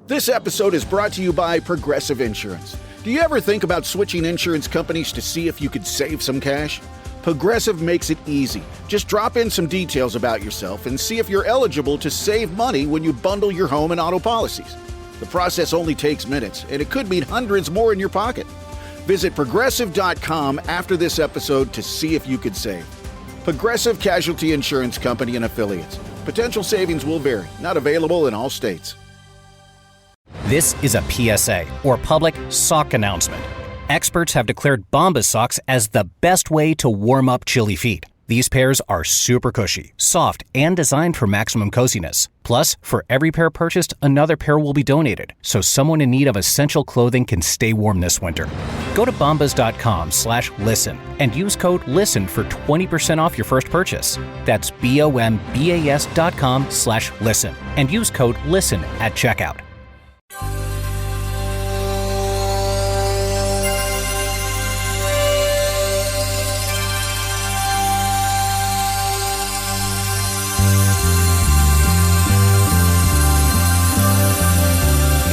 This episode is brought to you by Progressive Insurance. Do you ever think about switching insurance companies to see if you could save some cash? Progressive makes it easy. Just drop in some details about yourself and see if you're eligible to save money when you bundle your home and auto policies. The process only takes minutes, and it could mean hundreds more in your pocket. Visit Progressive.com after this episode to see if you could save. Progressive Casualty Insurance Company and Affiliates. Potential savings will vary. Not available in all states. This is a PSA, or public sock announcement. Experts have declared Bombas socks as the best way to warm up chilly feet. These pairs are super cushy, soft, and designed for maximum coziness. Plus, for every pair purchased, another pair will be donated, so someone in need of essential clothing can stay warm this winter. Go to bombas.com/listen and use code LISTEN for 20% off your first purchase. That's BOMBAS.com/listen and use code LISTEN at checkout.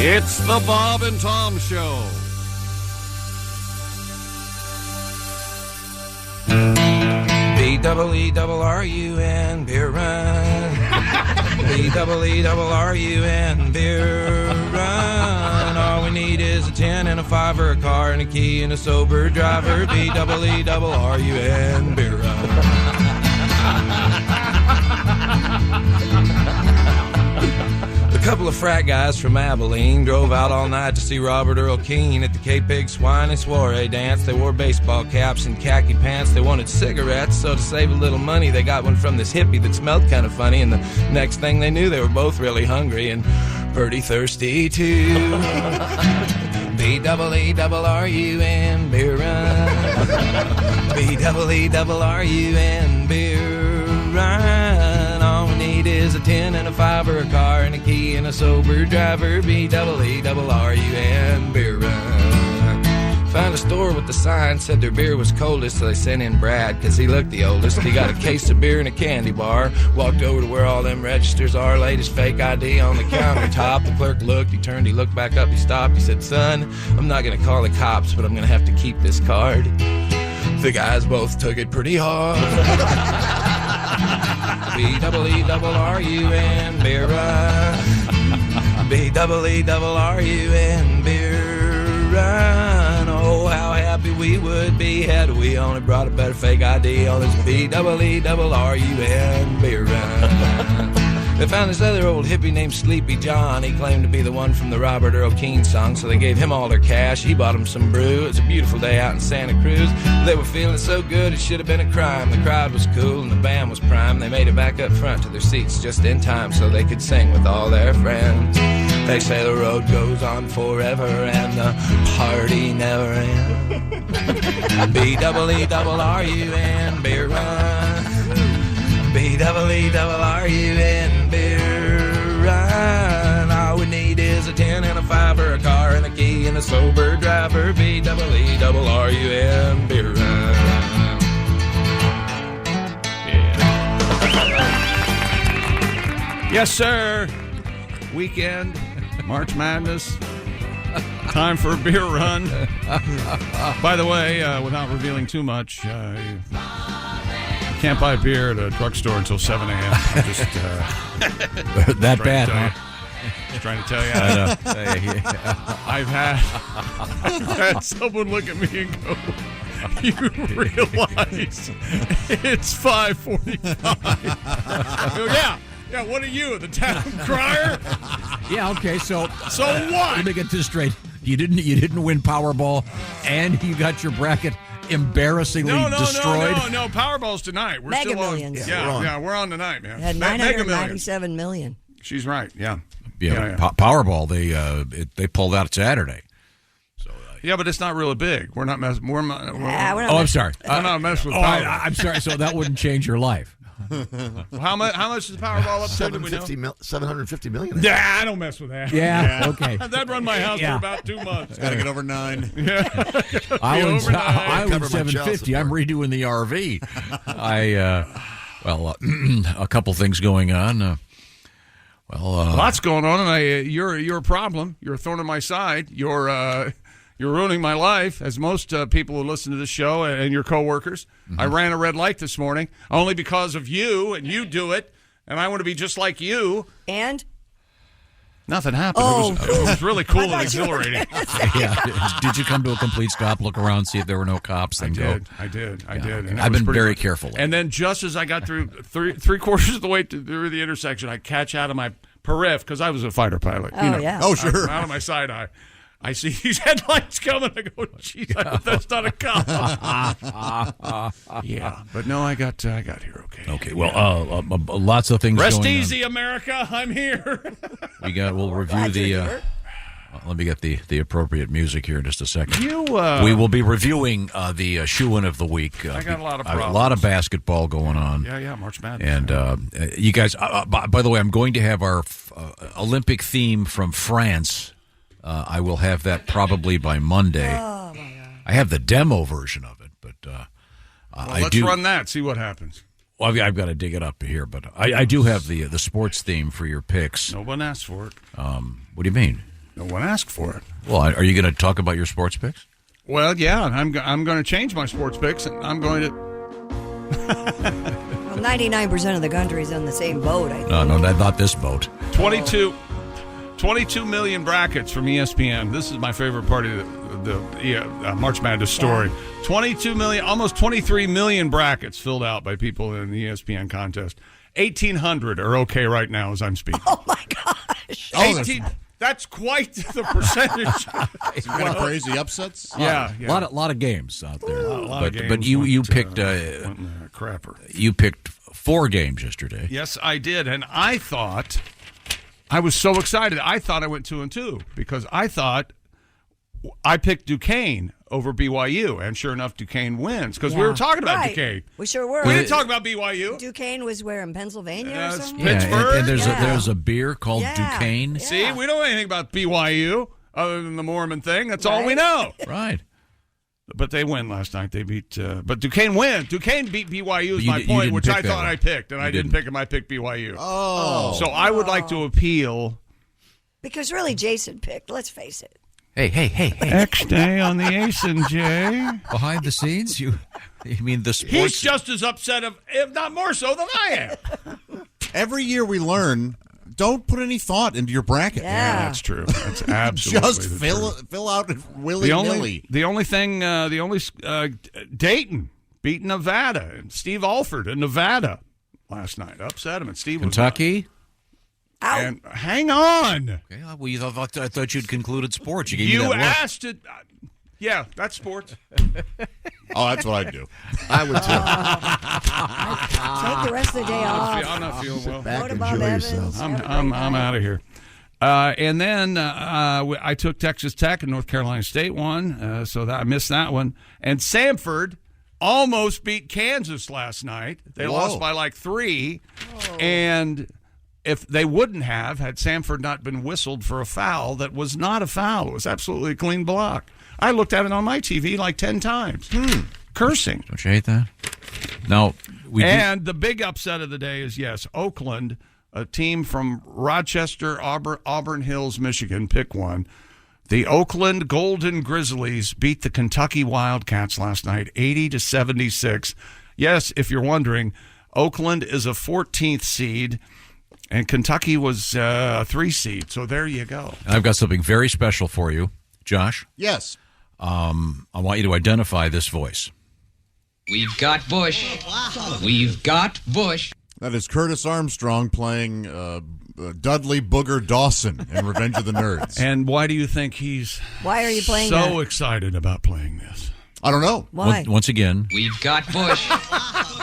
It's the Bob and Tom Show. B-double-E-double-R-U-N, beer run. B-double-E-double-R-U-N, beer run. All we need is a 10 and a 5 or a car and a key and a sober driver. B-double-E-double-R-U-N, beer run. A couple of frat guys from Abilene drove out all night to see Robert Earl Keen at the K-Pig Swine and Soiree dance. They wore baseball caps and khaki pants. They wanted cigarettes, so to save a little money, they got one from this hippie that smelled kind of funny. And the next thing they knew, they were both really hungry and pretty thirsty, too. B-double-E-double-R-U-N, beer run. B-double-E-double-R-U-N, beer run. All we need is a 10 and a 5 or a car and a key and a sober driver. B-double-E-double-R-U-N, beer run. Found a store with the sign, said their beer was coldest, so they sent in Brad, cause he looked the oldest. He got a case of beer and a candy bar, walked over to where all them registers are, laid his fake ID on the countertop. The clerk looked, he turned, he looked back up, he stopped, he said, "Son, I'm not gonna call the cops, but I'm gonna have to keep this card." The guys both took it pretty hard. B-double-E-double-R-U-N, beer run. B-double-E-double-R-U-N, beer run. Oh, how happy we would be had we only brought a better fake ID on this B-double-E-double-R-U-N, beer run. They found this other old hippie named Sleepy John. He claimed to be the one from the Robert Earl Keen song, so they gave him all their cash. He bought him some brew. It was a beautiful day out in Santa Cruz. They were feeling so good it should have been a crime. The crowd was cool and the band was prime. They made it back up front to their seats just in time so they could sing with all their friends. They say the road goes on forever and the party never ends. B-double-E-double-R-U-N, beer run. B-double-E-double-R-U-N, beer run. All we need is a 10 and a 5 or a car and a key and a sober driver. B-double-E-double-R-U-N, beer run. Yeah. Yes, sir. Weekend, March Madness. Time for a beer run. By the way, without revealing too much, can't buy beer at a drugstore until 7 a.m. I'm just that bad, huh? Just trying to tell you. I know. I've had someone look at me and go, "You realize it's 5:45?" I go, yeah. What are you, the town crier? Yeah. Okay. So what? Let me get this straight. You didn't win Powerball, and you got your bracket embarrassingly destroyed. No. Powerball's tonight. We're Mega still Millions. on. We're on tonight, man. Had $997 million. She's right. Yeah. Powerball. They pulled out Saturday. So yeah, but it's not really big. We're not messing. I'm sorry. I'm not messing with Powerball. I'm sorry. So that wouldn't change your life. How much is the Powerball up to? $750 million. Yeah, I don't mess with that. Yeah. Okay. That'd run my house for about 2 months. Got to get over 9. Yeah. I won $750. I'm redoing the RV. A couple things going on. Well, lots going on, and you're a problem. You're a thorn in my side. You're ruining my life, as most people who listen to this show and your coworkers. Mm-hmm. I ran a red light this morning only because of you, and you do it, and I want to be just like you. And? Nothing happened. Oh. It was really cool and exhilarating. Yeah. Did you come to a complete stop, look around, see if there were no cops, then go? I did. And I've been very careful. And then just as I got through three quarters of the way through the intersection, I catch out of my periph, because I was a fighter pilot. Oh, yeah. Oh, sure. Out of my side eye. I see these headlights coming. I go, geez, I hope that's not a cop. Yeah, but no, I got here okay. Okay, well, lots of things Rest going easy, America. I'm here. We'll review the... let me get the appropriate music here in just a second. We will be reviewing the shoe-in of the week. I got a lot of problems. A lot of basketball going on. Yeah, March Madness. And you guys, by the way, I'm going to have our Olympic theme from France. I will have that probably by Monday. Oh, my God. I have the demo version of it, but let's run that, see what happens. Well, I've got to dig it up here, but I do have the sports theme for your picks. No one asked for it. What do you mean? No one asked for it. Well, are you going to talk about your sports picks? Well, yeah, I'm going to change my sports picks, and I'm going to... Well, 99% of the country's on the same boat, I think. No, not this boat. 22 million brackets from ESPN. This is my favorite part of the March Madness story. 22 million, almost 23 million brackets filled out by people in the ESPN contest. 1,800 are okay right now as I'm speaking. Oh, my gosh. 18, that's quite the percentage. Some kind of crazy upsets? Yeah. A lot of games out there. But you picked crapper. You picked 4 games yesterday. Yes, I did, and I thought... I was so excited. I thought I went 2-2 because I thought I picked Duquesne over BYU, and sure enough, Duquesne wins because we were talking about Duquesne. We sure were. We didn't talk about BYU. Duquesne was where, in Pennsylvania or something? Pittsburgh. And there's a beer called Duquesne. Yeah. See, we don't know anything about BYU other than the Mormon thing. That's all we know. Right. But they win last night. They beat, but Duquesne win. Duquesne beat BYU is my point, which I thought I picked, and I didn't pick him. I picked BYU. Oh. So I would like to appeal. Because really, Jason picked, let's face it. Hey. X day on the Ace and J. Behind the scenes, you mean the sports? He's just as upset, if not more so, than I am. Every year we learn, don't put any thought into your bracket. Yeah, that's true. That's absolutely just fill out willy-nilly. The only thing, Dayton beat Nevada, and Steve Alford in Nevada last night upset him, and Steve Kentucky. And hang on. Okay, well, I thought you'd concluded sports. You gave me that look. Asked it. Yeah, that's sports. Oh, that's what I'd do. I would Take the rest of the day off. I'm not feeling well. Back Go to and Bob enjoy Evans. yourself. I'm out of here. And then I took Texas Tech and North Carolina State won, so I missed that one. And Samford almost beat Kansas last night. They lost by like 3. Whoa. And if they wouldn't have, had Samford not been whistled for a foul that was not a foul. It was absolutely a clean block. I looked at it on my TV like 10 times. Cursing. Don't you hate that? No. The big upset of the day is, yes, Oakland, a team from Rochester, Auburn Hills, Michigan, pick one. The Oakland Golden Grizzlies beat the Kentucky Wildcats last night, 80-76. Yes, if you're wondering, Oakland is a 14th seed, and Kentucky was a 3 seed. So there you go. I've got something very special for you, Josh. Yes. I want you to identify this voice. We've got Bush. We've got Bush. That is Curtis Armstrong playing Dudley Booger Dawson in Revenge of the Nerds. And why do you think he's Why are you playing so excited about playing this? I don't know. Why? Once again. We've got Bush.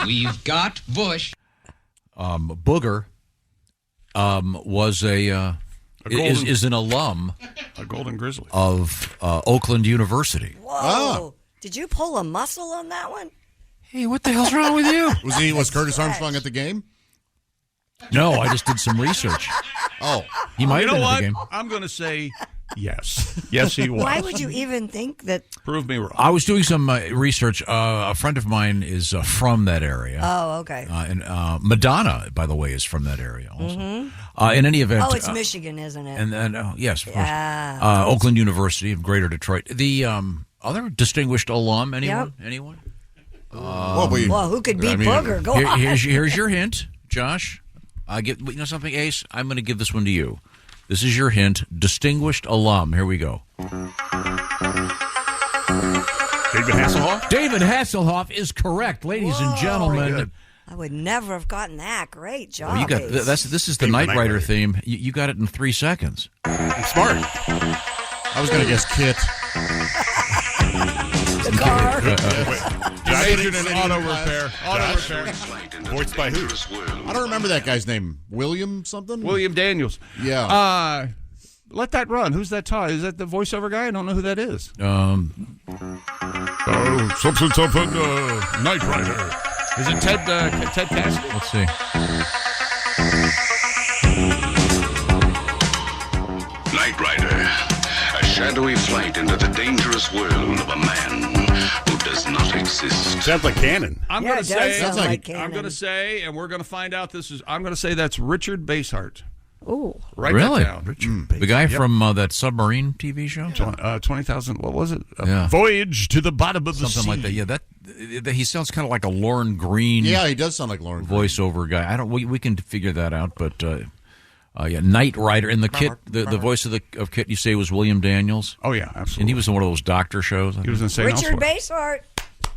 We've got Bush. Booger was is an alum, a Golden Grizzly of Oakland University. Whoa! Did you pull a muscle on that one? Hey, what the hell's wrong with you? Was Curtis Armstrong at the game? No, I just did some research. Oh, he might have been at what? the game. I'm going to say Yes. Yes, he was. Why would you even think that? Prove me wrong. I was doing some research. A friend of mine is from that area. Oh, okay. And Madonna, by the way, is from that area also. In any event. Oh, it's Michigan, isn't it? And then, yes, of course. Yeah. Oakland University of Greater Detroit. The other distingued alum, anyone? Yep. Anyone? Well, who could beat Booger? Go on. Here's your hint, Josh. You know something, Ace? I'm going to give this one to you. This is your hint. Distinguished alum. Here we go. David Hasselhoff? David Hasselhoff is correct, ladies and gentlemen. I would never have gotten that. Great job. Well, you got Ace. this is the Knight Rider theme. You got it in 3 seconds. I'm smart. I was going to guess Kit. The car. Majored in auto repair. Auto repair. Voiced by who? I don't remember that guy's name. William something? William Daniels. Yeah. Let that run. Who's that Todd? Is that the voiceover guy? I don't know who that is. Something, Knight Rider. Is it Ted Cassidy? Let's see. Knight Rider, a shadowy flight into the dangerous world of a man who does not exist. Sounds like canon. I'm Yeah, going it to does say. sound like I'm canon. going to say, and we're going to find out. I'm going to say that's Richard Basehart. Ooh. Write Really? that down. The guy from that submarine TV show? 20,000. What was it? Yeah. Voyage to the bottom of the sea. Something like that. Yeah, that he sounds kind of like a Lauren Green. Yeah, he does sound like Lauren Green. voiceover guy. I don't. We can figure that out, but yeah, Knight Rider and the Kit. The voice of Kit. You say was William Daniels. Oh yeah, absolutely. And he was in one of those doctor shows. He was in St. Richard Elsewhere. Basehart.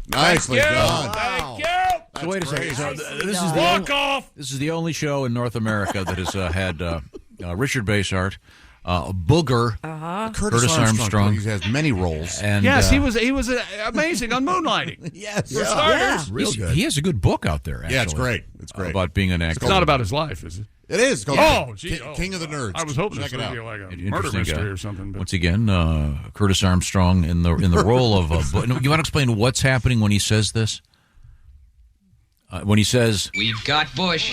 Nicely done. Thank you. So wait a second. So this is Walk off. This is the only show in North America that has had Richard Basehart, Booger, Curtis Armstrong. He has many roles. and Yes, he was amazing on Moonlighting. Yes. For starters. Yeah. Real good. He has a good book out there. Actually, Yeah, it's great. It's great. about being an actor. It's not about his life, is it? It is. It's called King of the Nerds. I was hoping Check it it would be out. like a Interesting murder mystery guy. or something. But. Once again, Curtis Armstrong in the role of. You want to explain what's happening when he says this? When he says, We've got Bush.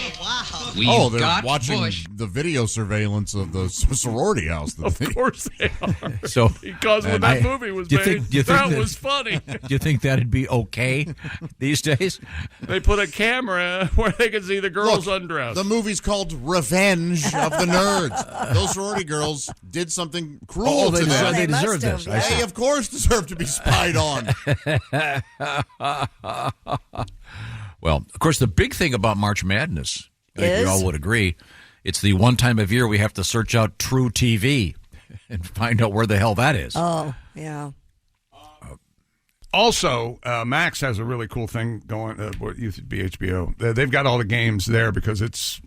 We've They're got watching Bush. the video surveillance of the sorority house. Of course they are. so Because when that movie was made, that was funny. do you think that'd be okay these days? They put a camera where they could see the girls undressed. The movie's called Revenge of the Nerds. Those sorority girls did something cruel to them. They must deserve have, this. I see. They, of course, deserve to be spied on. Well, of course, the big thing about March Madness, I think we Is? all would agree, it's the one time of year we have to search out True TV and find out where the hell that is. Oh, yeah. Also, Max has a really cool thing going. What used to be HBO. They've got all the games there because it's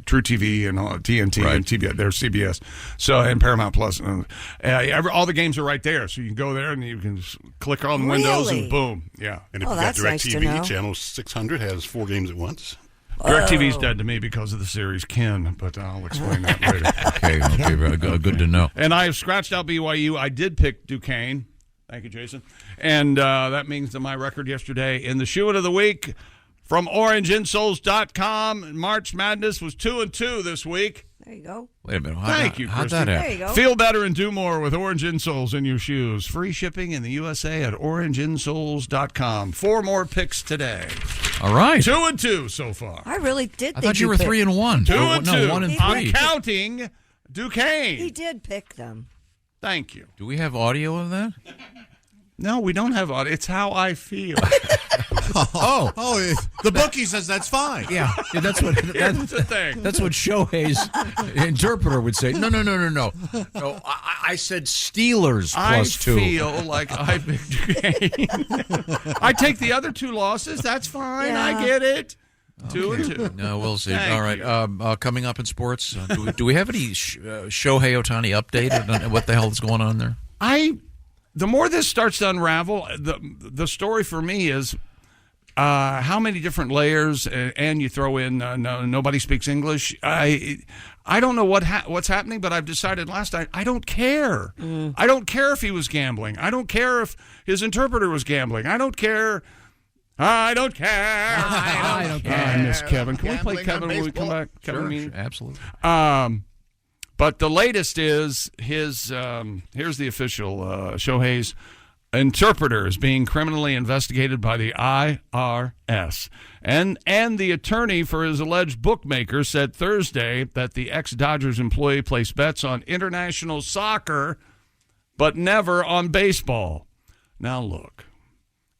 True TV and TNT and TBS. They're CBS. So and Paramount Plus. All the games are right there. So you can go there and you can click on windows Really? and boom. Yeah. And if Oh, you've got that's nice to know. DirecTV, channel 600 has 4 games at once. DirecTV's dead to me because of the series Ken, but I'll explain that later. Okay, very good to know. And I have scratched out BYU. I did pick Duquesne. Thank you, Jason. And that means that my record yesterday in the Shoe-In of the Week from OrangeInsoles.com, March Madness was 2-2 this week. There you go. Wait a minute. Thank you, How'd Christy. that There happen? you go. Feel better and do more with Orange Insoles in your shoes. Free shipping in the USA at OrangeInsoles.com. 4 more picks today. All right. 2-2 so far. I really did I think thought you were picked- 3-1. 2-2. No, 1 and He- 3. I'm counting Duquesne. He did pick them. Thank you. Do we have audio of that? No, we don't have audio. It's how I feel. The bookie says that's fine. Yeah, that's what. Here's the thing. That's what Shohei's interpreter would say. No. No, I said Steelers plus 2. I feel like I picked Duquesne. I take the other 2 losses. That's fine. Yeah. I get it. 2-2. No, we'll see. Thank All right. Coming up in sports, do we have any Shohei Ohtani update on what the hell is going on there? The more this starts to unravel, the story for me is how many different layers, and you throw in nobody speaks English. I don't know what's happening, but I've decided last night I don't care. I don't care if he was gambling. I don't care if his interpreter was gambling. I don't care. I don't care. I miss Kevin. Can we play Kevin when we come back? Kevin, Sure, absolutely. But the latest is his, here's the official, Shohei's interpreter is being criminally investigated by the IRS. And the attorney for his alleged bookmaker said Thursday that the ex-Dodgers employee placed bets on international soccer, but never on baseball. Now, look,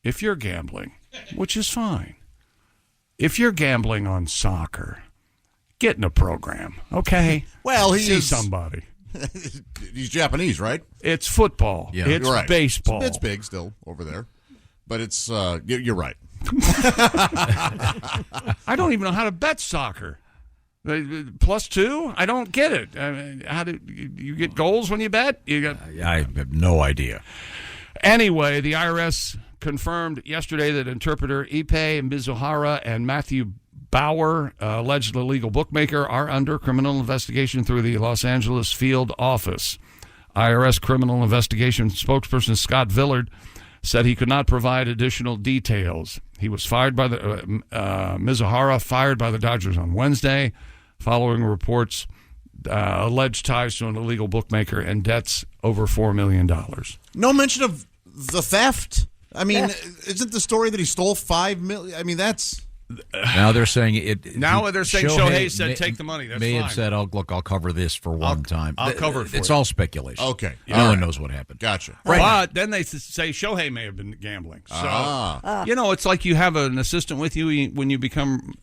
if you're gambling, which is fine, if you're gambling on soccer, get in a program, okay? Well, see somebody. He's Japanese, right? It's football. Yeah. It's right. baseball. It's big still over there, but it's you're right. I don't even know how to bet soccer. +2? I don't get it. I mean, how do you get goals when you bet? I have no idea. Anyway, the IRS confirmed yesterday that interpreter Ippei Mizuhara and Matthew Bauer, alleged illegal bookmaker, are under criminal investigation through the Los Angeles field office. IRS criminal investigation spokesperson Scott Villard said he could not provide additional details. He was fired by the Mizuhara fired by the Dodgers on Wednesday, following reports alleged ties to an illegal bookmaker and debts over $4 million. No mention of the theft. I mean, isn't the story that he stole $5 million? I mean, that's. Now they're saying it. Now they're saying Shohei said, "Take the money." That's may fine. have said, "Oh, look, I'll cover this for one time." I'll cover it for It's you. all speculation. Okay, no one knows what happened. Gotcha. Right. But then they say Shohei may have been gambling. So it's like you have an assistant with you when you become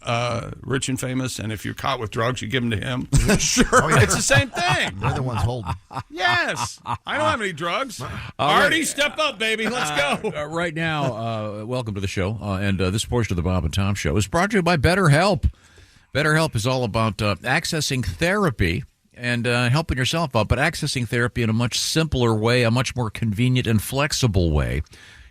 rich and famous, and if you're caught with drugs, you give them to him. Sure, it's the same thing. They're the ones holding. Yes, I don't have any drugs. Artie, step up, baby. Let's go. Right now, welcome to the show, and this portion of the Bob and Tom Show is brought to you by BetterHelp. BetterHelp is all about accessing therapy and helping yourself out, but accessing therapy in a much simpler way, a much more convenient and flexible way.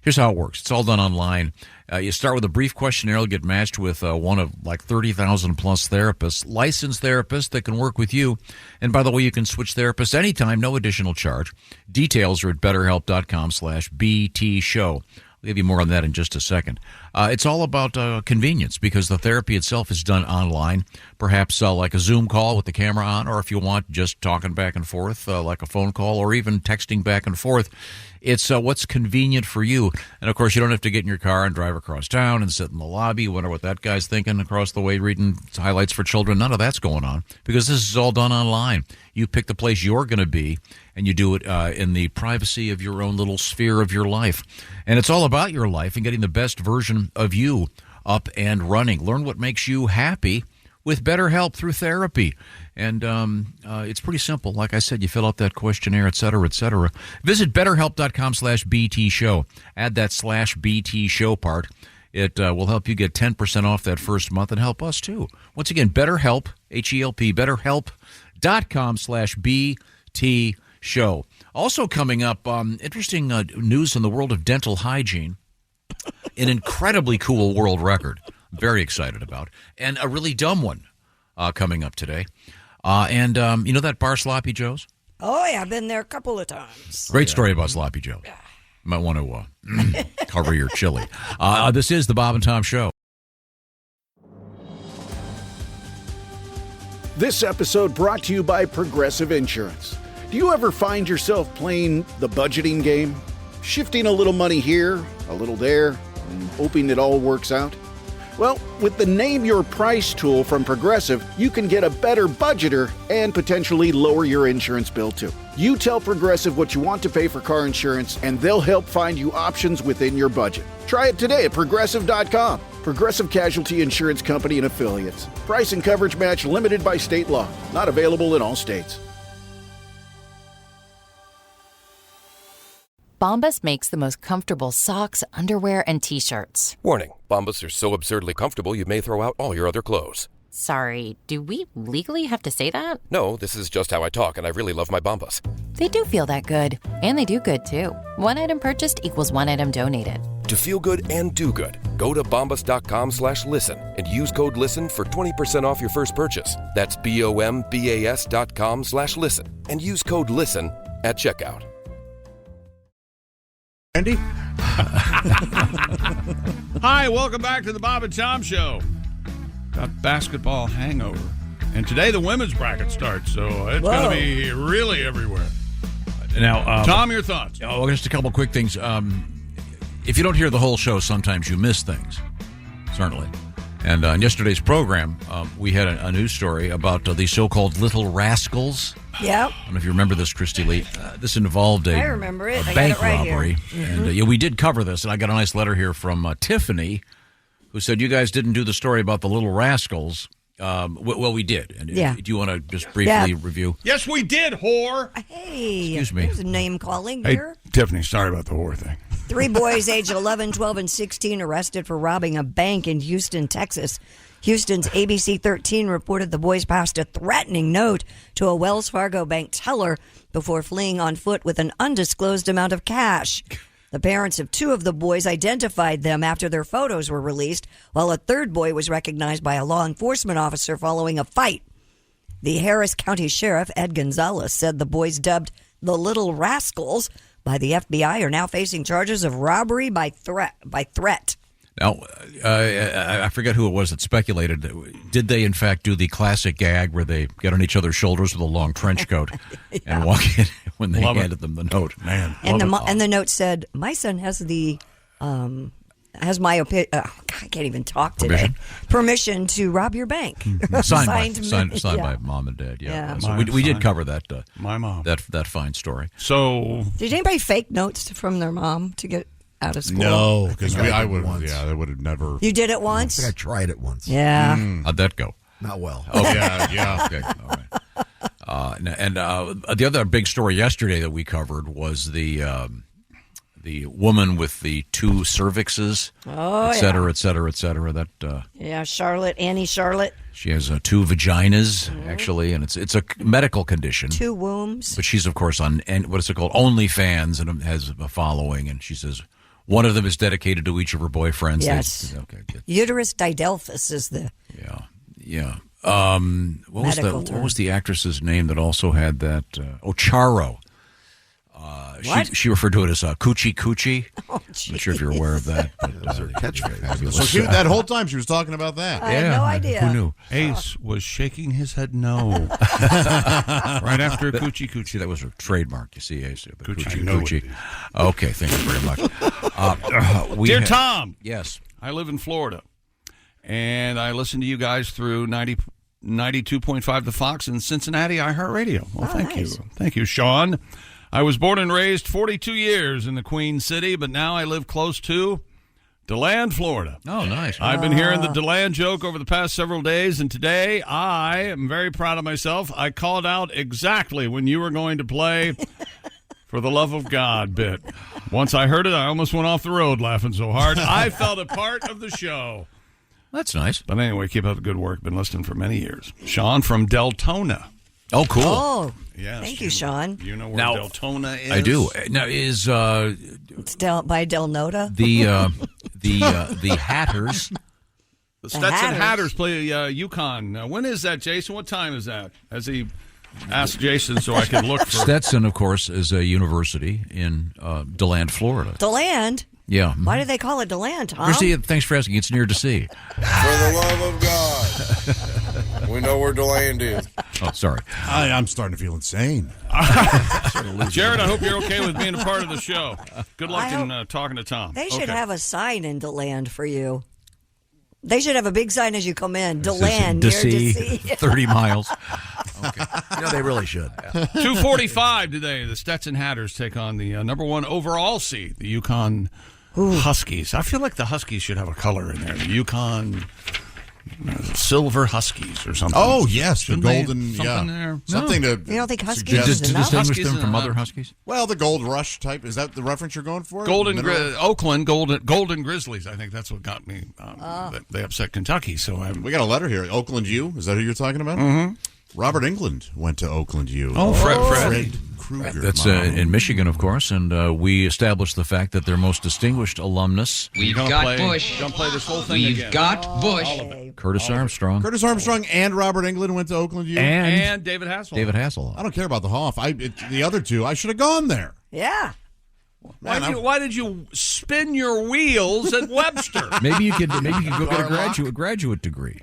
Here's how it works. It's all done online. You start with a brief questionnaire. You'll get matched with one of like 30,000 plus therapists, licensed therapists that can work with you. And by the way, you can switch therapists anytime, no additional charge. Details are at betterhelp.com/BT show. I'll give you more on that in just a second. It's all about convenience because the therapy itself is done online, perhaps like a Zoom call with the camera on, or if you want, just talking back and forth like a phone call or even texting back and forth. It's what's convenient for you. And, of course, you don't have to get in your car and drive across town and sit in the lobby, wonder what that guy's thinking across the way reading highlights for children. None of that's going on because this is all done online. You pick the place you're going to be, and you do it in the privacy of your own little sphere of your life. And it's all about your life and getting the best version of you up and running. Learn what makes you happy with BetterHelp through therapy. And it's pretty simple. Like I said, you fill out that questionnaire, et cetera, et cetera. Visit betterhelp.com/BT show. Add that /BT show part. It will help you get 10% off that first month and help us too. Once again, BetterHelp, H-E-L-P, betterhelp.com/BT show. Also coming up, interesting news in the world of dental hygiene. An incredibly cool world record. Very excited about. And a really dumb one coming up today. And you know that bar Sloppy Joe's? Oh, yeah, I've been there a couple of times. Great story about Sloppy Joe. You might want to cover your chili. This is the Bob and Tom Show. This episode brought to you by Progressive Insurance. Do you ever find yourself playing the budgeting game? Shifting a little money here, a little there, and hoping it all works out? Well, with the Name Your Price tool from Progressive, you can get a better budgeter and potentially lower your insurance bill too. You tell Progressive what you want to pay for car insurance, and they'll help find you options within your budget. Try it today at Progressive.com. Progressive Casualty Insurance Company and Affiliates. Price and coverage match limited by state law. Not available in all states. Bombas makes the most comfortable socks, underwear, and T-shirts. Warning, Bombas are so absurdly comfortable you may throw out all your other clothes. Sorry, do we legally have to say that? No, this is just how I talk, and I really love my Bombas. They do feel that good. And they do good, too. One item purchased equals one item donated. To feel good and do good, go to bombas.com/listen and use code LISTEN for 20% off your first purchase. That's BOMBAS.com/listen and use code LISTEN at checkout. Andy? Hi, welcome back to the Bob and Tom Show. Got basketball hangover. And today the women's bracket starts, so it's going to be really everywhere. Now, Tom, your thoughts? Oh, just a couple quick things. If you don't hear the whole show, sometimes you miss things, certainly. And in yesterday's program, we had a news story about the so-called Little Rascals. Yeah. I don't know if you remember this, Christy Lee. This involved I remember it. a I bank got it right robbery. here. And we did cover this, and I got a nice letter here from Tiffany, who said, you guys didn't do the story about the Little Rascals. Well, we did. And do you want to just briefly review? Yes, we did, whore. Hey. Excuse me. There's name calling Hey, here. Tiffany, sorry about the whore thing. 3 boys aged 11, 12, and 16 arrested for robbing a bank in Houston, Texas. Houston's ABC 13 reported the boys passed a threatening note to a Wells Fargo bank teller before fleeing on foot with an undisclosed amount of cash. The parents of 2 of the boys identified them after their photos were released, while a 3rd boy was recognized by a law enforcement officer following a fight. The Harris County Sheriff, Ed Gonzalez, said the boys, dubbed the Little Rascals by the FBI, are now facing charges of robbery by threat. Now, I forget who it was that speculated. Did they, in fact, do the classic gag where they get on each other's shoulders with a long trench coat and walk in when they handed them the note? Man, and the note said, "My son has the has my opinion. I can't even talk today. Permission to rob your bank." Signed by mom and dad. Yeah. So we did cover that. My mom. That fine story. So, did anybody fake notes from their mom to get out of school? No, because I would. Yeah, they would have never. You did it once? I think I tried it once. Yeah. How'd that go? Not well. Oh yeah. Okay. All right. And the other big story yesterday that we covered was the woman with the 2 cervixes, et cetera, et cetera, et cetera. That Annie Charlotte. She has 2 vaginas actually, and it's a medical condition. 2 wombs. But she's of course on what is it called, OnlyFans, and has a following. And she says one of them is dedicated to each of her boyfriends. Yes. Okay. Good. Uterus didelphys is the. Yeah. What was the actress's name that also had that? Charo. She referred to it as Coochie Coochie. Oh, I'm not sure if you're aware of that. But, Those are catchphrases. So that whole time she was talking about that. I had no idea. Who knew? Ace was shaking his head no. Right after Coochie Coochie. That was a trademark. You see, Ace. The Coochie Coochie. Okay, thank you very much. Dear Tom. Yes. I live in Florida, and I listen to you guys through 92.5 The Fox in Cincinnati iHeartRadio. Well, thank you. Thank you, Sean. I was born and raised 42 years in the Queen City, but now I live close to DeLand, Florida. Oh, nice. I've been hearing the DeLand joke over the past several days, and today I am very proud of myself. I called out exactly when you were going to play For the Love of God bit. Once I heard it, I almost went off the road laughing so hard. I felt a part of the show. That's nice. But anyway, keep up the good work. Been listening for many years. Sean from Deltona. Oh, cool. Oh, yes, thank you, Sean. You know where Deltona is? I do. Now, is it's by Del Nota? The Hatters. The Stetson Hatters play UConn. When is that, Jason? What time is that? As he asked Jason so I could look for... Stetson, of course, is a university in DeLand, Florida. DeLand? Yeah. Why do they call it DeLand, Tom? Christy, thanks for asking. It's near to see. For the love of God. We know where DeLand is. Oh, sorry. I'm starting to feel insane. Jared, I hope you're okay with being a part of the show. Good luck in talking to Tom. They should have a sign in DeLand for you. They should have a big sign as you come in. DeLand, near DC. 30 miles. Okay. They really should. 2:45 today, the Stetson Hatters take on the number 1 overall seed, the UConn Huskies. I feel like the Huskies should have a color in there. The UConn Silver Huskies or something. Oh, yes. The golden, there. Something to You don't think Huskies is to enough? distinguish them from other Huskies? Well, the Gold Rush type. Is that the reference you're going for? Oakland Golden Grizzlies. I think that's what got me. They upset Kentucky. So we got a letter here. Oakland U. Is that who you're talking about? Mm-hmm. Robert England went to Oakland U. Oh, Fred Krueger. That's in Michigan, of course, and we established the fact that their most distinguished alumnus. We've got Bush. Don't play this whole thing We've again. got Bush. Curtis Armstrong. Curtis Armstrong and Robert England went to Oakland U. And David Hasselhoff. David Hasselhoff. I don't care about the Hoff. The other two, I should have gone there. Yeah. Why did you spin your wheels at Webster? Maybe you could go get a graduate degree.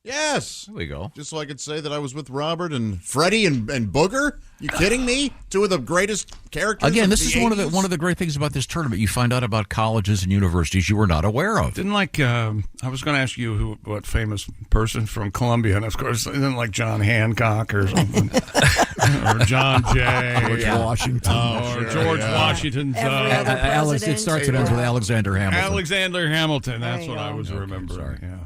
Yes. There we go. Just so I could say that I was with Robert and Freddie and Booger. You kidding me? Two of the greatest characters. Again, of this the is 80s. one of the great things about this tournament. You find out about colleges and universities you were not aware of. Didn't like. I was going to ask you what famous person from Columbia, and of course, didn't like John Hancock or something, or John Jay, George Washington, or George Washington's. Alex, it starts and ends with Alexander Hamilton. Alexander Hamilton. That's what I was remembering. Yeah.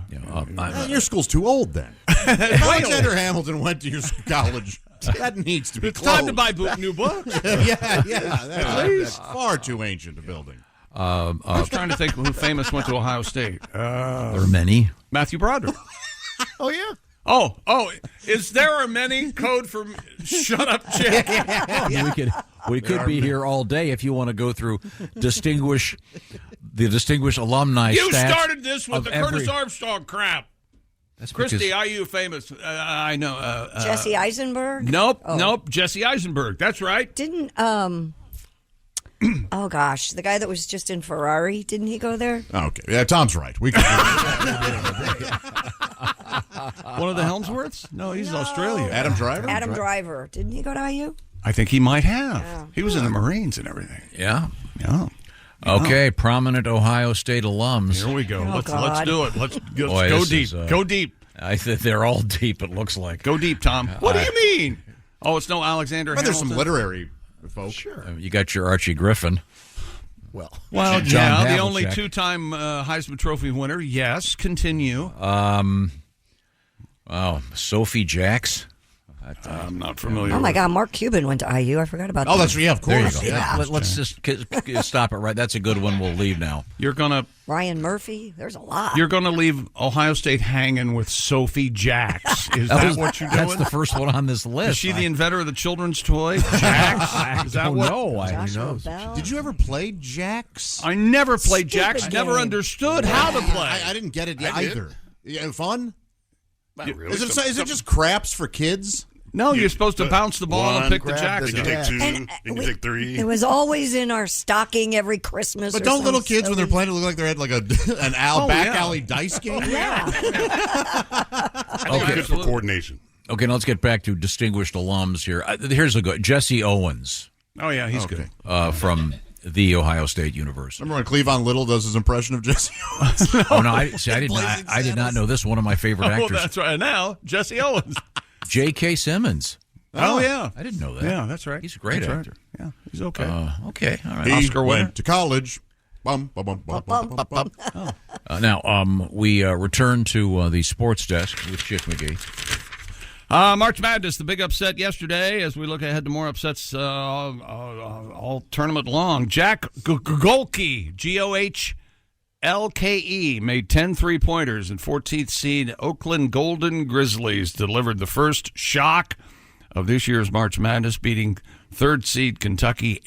Your school's too old then. If Alexander Hamilton went to your college, that needs to be It's closed. time to buy new books. yeah. That's far too ancient a building. I was trying to think who famous went to Ohio State. There are many. Matthew Broderick. Oh, yeah. Oh, is there a many code for shut up, Chick? We could be here all day if you want to go through the distinguished alumni. You stats started this with of the Curtis every- Armstrong crap. That's Christy, because- IU famous. I know. Jesse Eisenberg? Nope. Jesse Eisenberg. That's right. Didn't, oh gosh, the guy that was just in Ferrari, didn't he go there? Okay. Yeah, Tom's right. We can One of the Helmsworths? No, he's Australia. Adam Driver? Adam Driver. Didn't he go to IU? I think he might have. Yeah. He was in the Marines and everything. Yeah. Yeah. Okay, prominent Ohio State alums. Here we go. Oh, let's God. do it. Let's Boy, go this deep. is, Go deep. I think they're all deep. It looks like. Go deep, Tom. What do you mean? Oh, it's no Alexander But there's some Hamilton? literary folks. Sure. You got your Archie Griffin. Well, John yeah, the Havlicek. only two-time Heisman Trophy winner. Yes, continue. Sophie Jacks. I'm not familiar. Oh my God, Mark Cuban went to IU. I forgot about that. Oh, that's of There you course. go. Yeah. Let's just stop it right. That's a good one. We'll leave now. You're gonna Ryan Murphy. There's a lot. You're gonna leave Ohio State hanging with Sophie Jacks. Is that what you're doing? That's the first one on this list. Is she the inventor of the children's toy, Jacks? Is that don't what? know. Joshua Bell. Did you ever play Jacks? I never played Stupid Jacks. Never game. understood how to play. I didn't get it I did. either. Yeah, fun? Not really. Is it just craps for kids? No, you're supposed to bounce the ball and pick the grab Jacks. You up. can take two. And, You can take three. It was always in our stocking every Christmas. But or don't little something kids, when they're silly. playing, it look like they're at like an back alley dice game? Yeah. Good for coordination. Okay, now let's get back to distinguished alums here. Here's a good Jesse Owens Oh yeah, he's good. from the Ohio State University. Remember when Cleavon Little does his impression of Jesse? Oh no, I did not know this. One of my favorite Oh, actors, that's right. Now Jesse Owens. J.K. Simmons. Oh yeah, I didn't know that. yeah, that's right. He's a great That's right. actor. Yeah, he's okay. Okay, all right. He Oscar winner. went to college. Bum, bum, bum, bum, bum, bum, bum. Now, we return to the sports desk with Chick McGee. March Madness, the big upset yesterday. As we look ahead to more upsets all tournament long. Jack Golke, Gohlke, made 10 3-pointers, and 14th seed Oakland Golden Grizzlies delivered the first shock of this year's March Madness, beating 3rd seed Kentucky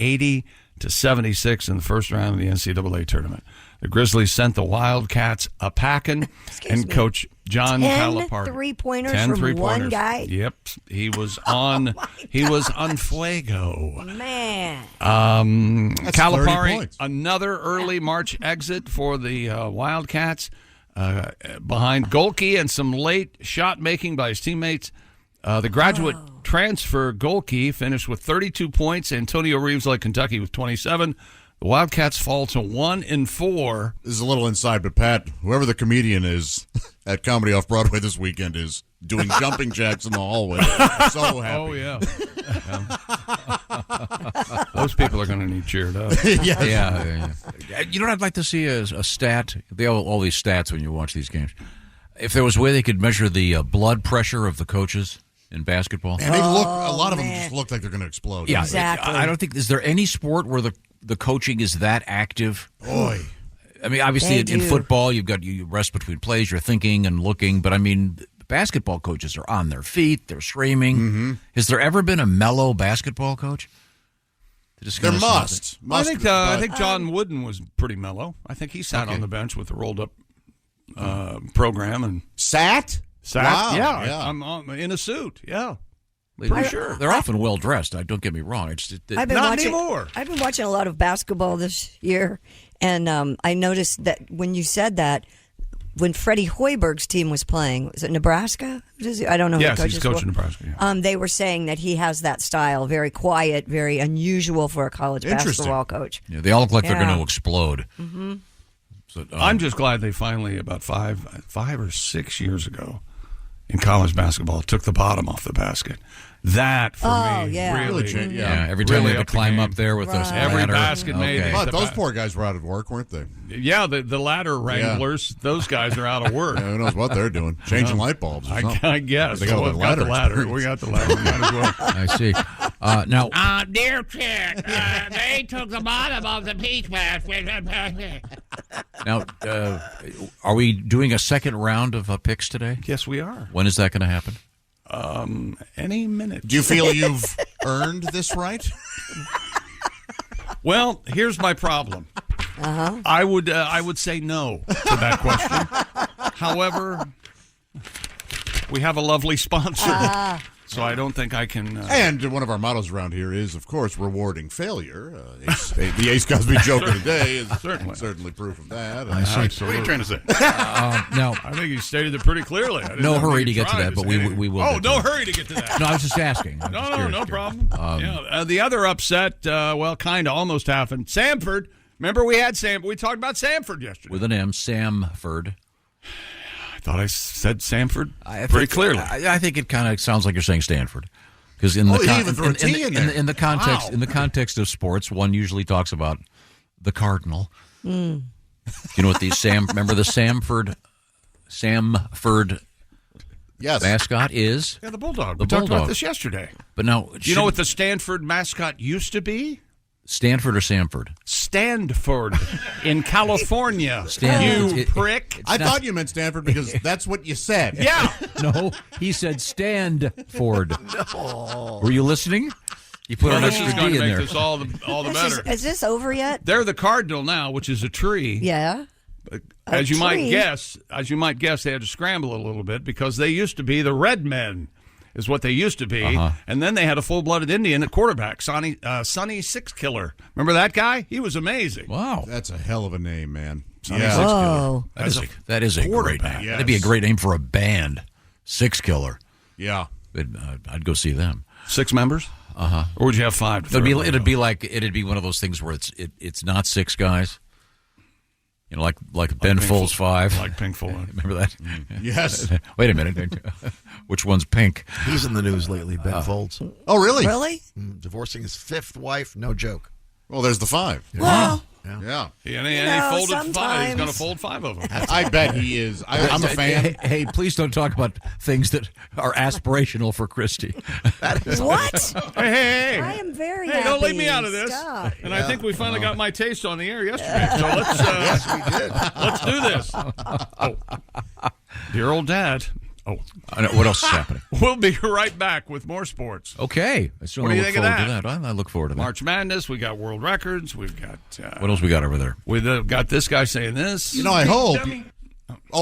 80-76 in the first round of the NCAA tournament. The Grizzlies sent the Wildcats a packing, and Coach John 10 Calipari. 3-pointers 10 from 3-pointers. one guy? Yep, he was on. He was on fuego. Man. That's 30 Calipari, points. another early March exit for the Wildcats, behind Golke and some late shot making by his teammates. The graduate transfer Golke finished with 32 points. Antonio Reeves led Kentucky with 27. The Wildcats fall to 1-4. This is a little inside, but Pat, whoever the comedian is at Comedy Off Broadway this weekend is doing jumping jacks in the hallway. So happy. Oh yeah. Those people are going to need cheered up. Yeah. You know what I'd like to see is a stat. They have all these stats when you watch these games. If there was a way they could measure the blood pressure of the coaches in basketball. And they look. A lot of them just look like they're going to explode. Yeah, Exactly. I don't think. Is there any sport where the coaching is that active? Boy. I mean, obviously They in do. football, you rest between plays, you're thinking and looking. But I mean, basketball coaches are on their feet, they're screaming. Mm-hmm. Has there ever been a mellow basketball coach? There must. I think John Wooden was pretty mellow. I think he sat on the bench with the rolled up program and sat. Wow. Yeah, I'm in a suit. Yeah. Pretty sure. They're often well dressed. Don't get me wrong. I've been not watching, anymore. I've been watching a lot of basketball this year, and I noticed that when you said that, when Freddie Hoiberg's team was playing, was it Nebraska? I don't know. Yes, who he's coaching Nebraska. Yeah. They were saying that he has that style, very quiet, very unusual for a college basketball coach. Yeah, they all look like they're going to explode. Mm-hmm. So, I'm just glad they finally, about 5 or 6 years ago, in college basketball, took the bottom off the basket. That for me really changed. Yeah, every time they had to climb up there with those every ladder. basket made. But those poor guys were out of work, weren't they? Yeah, the ladder wranglers, those guys are out of work. Who knows what they're doing? Changing light bulbs. Or something. I guess. They got We've got the ladder. We got the ladder. We might as well. I see. Now, dear chick, they took the bottom of the peach basket. now, are we doing a second round of picks today? Yes, we are. When is that going to happen? Any minute. Do you feel you've earned this right? Well, here's my problem. I would say no to that question. However, we have a lovely sponsor, so I don't think I can. And one of our mottos around here is, of course, rewarding failure. The Ace Cosby joke of the day is certainly proof of that. I see. What are you trying to say? No, I think you stated it pretty clearly. No hurry to get to that, but we will. Oh, no hurry to get to that. No, I was just asking. No problem. The other upset, kind of almost happened. Samford. Remember we had Samford. We talked about Samford yesterday. With an M, Samford. I thought I said Samford pretty clearly. I think it kind of sounds like you're saying Stanford. Because in the context of sports, one usually talks about the Cardinal. You know what remember the Samford mascot is? Yeah, the Bulldog. We talked about this yesterday. But now, do you know what the Stanford mascot used to be? Stanford or Samford? Stanford in California. You prick. I thought you meant Stanford because that's what you said. Yeah. No, he said Standford. No. Were you listening? You put an extra D in make there. This all the better. Is this over yet? They're the Cardinal now, which is a tree. Yeah. As you might guess, they had to scramble a little bit because they used to be the Red Men. Is what they used to be, and then they had a full-blooded Indian at quarterback, Sonny Six Killer. Remember that guy? He was amazing. Wow, that's a hell of a name, man. Sonny Six Killer. That is a great name. Yes. That'd be a great name for a band. Six Killer. Yeah, I'd go see them. 6 members? Or would you have 5? It'd be one of those things where it's not 6 guys. You know, like Ben Folds 5. Like Pink Floyd. Remember that? Yes. Wait a minute. Which one's Pink? He's in the news lately, Ben Folds. Oh, really? Really? Divorcing his 5th wife, no joke. Well, there's the 5. Well, yeah. He folded 5. He's going to fold 5 of them. I bet he is. I'm a fan. Hey, please don't talk about things that are aspirational for Christy. What? Hey. I am very Hey, happy. don't leave me out of this. Stop. And I think we finally got my taste on the air yesterday. So let's Yes, we did. let's do this. Oh. Dear old dad. Oh, what else is happening? We'll be right back with more sports. Okay. I What do you think of that? I look forward to that. March Madness. We got world records. We've got what else we got over there? We've got this guy saying this. You know, I hope.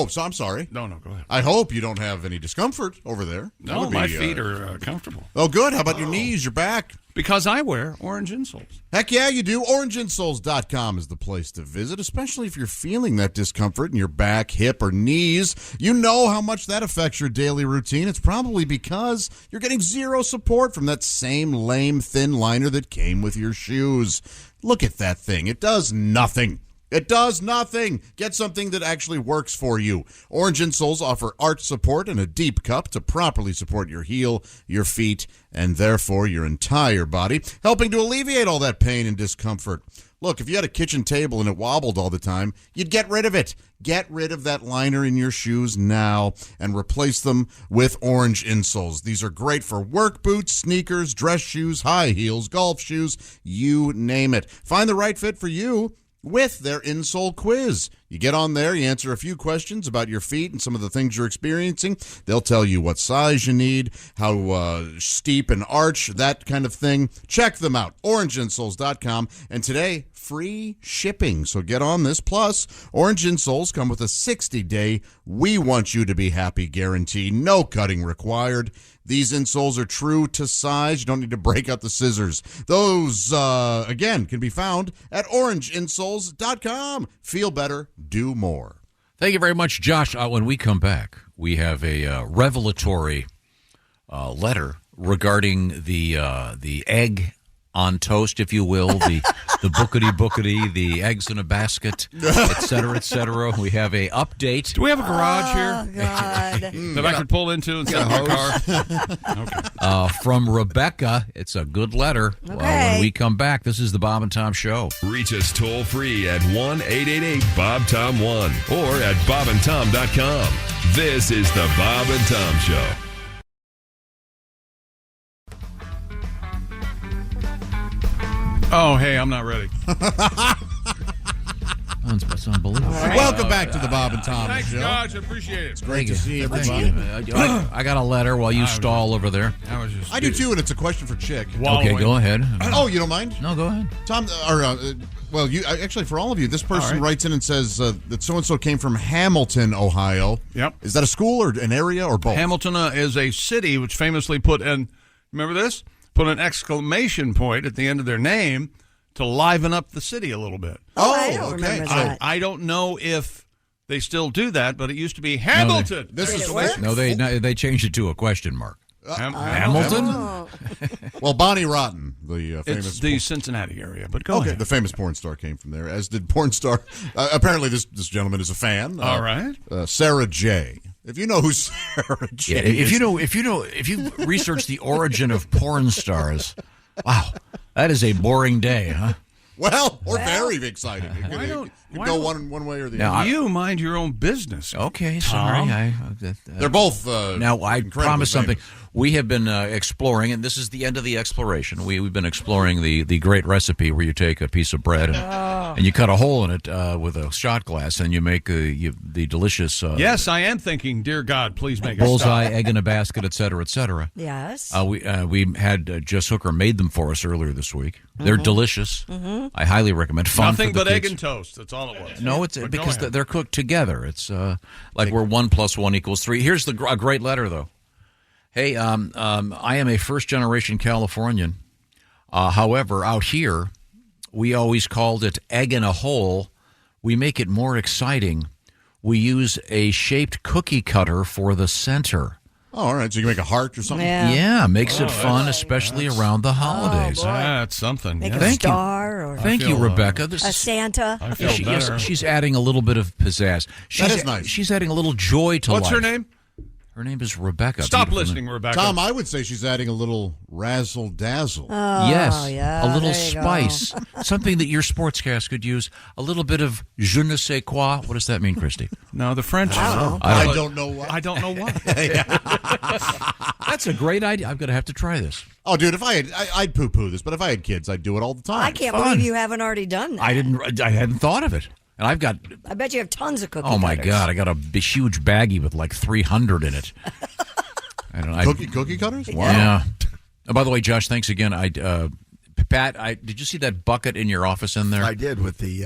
So I'm sorry. No, go ahead. I hope you don't have any discomfort over there. No, my feet are comfortable. Oh, good. How about your knees, your back? Because I wear orange insoles. Heck yeah, you do. OrangeInsoles.com is the place to visit, especially if you're feeling that discomfort in your back, hip, or knees. You know how much that affects your daily routine. It's probably because you're getting zero support from that same lame, thin liner that came with your shoes. Look at that thing. It does nothing. It does nothing. Get something that actually works for you. Orange Insoles offer arch support and a deep cup to properly support your heel, your feet, and therefore your entire body, helping to alleviate all that pain and discomfort. Look, if you had a kitchen table and it wobbled all the time, you'd get rid of it. Get rid of that liner in your shoes now and replace them with Orange Insoles. These are great for work boots, sneakers, dress shoes, high heels, golf shoes, you name it. Find the right fit for you with their insole quiz. You get on there, you answer a few questions about your feet and some of the things you're experiencing. They'll tell you what size you need, how steep an arch, that kind of thing. Check them out, orangeinsoles.com. And today, free shipping. So get on this. Plus, Orange Insoles come with a 60-day We Want You to Be Happy guarantee. No cutting required. These insoles are true to size. You don't need to break out the scissors. Those, again, can be found at orangeinsoles.com. Feel better, do more. Thank you very much, Josh. When we come back, we have a revelatory letter regarding the egg on toast, if you will, the bookity, the eggs in a basket, et cetera. We have a update. Do we have a garage here God. that I could pull into instead of my car? Okay. From Rebecca. It's a good letter. When we come back, this is the Bob and Tom Show. Reach us toll free at 1-888-BOB-TOM-1 or at bobandtom.com. This is the Bob and Tom Show. Oh, hey, I'm not ready. That's unbelievable. Welcome back to the Bob and Tom Thanks, Show. Josh. I appreciate it. It's great to see everybody. I got a letter while you stall over there. I do too, and it's a question for Chick. Okay, go ahead. Oh, you don't mind? No, go ahead. Tom, well, you actually, for all of you, this person writes in and says that so-and-so came from Hamilton, Ohio. Yep. Is that a school or an area or both? Hamilton is a city which famously remember this? Put an exclamation point at the end of their name to liven up the city a little bit. I don't remember that. I don't know if they still do that, but it used to be Hamilton. No, they changed it to a question mark. Hamilton? Well, Bonnie Rotten, the famous... It's the Cincinnati area, but go ahead. The famous porn star came from there, as did porn star... apparently, this gentleman is a fan. All right. Sarah J. If you know who Sarah J. If you research the origin of porn stars, wow, that is a boring day, huh? Well, very exciting. It could go one way or the other. You mind your own business. Okay, sorry. They're both. Now, I promise something. We have been exploring, and this is the end of the exploration. We've been exploring the great recipe where you take a piece of bread and you cut a hole in it with a shot glass, and you make the delicious. Yes, I am thinking, dear God, please make bullseye, egg in a basket, et cetera, et cetera. Yes. We had Jess Hooker made them for us earlier this week. They're delicious. I highly recommend. Fun Nothing for the but kids. egg and toast. That's all it was. No, it's because they're cooked together. It's like where 1 + 1 = 3. Here's a great letter, though. Hey, I am a first-generation Californian. However, out here, we always called it egg in a hole. We make it more exciting. We use a shaped cookie cutter for the center. Oh, all right. So you can make a heart or something? Yeah, makes it fun, especially around the holidays. That's something. Make a star. Thank you, Rebecca. A Santa. I feel better. She's adding a little bit of pizzazz. That is nice. She's adding a little joy to life. What's her name? Her name is Rebecca. Stop listening, Rebecca. Tom, I would say she's adding a little razzle-dazzle. Yes, yeah, a little spice. Something that your sportscast could use. A little bit of je ne sais quoi. What does that mean, Christy? No, the French. I don't know what. I don't know what. That's a great idea. I'm going to have to try this. Oh, dude, I'd poo-poo this, but if I had kids, I'd do it all the time. I can't believe you haven't already done that. I hadn't thought of it. And I've got... I bet you have tons of cookie Oh, my cutters. God. I got a huge baggie with like 300 in it. I don't know. Cookie cutters? Wow. Yeah. Oh, by the way, Josh, thanks again. Pat, did you see that bucket in your office in there? I did with the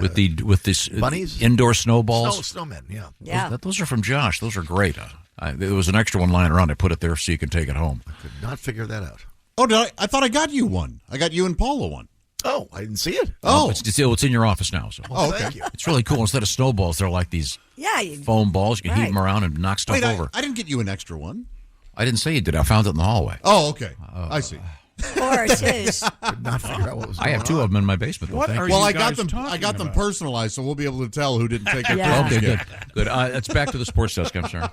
bunnies, indoor snowballs, snowmen. Yeah. Those are from Josh. Those are great. There was an extra one lying around. I put it there so you can take it home. I could not figure that out. Oh, I thought I got you one. I got you and Paula one. Oh, I didn't see it. Oh, it's in your office now. So. Oh, thank you. It's really cool. Instead of snowballs, they're like these foam balls. You can heat them around and knock stuff over. I didn't get you an extra one. I didn't say you did. I found it in the hallway. Oh, okay. I see. Or it is. Could not figure out what was going I have 2 of them in my basement. What are well, you I got guys them. talking I got them about? personalized, so we'll be able to tell who didn't take it. Okay, good. It's back to the sports desk. I'm sorry.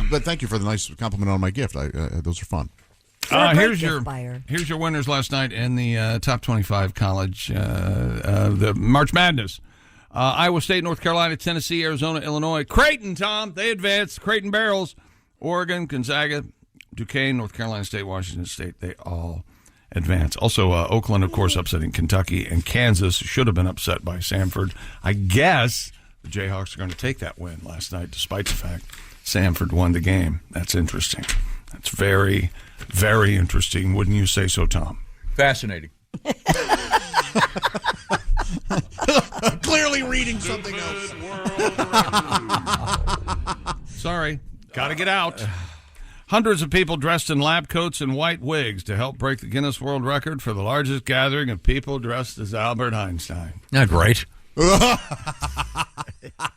But thank you for the nice compliment on my gift. Those are fun. Here's your winners last night in the top 25 college, the March Madness. Iowa State, North Carolina, Tennessee, Arizona, Illinois. Creighton, Tom, they advanced. Creighton Barrels, Oregon, Gonzaga, Duquesne, North Carolina State, Washington State, they all advance. Also, Oakland, of course, upsetting Kentucky, and Kansas should have been upset by Samford. I guess the Jayhawks are going to take that win last night, despite the fact Samford won the game. That's interesting. That's very, very interesting. Wouldn't you say so, Tom? Fascinating. Clearly reading something else. Sorry. Got to get out. Hundreds of people dressed in lab coats and white wigs to help break the Guinness World Record for the largest gathering of people dressed as Albert Einstein. Yeah, great.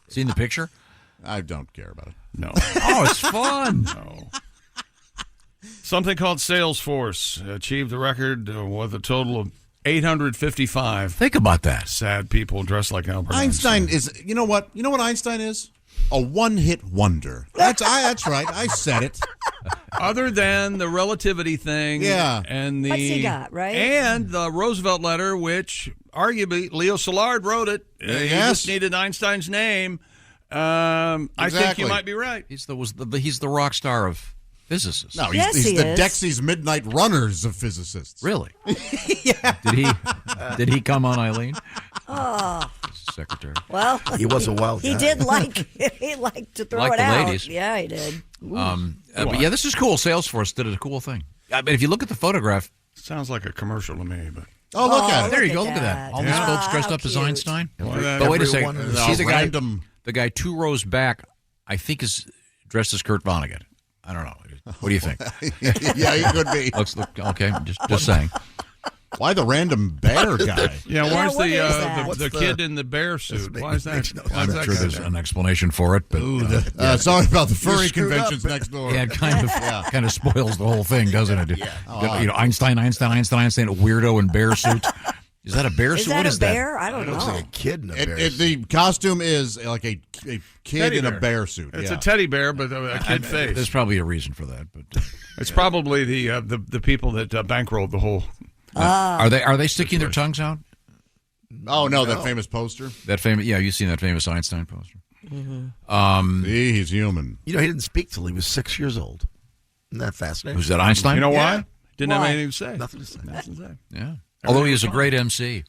Seen the picture? I don't care about it. No. Oh, it's fun. No. Something called Salesforce achieved the record with a total of 855. Think about that. Sad people dressed like Albert Einstein is, you know what Einstein is? A one-hit wonder. That's right. I said it. Other than the relativity thing, and the What's he got, right? And the Roosevelt letter, which arguably Leo Szilard wrote it. He just needed Einstein's name. I think you might be right. He's the rock star of physicists. No, he's the Dexy's Midnight Runners of physicists. Really? Yeah. Did he come on, Eileen? Oh. Secretary. Well, he was a wild guy. He did he liked to throw like it the out. ladies. Yeah, he did. But yeah, this is cool. Salesforce did a cool thing. I mean, if you look at the photograph, sounds like a commercial to me. But look at it. There you go. Look at that. All these folks dressed up as Einstein. But wait a second. See the guy 2 rows back, I think is dressed as Kurt Vonnegut. I don't know. What do you think? Yeah, he could be. Okay, just saying. Why the random bear guy? Yeah, where's the kid in the bear suit? Why is that? I'm sure there's an explanation for it, but sorry about the furry conventions next door. Yeah, it kind of spoils the whole thing, doesn't it? Yeah. Einstein, a weirdo in bear suit. Is that a bear suit? What is that? Bear? I don't know. It looks like a kid in a bear suit. The costume is like a kid in a bear suit. It's a teddy bear, but a kid face. There's probably a reason for that, but it's probably the people that bankrolled the whole. Are they sticking their tongues out? Oh no, that famous poster. You've seen that famous Einstein poster. Mm-hmm. He's human. He didn't speak till he was 6 years old. Isn't that fascinating? Was that Einstein? You know why? Didn't have anything to say. Nothing to say. Yeah. Although he was a great MC.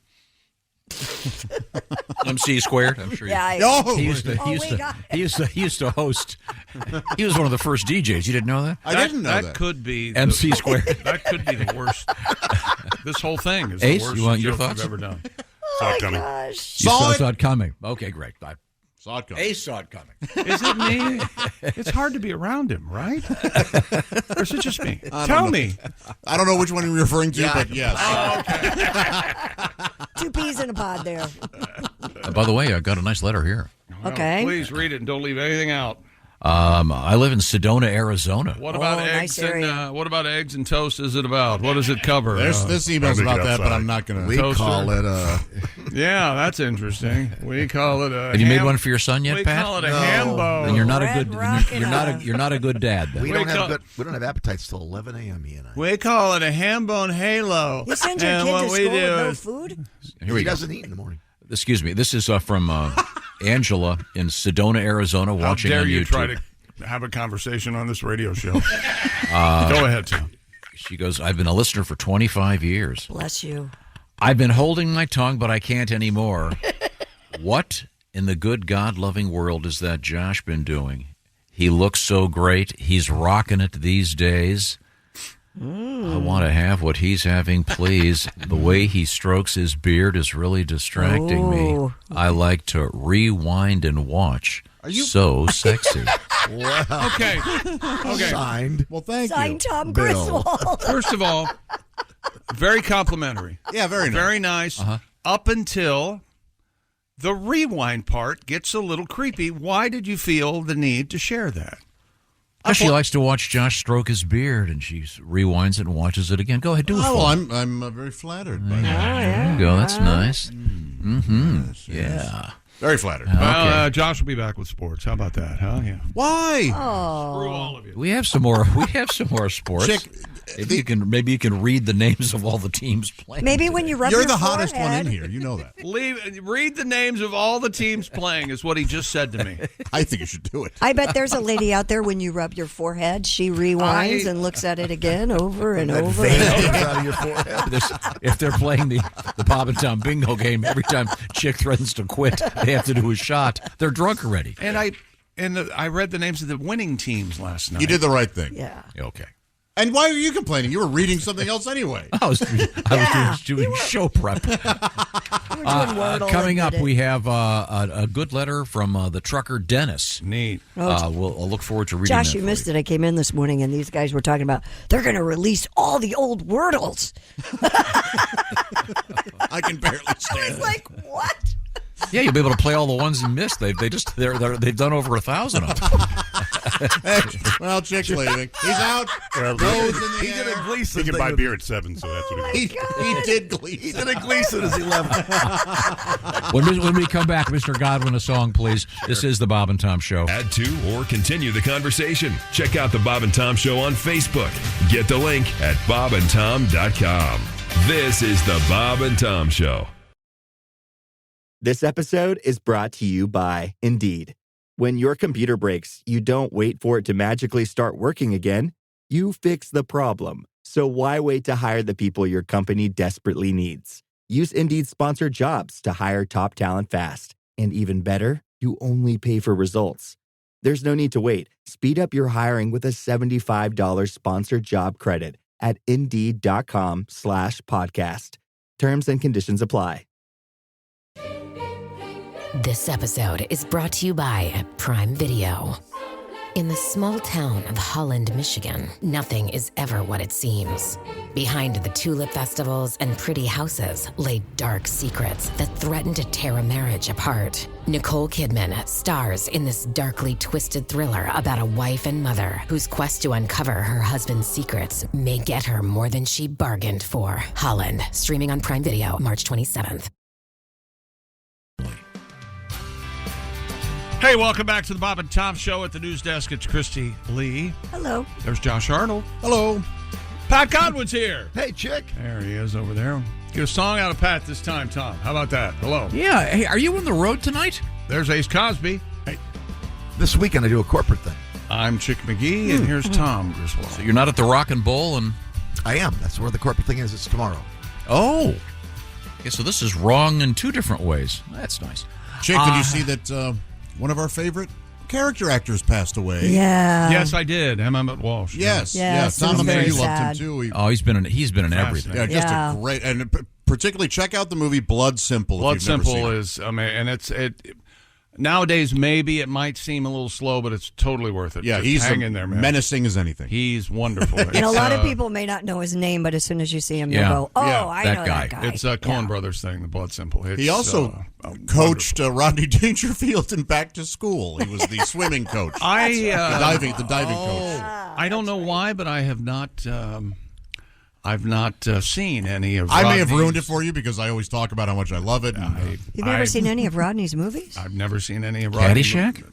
MC squared, I'm sure. He used to host. He was one of the first DJs. You didn't know that? I didn't know that. That could be MC squared. That could be the worst. This whole thing is Ace, the worst you want your joke thoughts? I've ever done. Oh my gosh! Saw it coming. Okay, great. Saw it coming. Ace saw it coming. Is it me? It's hard to be around him, right? Or is it just me? Tell me. I don't know which one you're referring to, but yes. Oh, okay. 2 peas in a pod there. By the way, I got a nice letter here. Okay. Please read it and don't leave anything out. I live in Sedona, Arizona. What about eggs? And, what about eggs and toast? Is it about? What does it cover? This email's about that, but I'm not going to. We call it a. Yeah, that's interesting. We call it a. Have you made one for your son yet, Pat? We call it a hambo. And you're not a good. You're not a good dad. Then. We don't have appetites till 11 a.m. He and I. We call it a hambone halo. You send your kid to school with no food? Here we he go. doesn't eat in the morning. Excuse me. This is from Angela in Sedona, Arizona, watching on YouTube. How dare you try to have a conversation on this radio show? Go ahead, Tom. She goes, I've been a listener for 25 years. Bless you. I've been holding my tongue, but I can't anymore. What in the good God-loving world is that Josh been doing? He looks so great. He's rocking it these days. I want to have what he's having, please. The way he strokes his beard is really distracting me. I like to rewind and watch. Are you so sexy? Wow. Okay. Signed. Well, thank Signed you. Tom Bill. Griswold. First of all, very complimentary. Yeah, very nice. Very nice. Up until the rewind part gets a little creepy. Why did you feel the need to share that? She likes to watch Josh stroke his beard, and she rewinds it and watches it again. Go ahead, do it. Well, I'm very flattered by that. There you go. That's nice. Mm-hmm. Yes. Yeah. Very flattered. Well, Josh will be back with sports. How about that? Huh? Yeah. Why? Screw all of you. We have some more. We have some more sports. Chick, maybe you can read the names of all the teams playing. Maybe when you rub You're your the hottest one forehead. in here. You know that. Read the names of all the teams playing is what he just said to me. I think you should do it. I bet there's a lady out there when you rub your forehead, she rewinds and looks at it again over and over. Out of your forehead. If they're playing the Bob and Tom bingo game, every time Chick threatens to quit, they have to do a shot. They're drunk already. And I read the names of the winning teams last night. You did the right thing. Yeah. Okay. And why are you complaining? You were reading something else anyway. I was doing show prep. Coming up, we have a good letter from the trucker Dennis. Neat. I'll look forward to reading Josh, that you for missed it. I came in this morning and these guys were talking about they're going to release all the old Wordles. I can barely stand I was like, what? Yeah, you'll be able to play all the ones you missed. They've done over 1,000 of them. Well, Chick's leaving. He's out. Well, Rose in the He did a air. Gleason. He can thing buy with- beer at 7, so that's what he He did Gleason. He did a Gleason as he left. When we come back, Mr. Godwin, a song, please. This is the Bob and Tom Show. Add to or continue the conversation. Check out the Bob and Tom Show on Facebook. Get the link at bobandtom.com. This is the Bob and Tom Show. This episode is brought to you by Indeed. When your computer breaks, you don't wait for it to magically start working again. You fix the problem. So why wait to hire the people your company desperately needs? Use Indeed sponsored jobs to hire top talent fast. And even better, you only pay for results. There's no need to wait. Speed up your hiring with a $75 sponsored job credit at Indeed.com/podcast. Terms and conditions apply. This episode is brought to you by Prime Video. In the small town of Holland, Michigan, nothing is ever what it seems. Behind the tulip festivals and pretty houses lay dark secrets that threaten to tear a marriage apart. Nicole Kidman stars in this darkly twisted thriller about a wife and mother whose quest to uncover her husband's secrets may get her more than she bargained for. Holland, streaming on Prime Video March 27th. Hey, welcome back to the Bob and Tom Show at the news desk. It's Christy Lee. Hello. There's Josh Arnold. Hello. Pat Godwin's here. Hey, Chick. There he is over there. Get a song out of Pat this time, Tom. How about that? Hello. Yeah. Hey, are you on the road tonight? There's Ace Cosby. Hey, this weekend I do a corporate thing. I'm Chick McGee, and here's Tom Griswold. So you're not at the Rock and Bowl, and I am. That's where the corporate thing is. It's tomorrow. oh, okay. So this is wrong in two different ways. That's nice. Chick, did you see that one of our favorite character actors passed away? Yeah. Yes, I did. Emmett Walsh. Yes. Yes, Tom, it was I'm sure very you loved sad. him too. He's been in everything. Yeah, just Yeah. a great, and particularly check out the movie Blood Simple. Blood if you've never seen Simple it. is, I mean, and it nowadays maybe it might seem a little slow, but it's totally worth it. Yeah, Just he's hang in there, man. menacing as anything. He's wonderful. And a lot of people may not know his name, but as soon as you see him, Yeah. you'll go, oh, Yeah, I that know guy. that guy. It's a Coen Brothers thing, the Blood Simple. It's, He also coached Rodney Dangerfield in Back to School. He was the swimming coach. the diving coach. I don't know why, but I have not. I've not seen any of. I may have Rodney's- ruined it for you because I always talk about how much I love it. You've never seen any of Rodney's movies? I've never seen any of Rodney's. Caddyshack?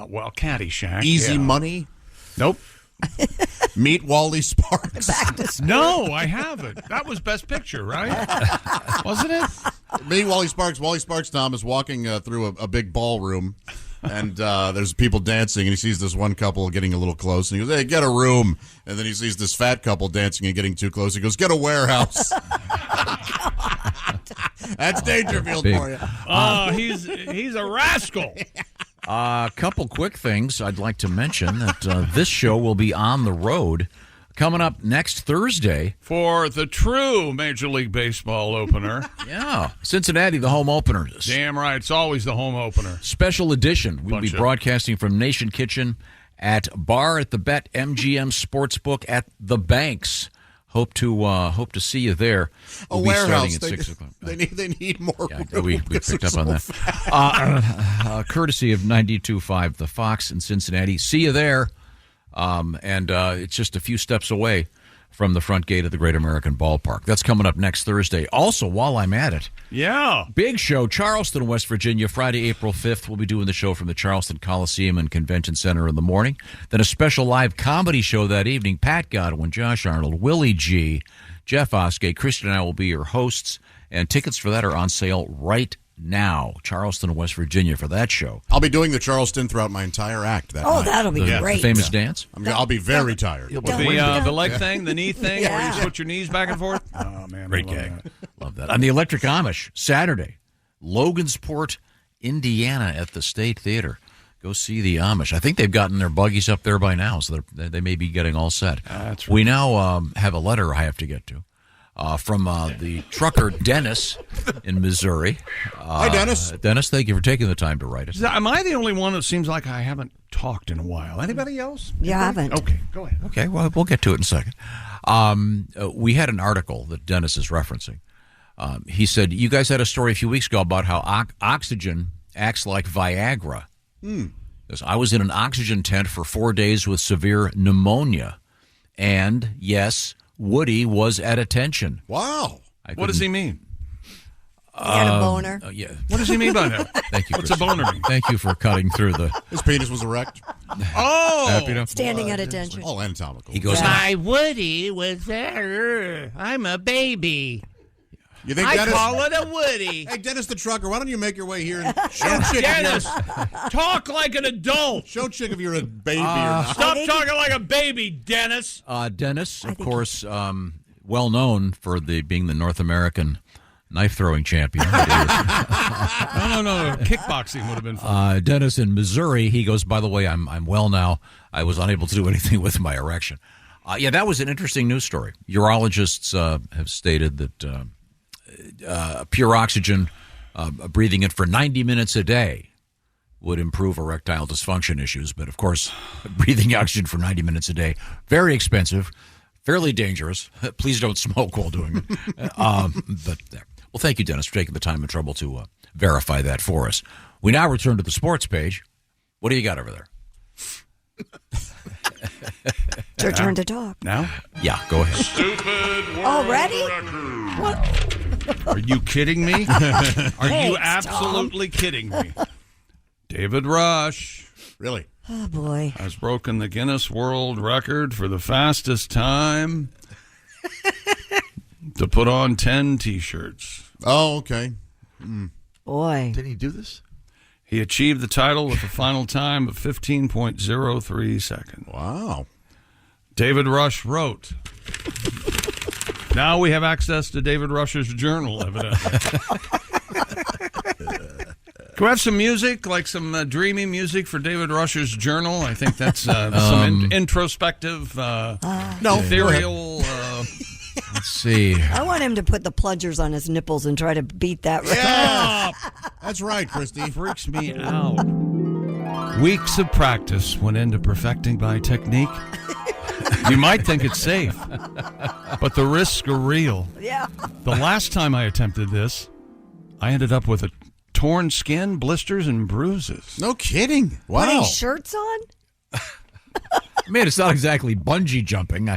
Well, Caddyshack. Easy yeah. Money. Nope. Meet Wally Sparks. No, I haven't. That was Best Picture, right? Wasn't it? Meet Wally Sparks. Wally Sparks, Tom, is walking through a big ballroom, and there's people dancing, and he sees this one couple getting a little close, and he goes, hey, get a room. And then he sees this fat couple dancing and getting too close. He goes, get a warehouse. That's Dangerfield Big. for you. Oh, he's a rascal. A couple quick things I'd like to mention that this show will be on the road coming up next Thursday. For the true Major League Baseball opener. Yeah, Cincinnati, the home opener. Damn right. It's always the home opener. Special edition. We'll be Bunch of- broadcasting from Nation Kitchen at Bar at the Bet MGM Sportsbook at the Banks. Hope to see you there. A We'll be warehouse. starting at 6 o'clock. They need more room. We picked up on that. Courtesy of 92.5 The Fox in Cincinnati. See you there. And it's just a few steps away from the front gate of the Great American Ballpark. That's coming up next Thursday. Also, while I'm at it, Yeah. big show, Charleston, West Virginia, Friday, April 5th. We'll be doing the show from the Charleston Coliseum and Convention Center in the morning. Then a special live comedy show that evening. Pat Godwin, Josh Arnold, Willie G., Jeff Oskay, Christian and I will be your hosts. And tickets for that are on sale right now. Charleston, West Virginia for that show. I'll be doing the Charleston throughout my entire act that night. That'll be The great. famous dance? I'll be very tired. The leg thing, the knee thing, where you put your knees back and forth. Oh, man. Great I love gag. that. Love that. On the Electric Amish, Saturday, Logansport, Indiana at the State Theater. Go see the Amish. I think they've gotten their buggies up there by now, so they may be getting all set. That's right. We now have a letter I have to get to from the trucker Dennis in Missouri. Hi, Dennis. Dennis, thank you for taking the time to write it. Am I the only one that seems like I haven't talked in a while? Anybody else? You haven't. Okay, go ahead. Okay, well, we'll get to it in a second. We had an article that Dennis is referencing He said, you guys had a story a few weeks ago about how oxygen acts like Viagra. I was in an oxygen tent for 4 days with severe pneumonia. And, yes, Woody was at attention. Wow. What does he mean? He had a boner. Yeah. What does he mean by that? Thank you. What's a boner mean? Thank you for cutting through the... His penis was erect. Happy enough? Standing at attention. All anatomical. He goes, My Woody was there. I'm a baby. You think I Dennis? call it a Woody. Hey, Dennis the trucker, why don't you make your way here and show Chick? Dennis, talk like an adult. Show Chick if you're a baby or not. Stop talking like a baby, Dennis. Dennis, of course, well known for being the North American knife throwing champion. No. Kickboxing would have been fun. Dennis in Missouri, he goes, by the way, I'm well now. I was unable to do anything with my erection. That was an interesting news story. Urologists have stated that pure oxygen, breathing it for 90 minutes a day would improve erectile dysfunction issues. But, of course, breathing oxygen for 90 minutes a day, very expensive, fairly dangerous. Please don't smoke while doing it. But there. Well, thank you, Dennis, for taking the time and trouble to verify that for us. We now return to the sports page. What do you got over there? It's your turn to talk. Now? Yeah, go ahead. Stupid world Already? record. Are you kidding me? Are Thanks, you absolutely kidding me? David Rush. Really? Oh, boy. Has broken the Guinness World Record for the fastest time to put on 10 T-shirts. Oh, okay. Boy. Did he do this? He achieved the title with a final time of 15.03 seconds. Wow. David Rush wrote. Now we have access to David Rush's journal, evidently. Can we have some music, like some dreamy music for David Rush's journal? I think that's some introspective, ethereal... Let's see. I want him to put the plungers on his nipples and try to beat that record. Yeah. That's right, Christy. Freaks me out. Weeks of practice went into perfecting my technique. You might think it's safe, but the risks are real. Yeah. The last time I attempted this, I ended up with a torn skin, blisters, and bruises. No kidding. Wow. Putting shirts on? I mean, it's not exactly bungee jumping.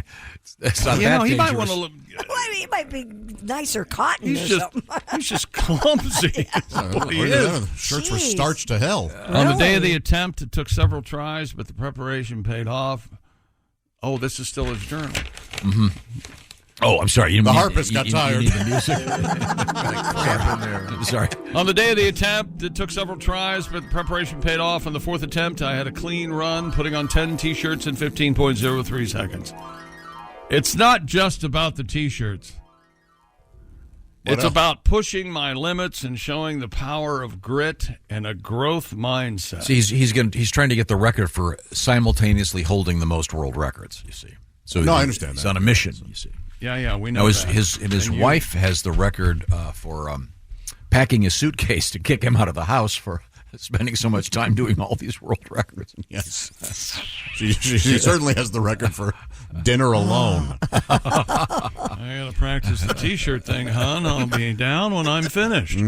It's not that he dangerous. might want to look. Well, he might be nicer cotton He's or just something. he's just clumsy. That's what he is. Shirts were starched to hell. On the day of the attempt, it took several tries, but the preparation paid off. Oh, this is still his journal. Mm-hmm. Oh, I'm sorry. The harpist got tired. You need the music. Sorry. On the day of the attempt, it took several tries, but the preparation paid off. On the fourth attempt, I had a clean run, putting on 10 T-shirts in 15.03 seconds. It's not just about the T-shirts. It's about pushing my limits and showing the power of grit and a growth mindset. See, he's trying to get the record for simultaneously holding the most world records, you see. So I understand he's that. on a mission, you see. Yeah, we know now, that. His wife has the record for packing his suitcase to kick him out of the house for spending so much time doing all these world records. Yes. She certainly has the record for dinner alone. I got to practice the T-shirt thing, hon. I'll be down when I'm finished.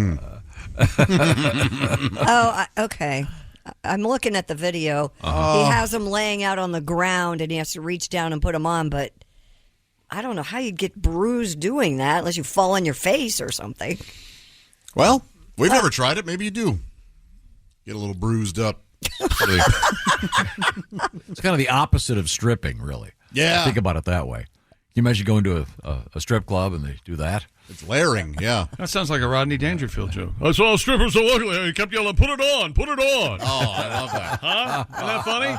Okay. I'm looking at the video. He has him laying out on the ground, and he has to reach down and put them on, but I don't know how you'd get bruised doing that unless you fall on your face or something. Well, we've never tried it. Maybe you do. Get a little bruised up. It's kind of the opposite of stripping, really. Yeah. Think about it that way. Can you imagine going to a strip club and they do that? It's layering, yeah. That sounds like a Rodney Dangerfield joke. I saw a stripper so ugly, he kept yelling, "Put it on, put it on." Oh, I love that. Huh? Isn't that funny?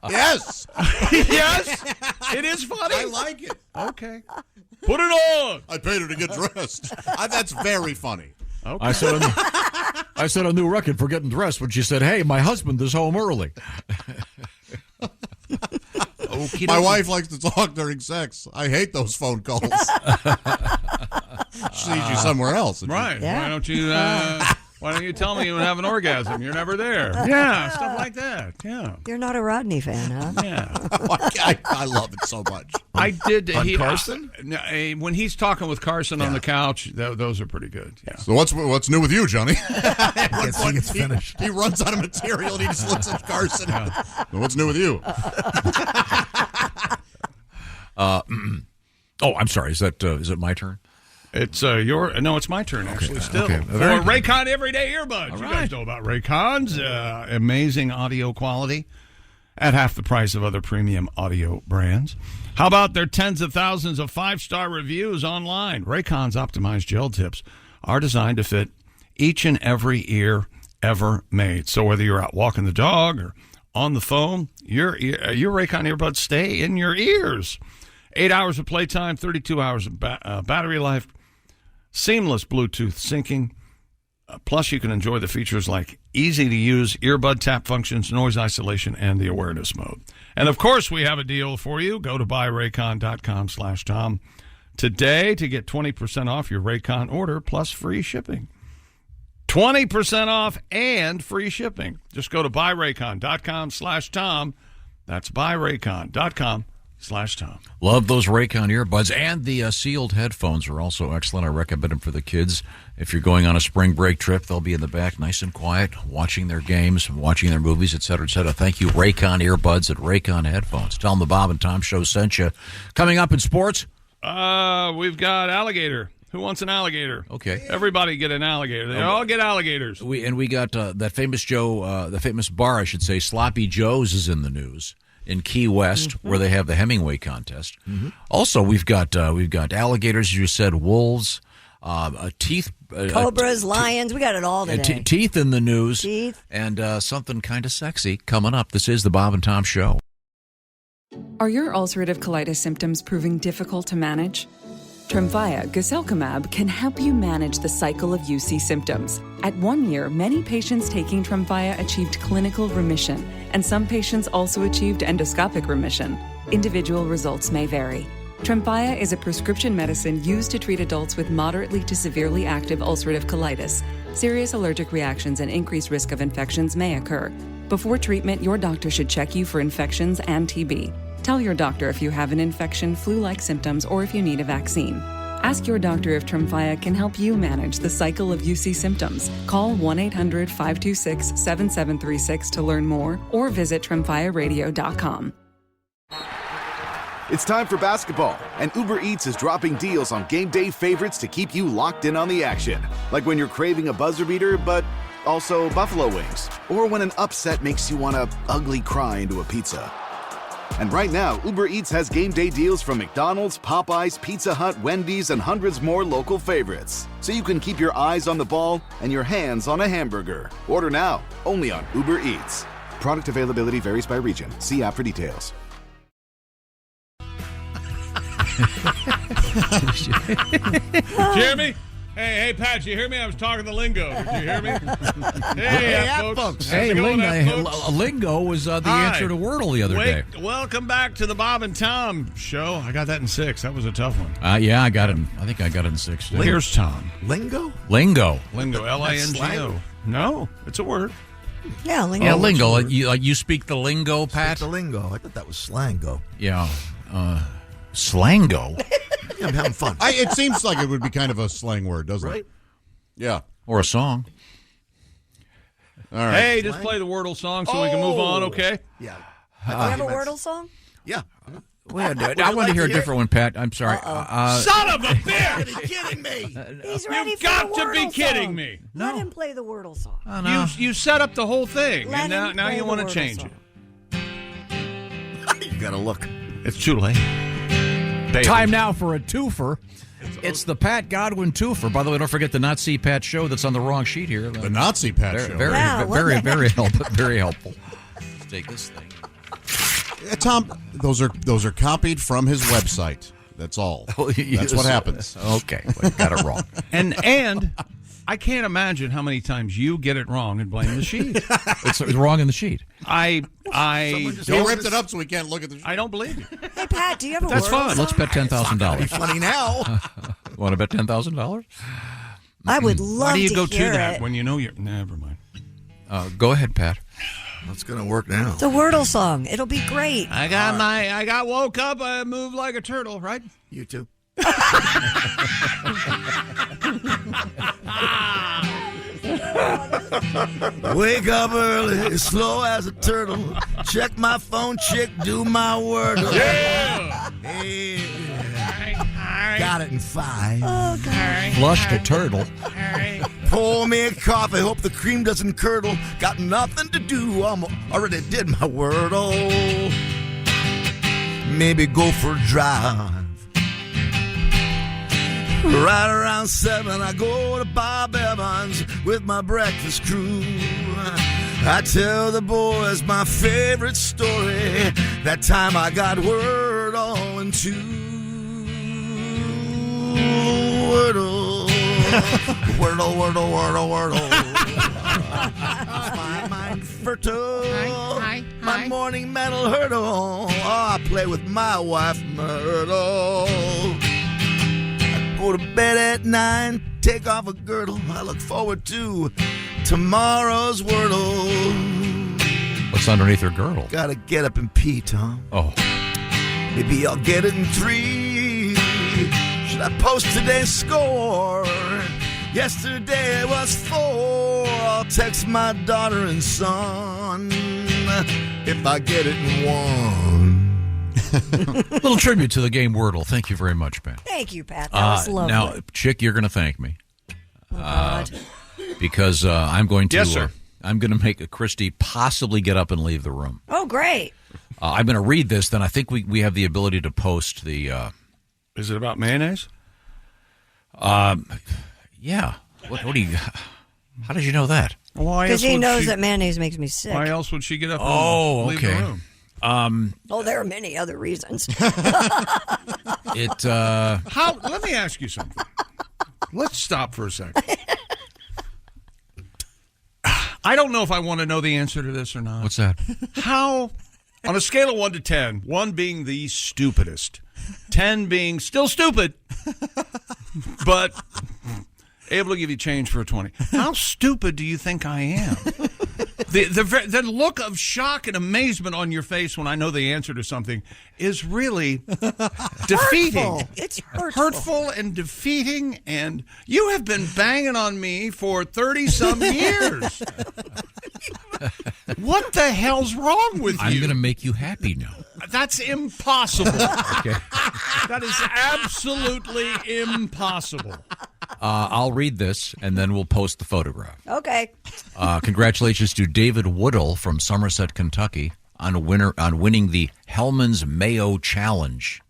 Yes. Yes? It is funny? I like it. Okay. Put it on. I paid her to get dressed. That's very funny. Okay. I set a new record for getting dressed when she said, "Hey, my husband is home early." My wife likes to talk during sex. I hate those phone calls. She needs you somewhere else. Right. Yeah. Why don't you Why don't you tell me you would have an orgasm? You're never there. Yeah, stuff like that. Yeah. You're not a Rodney fan, huh? Yeah. I love it so much. I did. On Carson? When he's talking with Carson on the couch, those are pretty good. Yeah. So what's new with you, Johnny? I think it's finished. He runs out of material and he just looks at Carson. So what's new with you? I'm sorry. Is it my turn? It's it's my turn actually. Still okay. For Raycon Everyday Earbuds. You guys know about Raycons. Amazing audio quality at half the price of other premium audio brands. How about their tens of thousands of 5-star reviews online? Raycon's optimized gel tips are designed to fit each and every ear ever made. So whether you're out walking the dog or on the phone, your Raycon earbuds stay in your ears. 8 hours of playtime, 32 hours of battery life, seamless Bluetooth syncing. Plus, you can enjoy the features like easy-to-use earbud tap functions, noise isolation, and the awareness mode. And, of course, we have a deal for you. Go to buyraycon.com/Tom today to get 20% off your Raycon order plus free shipping. 20% off and free shipping. Just go to buyraycon.com/Tom. That's buyraycon.com/Tom. Love those Raycon earbuds, and the sealed headphones are also excellent. I recommend them for the kids. If you're going on a spring break trip, they'll be in the back nice and quiet, watching their games, watching their movies, etc., etc. Thank you, Raycon earbuds and Raycon headphones. Tell them the Bob and Tom Show sent you. Coming up in sports? We've got alligator. Who wants an alligator? Okay. Everybody get an alligator. They all get alligators. We got that famous the famous bar, I should say, Sloppy Joe's is in the news in Key West, where they have the Hemingway contest. Also, we've got alligators, as you said, wolves, teeth, cobras, lions. We got it all today. Teeth in the news, and something kind of sexy coming up. This is the Bob and Tom Show. Are your ulcerative colitis symptoms proving difficult to manage? Tremfya guselkumab can help you manage the cycle of UC symptoms. At 1 year, many patients taking Tremfya achieved clinical remission, and some patients also achieved endoscopic remission. Individual results may vary. Tremfya is a prescription medicine used to treat adults with moderately to severely active ulcerative colitis. Serious allergic reactions and increased risk of infections may occur. Before treatment, your doctor should check you for infections and TB. Tell your doctor if you have an infection, flu-like symptoms, or if you need a vaccine. Ask your doctor if Tremfya can help you manage the cycle of UC symptoms. Call 1-800-526-7736 to learn more, or visit TremfyaRadio.com. It's time for basketball, and Uber Eats is dropping deals on game day favorites to keep you locked in on the action. Like when you're craving a buzzer beater, but also buffalo wings. Or when an upset makes you want to ugly cry into a pizza. And right now, Uber Eats has game day deals from McDonald's, Popeyes, Pizza Hut, Wendy's, and hundreds more local favorites. So you can keep your eyes on the ball and your hands on a hamburger. Order now, only on Uber Eats. Product availability varies by region. See app for details. Jeremy? Hey, Pat, you hear me? I was talking the lingo. Did you hear me? Hey, folks. Hey, lingo was the answer to Wordle the other day. Welcome back to the Bob and Tom Show. I got that in 6. That was a tough one. Yeah, I got it. I think I got it in 6. Too. Here's Tom. Lingo? Lingo, L-I-N-G-O. No, it's a word. Yeah, lingo. Yeah, lingo. You speak the lingo, Pat? Speak the lingo. I thought that was slango. Yeah. Slango? Yeah, I'm having fun. It seems like it would be kind of a slang word, doesn't it? Yeah. Or a song. All right. Hey, just play the Wordle song so we can move on, okay? Yeah. Do you have a Wordle song? Yeah. I want to hear a different one, Pat. I'm sorry. Son of a bitch! Are you kidding me? He's ready You've for got the to be Wordle kidding song. me. Let him play the Wordle song. No. You set up the whole thing, Let and him now play you the want to Wordle change song. it. You got to look. It's too late. Baby. Time now for a twofer. It's the Pat Godwin twofer. By the way, don't forget the Nazi Pat show that's on the wrong sheet here. The Nazi Pat show. Very helpful. Very helpful. Let's take this thing. Tom, those are copied from his website. That's all. That's what happens. Okay, well, got it wrong. And I can't imagine how many times you get it wrong and blame the sheet. It's wrong in the sheet. He ripped it up so we can't look at the sheet. I don't believe you. Hey, Pat, do you have a That's Wordle fun. song? Let's bet $10,000. Funny now. Want to bet $10,000? I would love Why do you to go hear to that it. when you know you're... Never mind. Go ahead, Pat. What's going to work now? It's a Wordle song. It'll be great. I got woke up, I moved like a turtle, right? You too. Wake up early, slow as a turtle. Check my phone, chick, do my Wordle. Yeah! Hey. Got it in 5. Oh, God. Flushed a turtle. Pour me a coffee, hope the cream doesn't curdle. Got nothing to do, already did my Wordle. Maybe go for a drive. Right around 7, I go to Bob Evans with my breakfast crew. I tell the boys my favorite story. That time I got Wordle in 2. Wordle. Wordle, Wordle, Wordle, Wordle. My mind fertile. My morning mental hurdle. Oh, I play with my wife Myrtle. Go to bed at 9, take off a girdle. I look forward to tomorrow's Wordle. What's underneath her girdle? Gotta get up and pee, Tom. Oh. Maybe I'll get it in 3. Should I post today's score? Yesterday it was 4. I'll text my daughter and son if I get it in 1. Little tribute to the game Wordle. Thank you very much, Pat. Thank you, Pat. That was lovely. Now, Chick, you're going to thank me. God. Because I'm going to. Yes, sir. I'm going to make Christy possibly get up and leave the room. Oh, great. I'm going to read this. Then I think we have the ability to post the. Is it about mayonnaise? Yeah. What do you? How did you know that? Because he knows that mayonnaise makes me sick. Why else would she get up Oh, and leave okay. the room? There are many other reasons. Let me ask you something. Let's stop for a second. I don't know if I want to know the answer to this or not. What's that? How, on a scale of 1 to 10, 1 being the stupidest, 10 being still stupid, but able to give you change for a 20. How stupid do you think I am? The look of shock and amazement on your face when I know the answer to something is really defeating. Hurtful. It's hurtful and defeating, and you have been banging on me for 30-some years. What the hell's wrong with you? I'm going to make you happy now. That's impossible. Okay. That is absolutely impossible. I'll read this, and then we'll post the photograph. Okay. Congratulations to David Woodall from Somerset, Kentucky, on winning the Hellman's Mayo Challenge.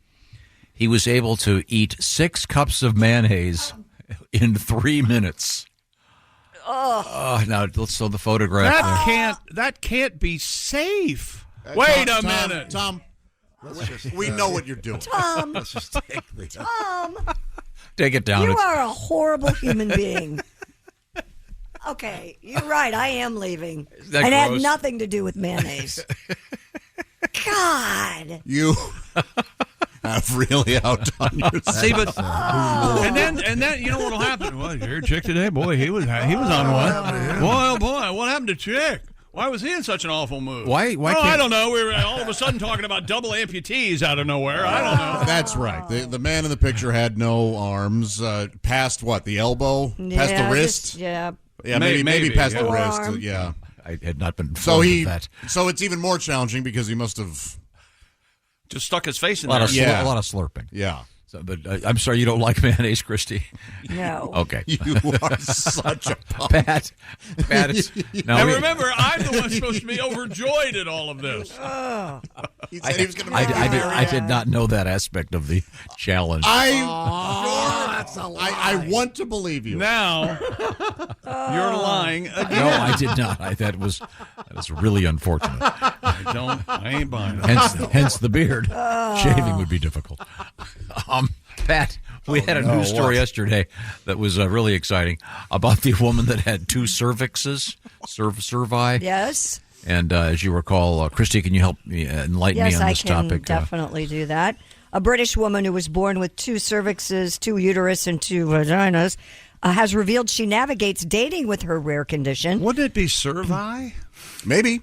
He was able to eat 6 cups of mayonnaise in 3 minutes. Now let's show the photograph. That can't be safe. Wait a minute, Tom. We know what you're doing. Tom. Let's just take the Tom. Take it down. You are a horrible human being. Okay, you're right. I am leaving. Is that and it had gross? nothing to do with mayonnaise. God. You have really outdone yourself. See, but and then you know what'll happen? Well, you heard Chick today, boy. He was on one. Boy, what happened to Chick? Why was he in such an awful mood? Why can't... I don't know. We were all of a sudden talking about double amputees out of nowhere. I don't know. That's right. The man in the picture had no arms. Past what? The elbow? Past the wrist? Yeah, maybe past the Forearm. wrist. Yeah. I had not been So informed of that. So it's even more challenging because he must have just stuck his face in a lot there. of a lot of slurping. Yeah. So, but I'm sorry you don't like mayonnaise, Christy. No. Okay. You are such a punk. Pat. Is, and remember, I'm the one supposed to be overjoyed at all of this. He said he was going to I did not know that aspect of the challenge. I want to believe you. Now, you're lying again. No, I did not. That was really unfortunate. I ain't buying it. Hence the beard. Shaving would be difficult. Pat, we had a news story yesterday that was really exciting about the woman that had 2 cervixes, cervi. Yes. And as you recall, Christy, can you help me enlighten me on this topic? Yes, I can definitely do that. A British woman who was born with 2 cervixes, 2 uterus, and 2 vaginas has revealed she navigates dating with her rare condition. Wouldn't it be cervi? Maybe.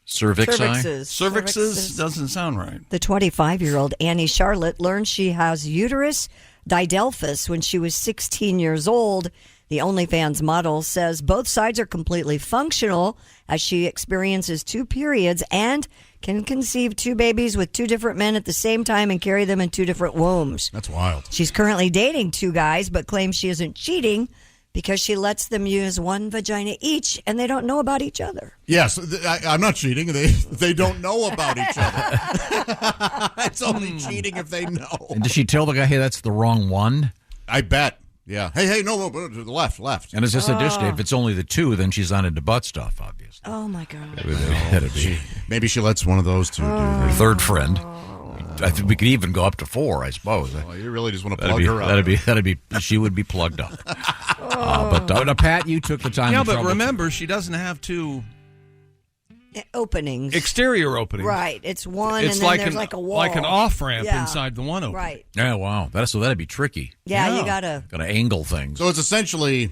Cervixes doesn't sound right. The 25-year-old Annie Charlotte learned she has uterus didelphys when she was 16 years old. The OnlyFans model says both sides are completely functional as she experiences 2 periods and can conceive 2 babies with 2 different men at the same time and carry them in 2 different wombs. That's wild. She's currently dating 2 guys, but claims she isn't cheating because she lets them use 1 vagina each and they don't know about each other. Yes, I'm not cheating. They don't know about each other. It's only cheating if they know. And does she tell the guy, hey, that's the wrong one? I bet. Yeah. Hey, no, to the left. And is this addition? If it's only the 2, then she's not into butt stuff, obviously. Oh, my God. Maybe she lets one of those 2 do her third friend. I think we could even go up to 4, I suppose. Oh, you really just want to plug her up. That'd be. She would be plugged up. But Pat, you took the time. Yeah, but remember, she doesn't have 2 openings. Exterior openings. Right. It's one, it's and then like there's like a wall. Like an off-ramp inside the one opening. Right. Yeah, wow. That'd be tricky. Yeah, you gotta angle things. So it's essentially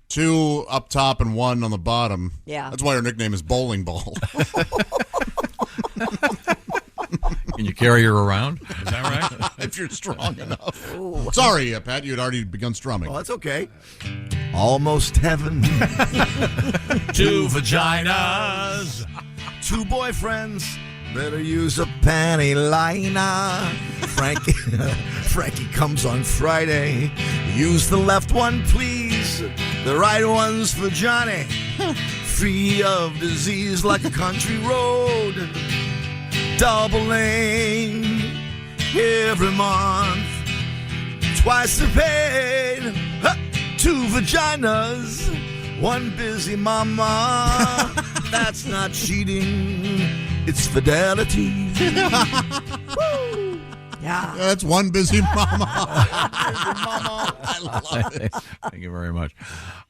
2 up top and 1 on the bottom. Yeah. That's why her nickname is Bowling Ball. Can you carry her around? Is that right? If you're strong enough. Ooh. Sorry, Pat, you had already begun strumming. Oh, that's okay. Almost heaven. 2 vaginas. 2 boyfriends. Better use a panty liner. Frankie comes on Friday. Use the left one, please. The right one's for Johnny. Free of disease like a country road. Doubling every month. Twice the pain. 2 vaginas. 1 busy mama. That's not cheating. It's fidelity. Woo. Yeah. That's 1 busy mama. I love it. Thank you very much.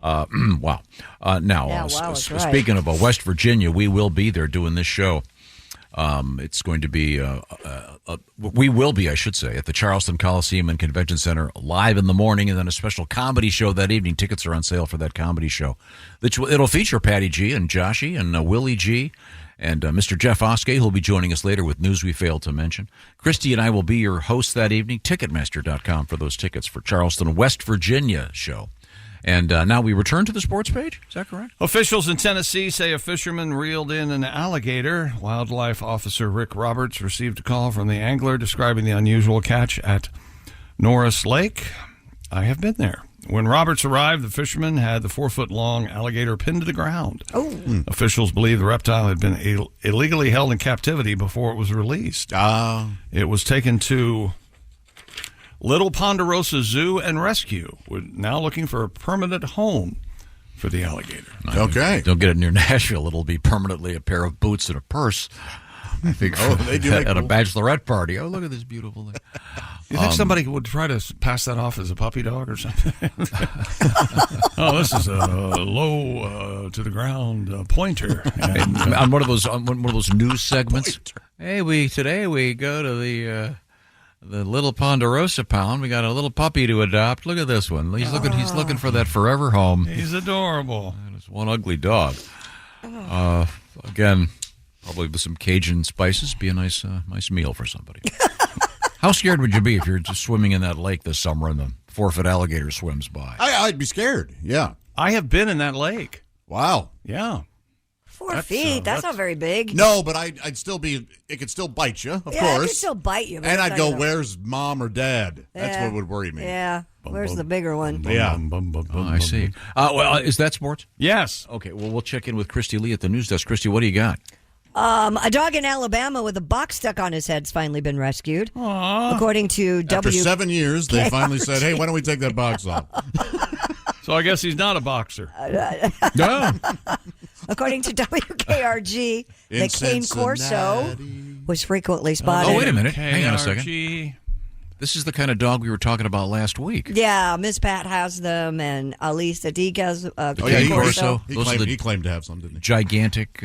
Wow. Now, speaking of West Virginia, we will be there doing this show. It's going to be, we will be, I should say, at the Charleston Coliseum and Convention Center live in the morning, and then a special comedy show that evening. Tickets are on sale for that comedy show. It'll feature Patty G and Joshy and Willie G and Mr. Jeff Oskay, who'll be joining us later with news we failed to mention. Christy and I will be your hosts that evening. Ticketmaster.com for those tickets for Charleston, West Virginia show. And now we return to the sports page. Is that correct? Officials in Tennessee say a fisherman reeled in an alligator. Wildlife officer Rick Roberts received a call from the angler describing the unusual catch at Norris Lake. I have been there. When Roberts arrived, the fisherman had the 4-foot-long alligator pinned to the ground. Oh. Officials believe the reptile had been illegally held in captivity before it was released. It was taken to Little Ponderosa Zoo and Rescue. We're now looking for a permanent home for the alligator. Okay. Don't get it near Nashville. It'll be permanently a pair of boots and a purse. I think they do at a bachelorette party. Oh, look at this beautiful thing. You think somebody would try to pass that off as a puppy dog or something? Oh, this is a low to the ground pointer. And, on one of those news segments. Hey, today we go to the Little Ponderosa Pound. We got a little puppy to adopt. Look at this one. He's looking for that forever home. He's adorable. And it's one ugly dog. Again, probably with some Cajun spices, be a nice meal for somebody. How scared would you be if you're just swimming in that lake this summer and the 4-foot alligator swims by? I'd be scared. Yeah. I have been in that lake. Wow. Yeah. 4 feet. That's not very big. No, but I'd still be. It could still bite you, of course. Yeah, it could still bite you. And I'd go, "Where's mom or dad?" That's what would worry me. Yeah. Where's the bigger one? Yeah. I see. Well, is that sports? Yes. Okay. Well, we'll check in with Christy Lee at the news desk. Christy, what do you got? A dog in Alabama with a box stuck on his head's finally been rescued. Aww. According to After 7 years, they finally said, "Hey, why don't we take that box off?" So I guess he's not a boxer. No. According to WKRG, the cane corso was frequently spotted. Oh, wait a minute. Hang on a second. This is the kind of dog we were talking about last week. Yeah, Miss Pat has them, and Elise Sadiq has a cane corso. He claimed to have some, didn't he? Gigantic,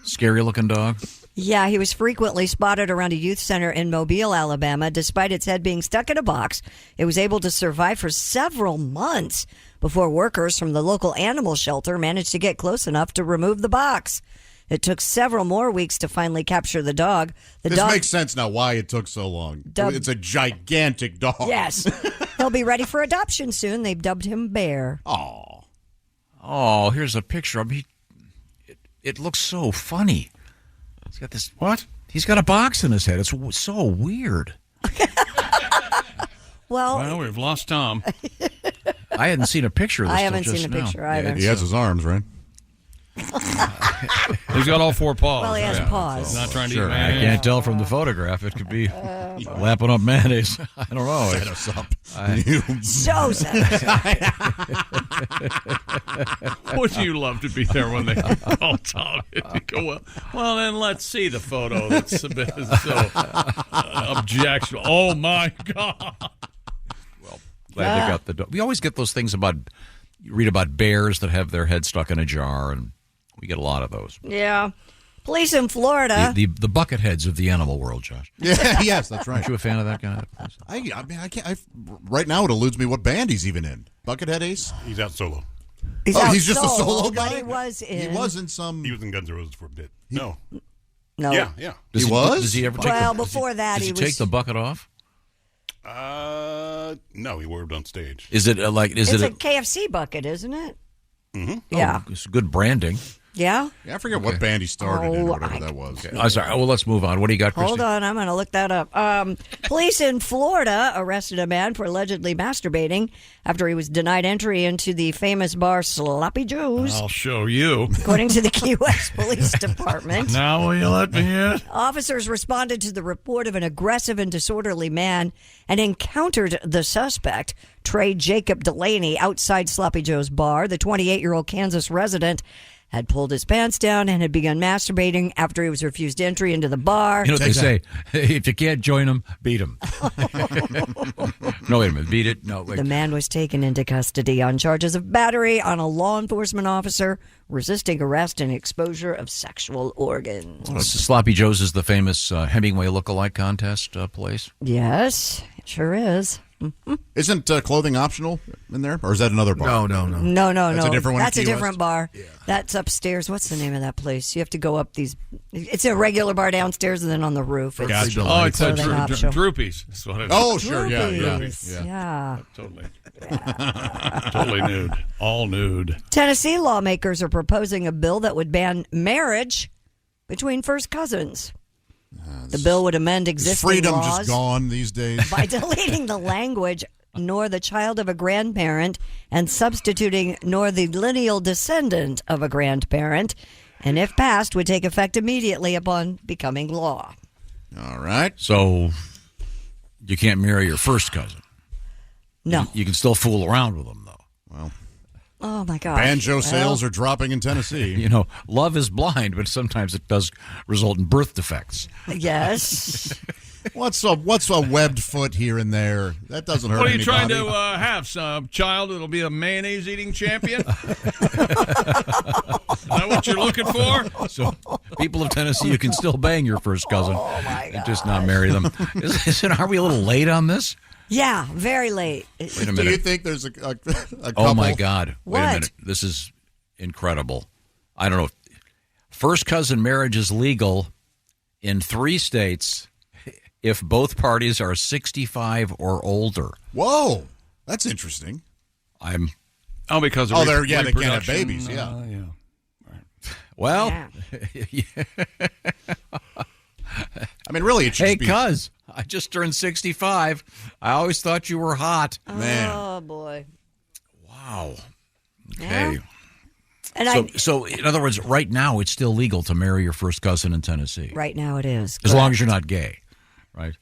scary-looking dog. Yeah, he was frequently spotted around a youth center in Mobile, Alabama. Despite its head being stuck in a box, it was able to survive for several months before workers from the local animal shelter managed to get close enough to remove the box. It took several more weeks to finally capture the dog. This makes sense now why it took so long. It's a gigantic dog. Yes. He'll be ready for adoption soon. They've dubbed him Bear. Oh, here's a picture of him. It looks so funny. He's got this. What? He's got a box in his head. It's so weird. Well, we've lost Tom. I hadn't seen a picture of this. I haven't seen a picture either. He has his arms, right? He's got all four paws. Well, he has paws. Not trying to eat I mayonnaise. can't tell from the photograph. It could be lapping up mayonnaise. I don't know. Set us up. So sad. Would you love to be there when they call Tom? You go, well, then let's see the photo that's so objectionable. Oh, my God. Glad they got the dog. We always get those things about, you read about bears that have their head stuck in a jar, and we get a lot of those. Yeah. Police in Florida. The bucket heads of the animal world, Josh. Yeah, yes, that's right. Aren't you a fan of that guy? I mean, I can't. Right now, it eludes me what band he's even in. Buckethead Ace? He's out solo. He's just a solo guy? But he was in. He was in some. He was in Guns N' Roses for a bit. No. No. Yeah. Does he was? Does he ever take Well, the, before that, does he he take was. the bucket off? No, he wore it on stage. Is it It's a KFC bucket, isn't it? Mm-hmm. Yeah. Oh, it's good branding. Yeah? Yeah, I forget what band he started in, whatever that was. Okay. I'm sorry. Well, let's move on. What do you got, Christy? Hold on, I'm going to look that up. Police in Florida arrested a man for allegedly masturbating after he was denied entry into the famous bar Sloppy Joe's. I'll show you. According to the Key West Police Department. Now will you let me in? Officers responded to the report of an aggressive and disorderly man and encountered the suspect, Trey Jacob Delaney, outside Sloppy Joe's bar. The 28-year-old Kansas resident had pulled his pants down and had begun masturbating after he was refused entry into the bar. You know what they say? If you can't join them, beat them. No, wait a minute. Beat it? No, wait. The man was taken into custody on charges of battery on a law enforcement officer, resisting arrest, and exposure of sexual organs. Well, Sloppy Joe's is the famous Hemingway lookalike contest place. Yes, it sure is. Mm-hmm. Isn't clothing optional in there? Or is that another bar? No. No. That's a different one. That's a different bar. Yeah. That's upstairs. What's the name of that place? You have to go up these. It's a regular bar downstairs, and then on the roof. It's Gotcha. Oh, it's a Droopies. That's what it is. Oh, sure. Yeah. Totally. Yeah. Totally nude. All nude. Tennessee lawmakers are proposing a bill that would ban marriage between first cousins. The bill would amend existing freedom laws just gone these days by deleting the language "nor the child of a grandparent" and substituting "nor the lineal descendant of a grandparent," and if passed, would take effect immediately upon becoming law. All right. So you can't marry your first cousin. No. You can still fool around with them, though. Well. Oh, my gosh. Banjo sales are dropping in Tennessee. You know, love is blind, but sometimes it does result in birth defects. Yes. What's a webbed foot here and there? That doesn't hurt anybody. What are you trying to have? Some child that'll be a mayonnaise eating champion? Is that what you're looking for? So, people of Tennessee, you can still bang your first cousin and just not marry them. Are we a little late on this? Yeah, very late. Wait a minute. Do you think there's a couple? Oh, my God. Wait What? a minute. This is incredible. I don't know. First cousin marriage is legal in 3 states if both parties are 65 or older. Whoa. That's interesting. Because of they can't have babies. Yeah. Well, I mean, really, it should hey, be. cuz, I just turned 65. I always thought you were hot. Man. Oh, boy. Wow. Okay. Yeah. And so, in other words, right now, it's still legal to marry your first cousin in Tennessee. Right now it is. As long as you're not gay, right?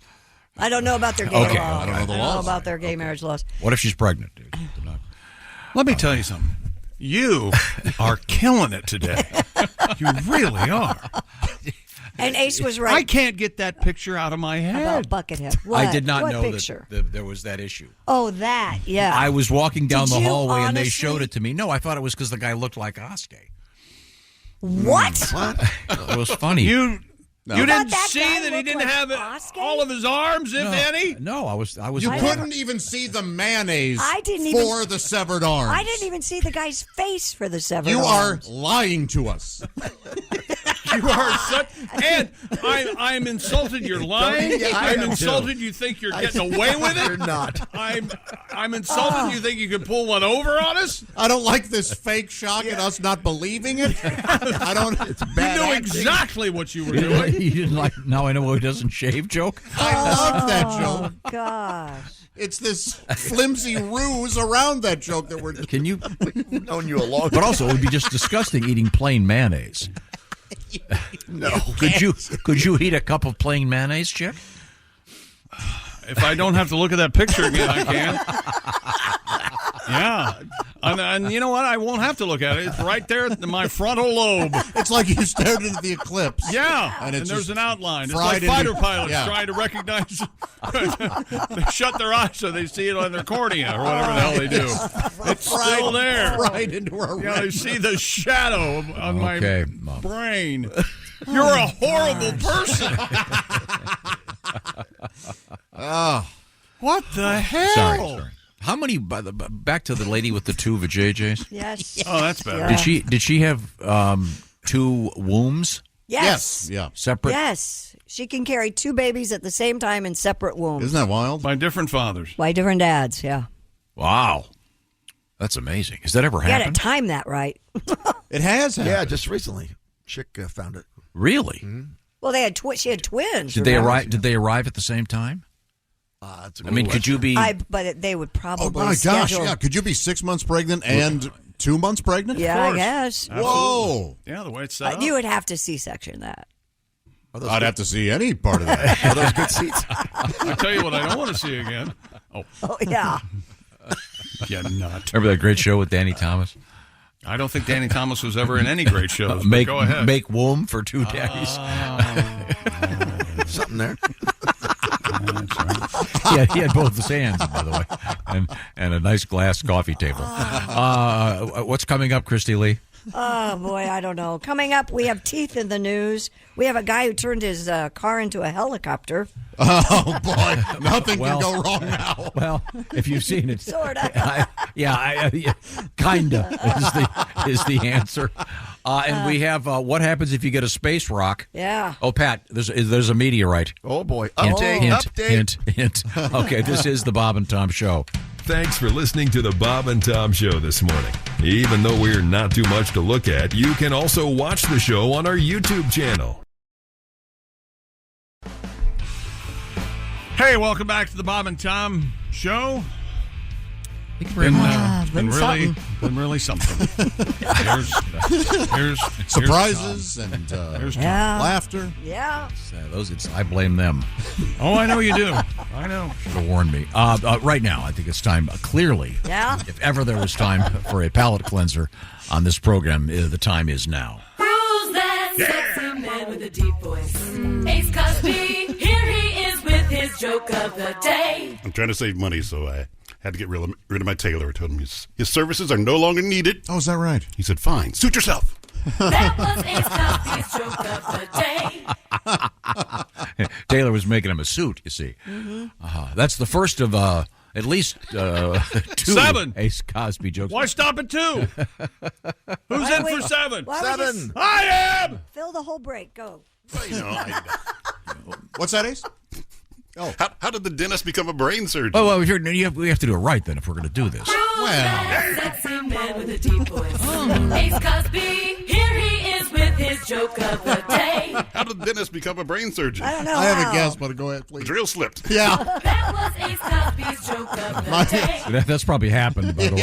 I don't know about their gay Okay. laws. I don't know the I don't know laws. about their gay marriage laws. What if she's pregnant, dude? Let me tell you something. You are killing it today. You really are. And Ace was right. I can't get that picture out of my head. About Buckethead. What? I did not What know picture? that there was that issue. Oh, that, yeah. I was walking down Did the you hallway and they honestly? showed it to me. No, I thought it was because the guy looked like Oskay. What? It was funny. You No. You Thought didn't that see guy that he looked didn't like have Oskay? all of his arms, if any? No, I was. You couldn't even see the mayonnaise I didn't for even- the severed arms. I didn't even see the guy's face for the severed You are arms. lying to us. You are such, and I'm insulted. You're lying. Yeah, I I'm am insulted. You think you're getting away with it? You're not. I'm insulted. You think you could pull one over on us? I don't like this fake shock at us not believing it. I don't. It's You knew exactly what you were doing. You didn't like. Now I know who doesn't shave joke. I love that joke. Oh, gosh. It's this flimsy ruse around that joke that we're doing. Can you? We've known you a long time. But also, it would be just disgusting eating plain mayonnaise. No. Could you eat a cup of plain mayonnaise, Chick? If I don't have to look at that picture again, I can. Yeah. And you know what? I won't have to look at it. It's right there in my frontal lobe. It's like you stared into the eclipse. Yeah. And it's there's just an outline. It's fried like fighter into- pilots yeah. trying to recognize. They shut their eyes so they see it on their cornea or whatever the hell they do. It's still there. Right into our Yeah, they see the shadow on my Okay, brain. You're a horrible person. Oh. What the hell? Sorry. How many? Back to the lady with the two vajayjays. Yes. Oh, that's better. Yeah. Did she have two wombs? Yes. Yeah. Separate. Yes. She can carry two babies at the same time in separate wombs. Isn't that wild? By different fathers. By different dads, yeah. Wow. That's amazing. Has that ever You got to happened? time that right. It has happened. Yeah, just recently. Chick found it. Really? Well, they had she had twins. Did they remember? arrive? Did they arrive at the same time? That's a I mean, good could you be? But they would probably Oh my gosh! schedule. Yeah, could you be 6 months pregnant and 2 months pregnant? Yeah, Of I course. guess. Whoa! Yeah, the way it's set up. You would have to C-section that. I'd have to see any part of that. Are those good seats? I tell you what, I don't want to see again. Oh, yeah. yeah, nut. Remember that great show with Danny Thomas? I don't think Danny Thomas was ever in any great shows. But Make go ahead. make womb for two daddies. Something there. Yeah, he had both his hands, by the way, and a nice glass coffee table. What's coming up, Christy Lee? Oh, boy, I don't know. Coming up, we have teeth in the news. We have a guy who turned his car into a helicopter. Oh, boy. Nothing can go wrong now. Well, if you've seen it. Sort of. Kinda is the answer. And we have what happens if you get a space rock. Yeah. Oh, Pat, there's a meteorite. Oh, boy. Hint. Okay, this is the Bob and Tom Show. Thanks for listening to the Bob and Tom Show this morning. Even though we're not too much to look at, you can also watch the show on our YouTube channel. Hey, welcome back to the Bob and Tom Show. Been Been really something. Here's Surprises and laughter. Yeah. I blame them. Oh, I know you do. I know. Should have warned me. Right now, I think it's time, clearly, Yeah. if ever there was time for a palate cleanser on this program, the time is now. Who's that sexy man with a deep voice? Ace Cosby, here he is with his joke of the day. I'm trying to save money, so I had to get rid of my tailor. I told him his services are no longer needed. Oh, is that right? He said, fine, suit yourself. That was Ace Cosby's joke of the day. Taylor was making him a suit, you see. That's the first of at least 2 7 Ace Cosby jokes. Why stop at 2? Who's in for 7? Why would you 7. I am. Fill the whole break. Go. What's that, Ace? Oh, how did the dentist become a brain surgeon? Oh, well, we have to do it right then if we're going to do this. Well, sexy man with a deep voice. Ace Cosby, here he is with his joke of the day. How did the dentist become a brain surgeon? I don't know. I have how. a guess, but go ahead, please. The drill slipped. Yeah. That was Ace Cosby's joke of the day. That's probably happened, by the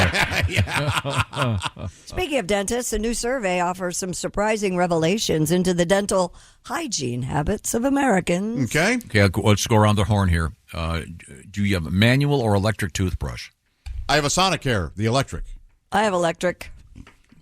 way. Speaking of dentists, a new survey offers some surprising revelations into the dental hygiene habits of Americans. Okay. Okay, let's go around the horn here. Do you have a manual or electric toothbrush? I have a Sonicare, the electric. I have electric.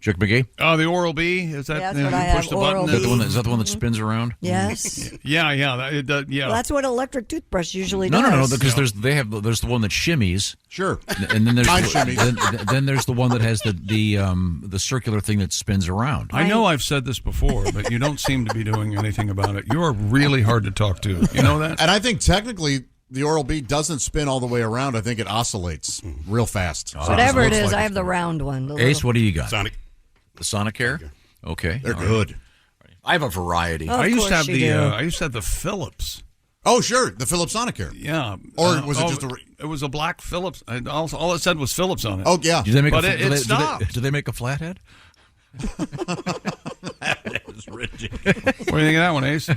Chuck McGee? The Oral-B, is that? That's what I have, push the button. Oral-B. Is that the one that spins around? Yes. Yeah. It does, yeah. Well, that's what an electric toothbrush usually does. No, because there's the one that shimmies. Sure. And then there's Mine shimmies. then there's the one that has the circular thing that spins around. I know I've said this before, but you don't seem to be doing anything about it. You're really hard to talk to. You know that? And I think technically the Oral-B doesn't spin all the way around. I think it oscillates real fast. So whatever it is, I have the round one. Ace, what do you got? Sonic. The Sonicare? Okay. They're good. I have a variety. Of I used to have course you do. I used to have the Philips. Oh, sure. The Philips Sonicare. Yeah. Or was it just a... It was a black Philips. All it said was Philips on it. Oh, yeah. Do they make But a, it stopped. do they make a flathead? That is ridiculous. What do you think of that one, Ace?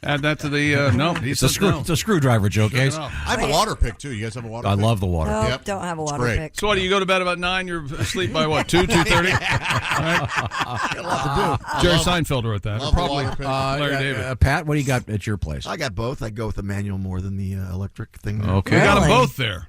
Add that to the no. It's a screwdriver joke, Ace. I have a water pick, too. You guys have a water pick? I love the water. No, Yep. don't have a It's water great. pick. So what do you go to bed about 9? You're asleep by what? 2:30? Got a lot to do. Jerry Seinfeld wrote that. Love the Probably water pick. Larry David. Pat, what do you got at your place? I got both. I go with the manual more than the electric thing. Okay. We got them Really? both there.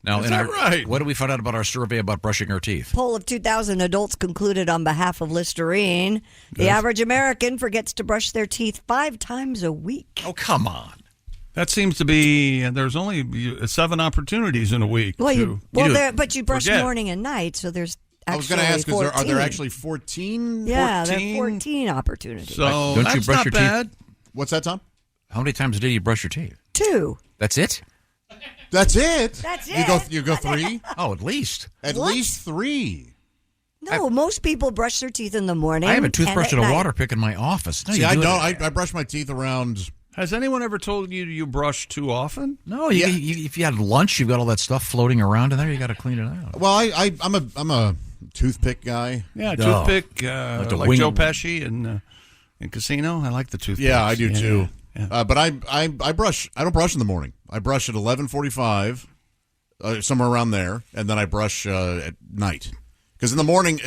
Now, Is that right? What did we find out about our survey about brushing our teeth? Poll of 2,000 adults concluded on behalf of Listerine, the average American forgets to brush their teeth 5 times a week. Oh, come on. That seems to be. There's only 7 opportunities in a week. Well, but you brush forget. morning and night, so there's actually I was going to ask, are there 14. actually 14? Yeah, there are 14 opportunities. So Don't that's you brush not your bad. teeth? What's that, Tom? How many times a day do you brush your teeth? 2. That's it? That's it? That's You go 3? Oh, at least. At least 3. No, most people brush their teeth in the morning. I have a toothbrush and a night. water pick in my office. No, See, you I do don't. it. I brush my teeth around... Has anyone ever told you brush too often? No, if you had lunch, you've got all that stuff floating around in there. You got to clean it out. Well, I'm a toothpick guy. Yeah, No. toothpick, the like wing- Joe Pesci in Casino. I like the toothpick. Yeah, I do too. Yeah. But I brush. I don't brush in the morning. I brush at 11:45, somewhere around there, and then I brush at night. Because in the morning,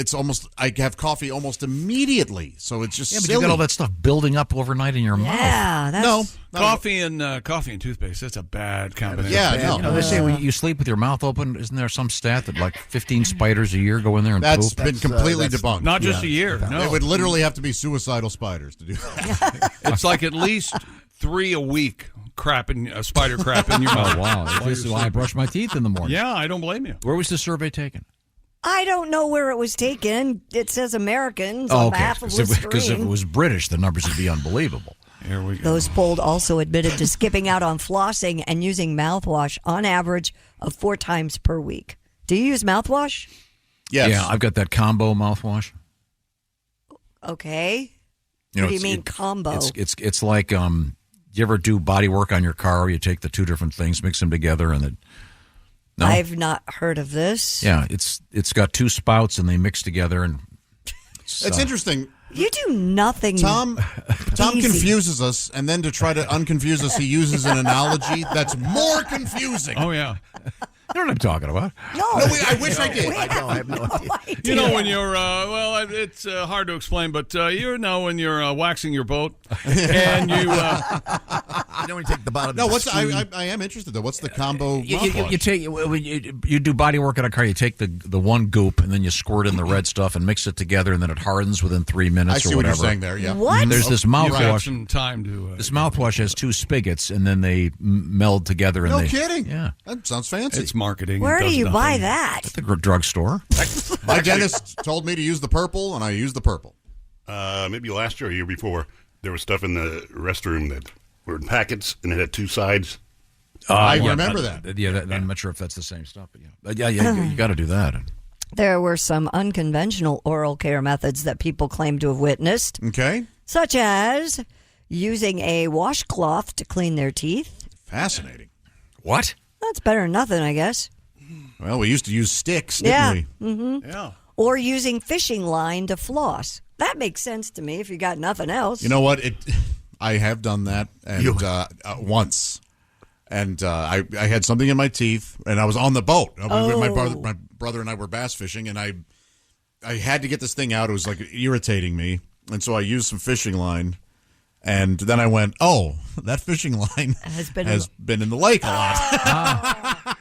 I have coffee almost immediately, so it's just Yeah, but silly. you got all that stuff building up overnight in your mouth. Yeah, that's... No, Coffee and toothpaste. That's a bad combination. Yeah, no. You know, they say when you sleep with your mouth open, isn't there some stat that like 15 spiders a year go in there and That's poop? been completely debunked. Not just a year. No, It would literally have to be suicidal spiders to do that. it's like at least 3 a week. Spider crap in your mouth. Oh, wow. This is why I brush my teeth in the morning. Yeah, I don't blame you. Where was the survey taken? I don't know where it was taken. It says Americans on behalf of Because if it Listerine. was British, the numbers would be unbelievable. Here we go. Those polled also admitted to skipping out on flossing and using mouthwash on average of 4 times per week. Do you use mouthwash? Yes. Yeah, I've got that combo mouthwash. Okay. You know, What do you mean combo? It's like you ever do body work on your car? You take the 2 different things, mix them together, and then. No? I've not heard of this. Yeah, it's got 2 spouts and they mix together, and It's interesting. You do nothing. Tom easy. confuses us, and then to try to unconfuse us, he uses an analogy that's more confusing. Oh yeah. You know what I'm talking about? No, I wish I did. I don't. I have no idea. You know when you're it's hard to explain, but you know when you're waxing your boat and you You know when you take the bottom. No, of the what's screen. I am interested though. What's the combo? You mouthwash? take when you do body work on a car. You take the one goop and then you squirt in the red stuff and mix it together, and then it hardens within 3 minutes I see or what whatever. you're saying there. Yeah. What? There's this You've got mouthwash. some time to. This mouthwash has 2 spigots, and then they meld together. And No they, kidding. Yeah, That sounds fancy. It's marketing. Where It do does you buy nothing. that? at the drugstore. My dentist told me to use the purple, and I used the purple. Maybe last year or year before, there was stuff in the restroom that were in packets, and it had 2 sides. I remember that. Yeah, I'm not sure if that's the same stuff, but yeah, you got to do that. There were some unconventional oral care methods that people claim to have witnessed, Okay. such as using a washcloth to clean their teeth. Fascinating. What? That's better than nothing, I guess. Well, we used to use sticks, didn't Yeah. we? Mm-hmm. Yeah. Or using fishing line to floss. That makes sense to me if you got nothing else. You know what? I have done that and once. And I had something in my teeth, and I was on the boat. My brother and I were bass fishing, and I had to get this thing out. It was like irritating me, and so I used some fishing line. And then I went, oh, that fishing line has been in the lake a lot.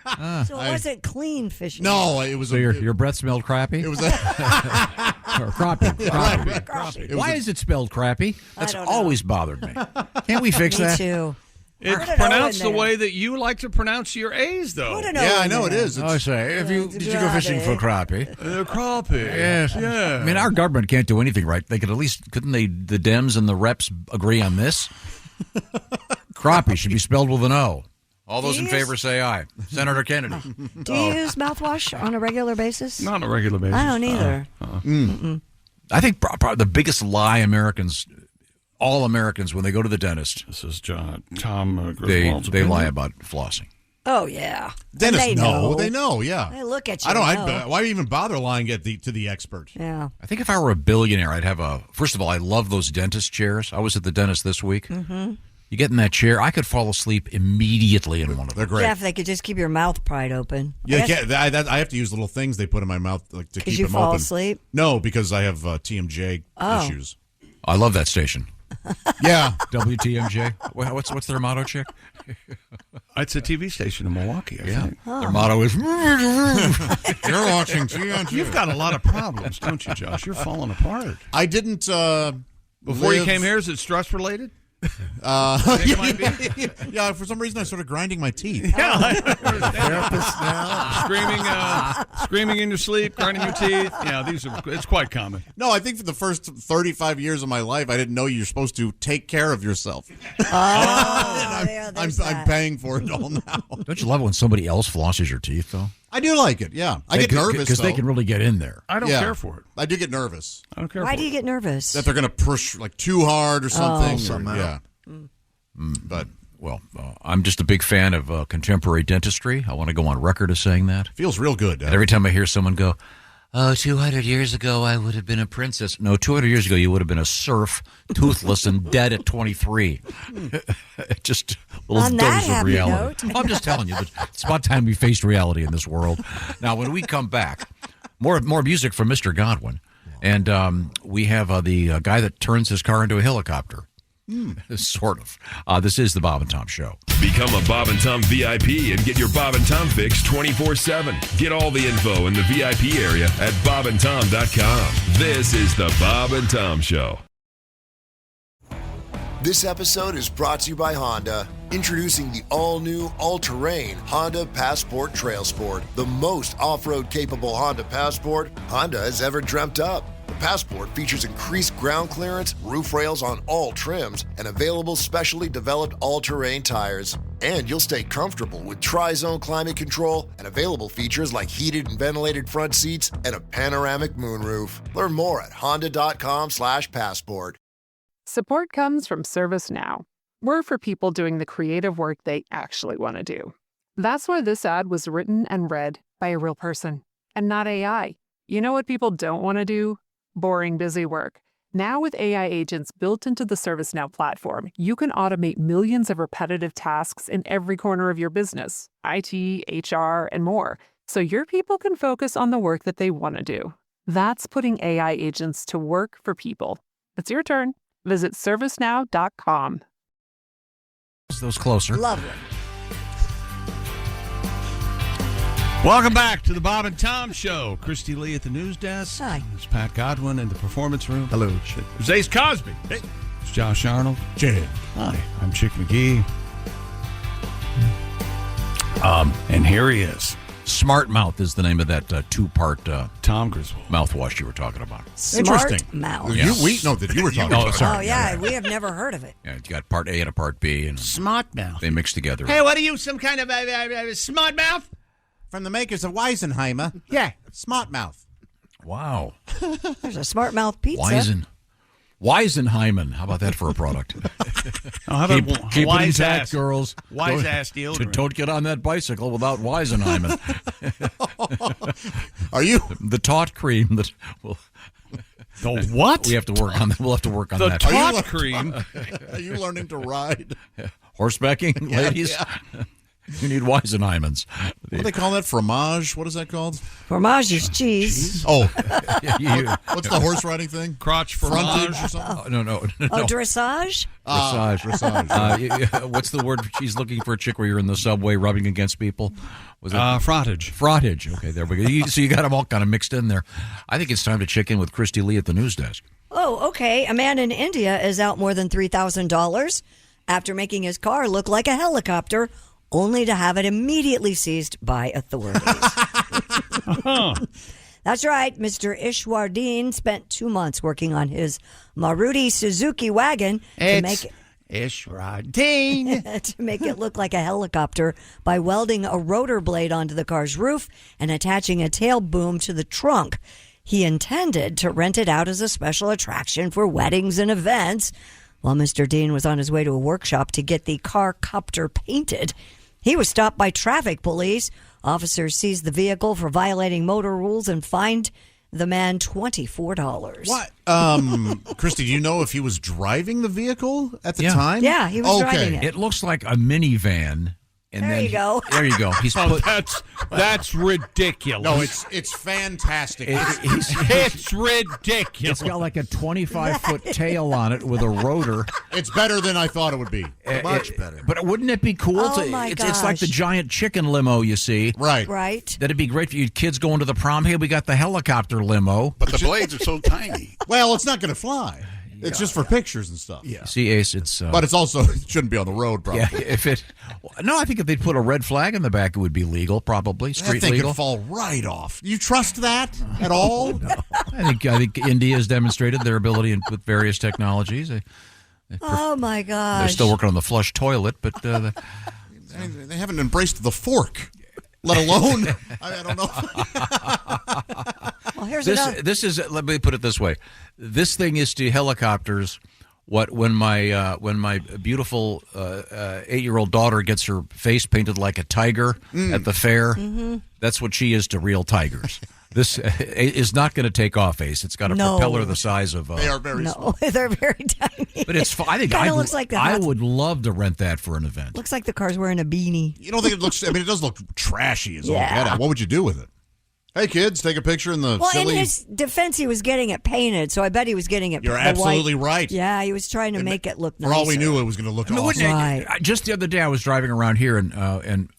So it wasn't clean fish. No, it was. So your breath smelled crappy? It was Or crappy. Why is it spelled crappy? That's always bothered me. Can't we fix that? Me too. It's pronounced the way that you like to pronounce your A's, though. Yeah, I know it is. I say, did you go fishing for crappie? Crappie. Yes. Yeah. I mean, our government can't do anything right. They could at least, couldn't they, the Dems and the reps agree on this? Crappie should be spelled with an O. All those in favor say aye. Senator Kennedy. Do you use mouthwash on a regular basis? Not on a regular basis. I don't either. I think probably the biggest lie all Americans, when they go to the dentist, this is Tom Griswold's they lie about flossing. Oh, yeah. Dentists know. They know, yeah. They look at you. Why even bother lying to the expert? Yeah. I think if I were a billionaire, I'd have first of all, I love those dentist chairs. I was at the dentist this week. Mm-hmm. You get in that chair, I could fall asleep immediately in one of them. They're great. Jeff, they could just keep your mouth pried open. Yeah, I have to use little things they put in my mouth to keep them open. Because you fall asleep? No, because I have TMJ issues. I love that station. Yeah. WTMJ. What's their motto, Chick? It's a TV station in Milwaukee, I think. Oh. Their motto is, You're watching TNT. You've got a lot of problems, don't you, Josh? You're falling apart. I didn't Before you came here, is it stress-related? Yeah, for some reason I started grinding my teeth. Yeah, therapist now. Screaming in your sleep, grinding your teeth. Yeah, it's quite common. No, I think for the first 35 years of my life, I didn't know you're supposed to take care of yourself. I'm paying for it all now. Don't you love it when somebody else flosses your teeth, though? I do like it, yeah. I get nervous, because they can really get in there. I don't care for it. I do get nervous. I don't care Why do you get nervous? That they're going to push like too hard or something. somehow. Yeah. But, well, I'm just a big fan of contemporary dentistry. I want to go on record as saying that. Feels real good. And every time I hear someone go, 200 years ago I would have been a princess. No, 200 years ago you would have been a serf, toothless, and dead at 23. Just a little dose of reality. I'm just telling you, it's about time we faced reality in this world. Now, when we come back, more music from Mr. Godwin. And we have the guy that turns his car into a helicopter. Sort of. This is the Bob and Tom Show. Become a Bob and Tom VIP and get your Bob and Tom fix 24/7. Get all the info in the VIP area at bobandtom.com. This is the Bob and Tom Show. This episode is brought to you by Honda. Introducing the all-new, all-terrain Honda Passport Trail Sport. The most off-road capable Honda Passport Honda has ever dreamt up. The Passport features increased ground clearance, roof rails on all trims, and available specially developed all-terrain tires. And you'll stay comfortable with tri-zone climate control and available features like heated and ventilated front seats and a panoramic moonroof. Learn more at honda.com/passport. Support comes from ServiceNow. We're for people doing the creative work they actually want to do. That's why this ad was written and read by a real person and not AI. You know what people don't want to do? Boring, busy work. Now with AI agents built into the ServiceNow platform, you can automate millions of repetitive tasks in every corner of your business, IT, HR, and more, so your people can focus on the work that they want to do. That's putting AI agents to work for people. It's your turn. Visit servicenow.com. Those closer. Lovely. Welcome back to the Bob and Tom Show. Christy Lee at the news desk. Hi. It's Pat Godwin in the performance room. Hello. It's Ace Cosby. Hey. It's Josh Arnold. Jay. Hi. I'm Chick McGee. And here he is. Smart Mouth is the name of that two-part Tom Griswold mouthwash you were talking about. Smart Mouth. Yeah. That you were talking about. Sorry. Oh, yeah, we have never heard of it. Yeah, you got part A and a part B. And Smart Mouth. they mix together. Hey, what are you, some kind of smart mouth? From the makers of Weisenheimer. Yeah. Smart Mouth. Wow. There's a Smart Mouth pizza. Weisenheimer. How about that for a product? How keep about it wise intact, ass, girls. Wise ass deodorant. Don't get on that bicycle without Weisenheimer. Are you the taut cream that will? The what? We have to work on that. We'll have to work on the that. The taut cream. Are you learning to ride? Horsebacking, ladies. Yeah. You need Weisenheimens. What do they call that? Fromage? What is that called? Fromage is cheese. Oh. What's the horse riding thing? Crotch frontage or something? No. Oh, dressage? Dressage. What's the word she's looking for? A chick where you're in the subway rubbing against people? Was it frottage? Frottage. Okay, there we go. So you got them all kind of mixed in there. I think it's time to check in with Christy Lee at the news desk. Oh, okay. A man in India is out more than $3,000 after making his car look like a helicopter, only to have it immediately seized by authorities. That's right. Mr. Ishwardeen spent 2 months working on his Maruti Suzuki wagon to make it look like a helicopter by welding a rotor blade onto the car's roof and attaching a tail boom to the trunk. He intended to rent it out as a special attraction for weddings and events. While Mr. Dean was on his way to a workshop to get the car copter painted, he was stopped by traffic police. Officers seized the vehicle for violating motor rules and fined the man $24. What? Christy, do you know if he was driving the vehicle at the time? Yeah, he was driving it. It looks like a minivan. And There you go. There you go. He's put, that's ridiculous. No, it's fantastic. It's ridiculous. It's got like a 25-foot tail on it with a rotor. It's better than I thought it would be. Much better. But wouldn't it be cool? Oh, my It's like the gosh. giant chicken limo you see. Right. Right. That'd be great for you kids going to the prom. Hey, we got the helicopter limo. But the blades are so tiny. Well, it's not going to fly. It's just for pictures and stuff. Yeah. See, Ace, it's... but it's also, it shouldn't be on the road, probably. Yeah, I think if they'd put a red flag in the back, it would be legal, probably. Street That thing legal. could fall right off. You trust that at all? I think India has demonstrated their ability with various technologies. Oh, my gosh. They're still working on the flush toilet, but... They haven't embraced the fork, let alone... I don't know. Well, here's another. This is, let me put it this way. This thing is to helicopters what when my beautiful 8-year-old daughter gets her face painted like a tiger at the fair. Mm-hmm. That's what she is to real tigers. This is not going to take off, Ace. It's got a propeller the size of. They are very small. They're very tiny. But it's. I think looks like I would love to rent that for an event. Looks like the car's wearing a beanie. You don't think it looks? I mean, it does look trashy as all Yeah. get out. What would you do with it? Hey, kids, take a picture in the Well, silly... in his defense, he was getting it painted, so I bet he was getting it. You're the absolutely white. right. Yeah, he was trying to make it look nice. For all we knew, it was going to look awesome. Right. Just the other day, I was driving around here, and Finn,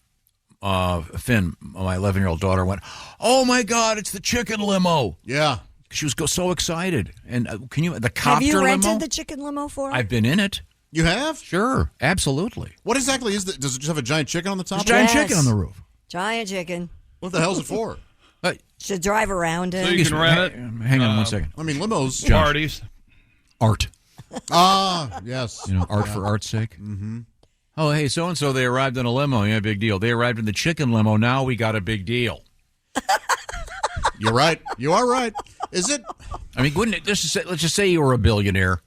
my 11-year-old daughter, went, "Oh my God, it's the chicken limo!" Yeah, she was so excited. And the copter limo? Have you rented the chicken limo for her? I've been in it. You have? Sure, absolutely. What exactly is it? Does it just have a giant chicken on the top? There's a giant chicken on the roof. Giant chicken. What the hell's it for? To drive around it. So you can rent it. Hang on 1 second. I mean, limos. Parties. Art. Yes. Art for art's sake. Mm-hmm. Oh, hey, so-and-so, they arrived in a limo. Yeah, big deal. They arrived in the chicken limo. Now we got a big deal. You're right. You are right. Is it? I mean, wouldn't it, let's just say you were a billionaire.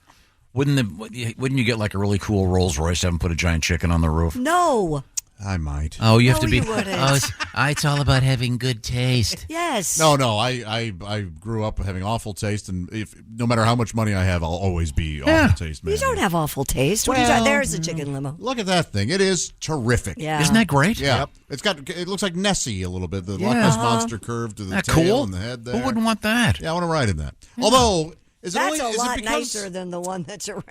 Wouldn't you get like a really cool Rolls Royce, have them put a giant chicken on the roof? No. I might. Oh, you have to be. You wouldn't. It's all about having good taste. Yes. No. I grew up having awful taste, and no matter how much money I have, I'll always be awful taste, man. You don't have awful taste. What are you talking? There's a chicken limo. Look at that thing. It is terrific. Yeah. Isn't that great? Yeah. Yep. It looks like Nessie a little bit. The Loch Ness Monster curve to the That tail cool? and the head there. Who wouldn't want that? Yeah, I want to ride in that. Although, is it That's only, a lot is it because, nicer than the one that's around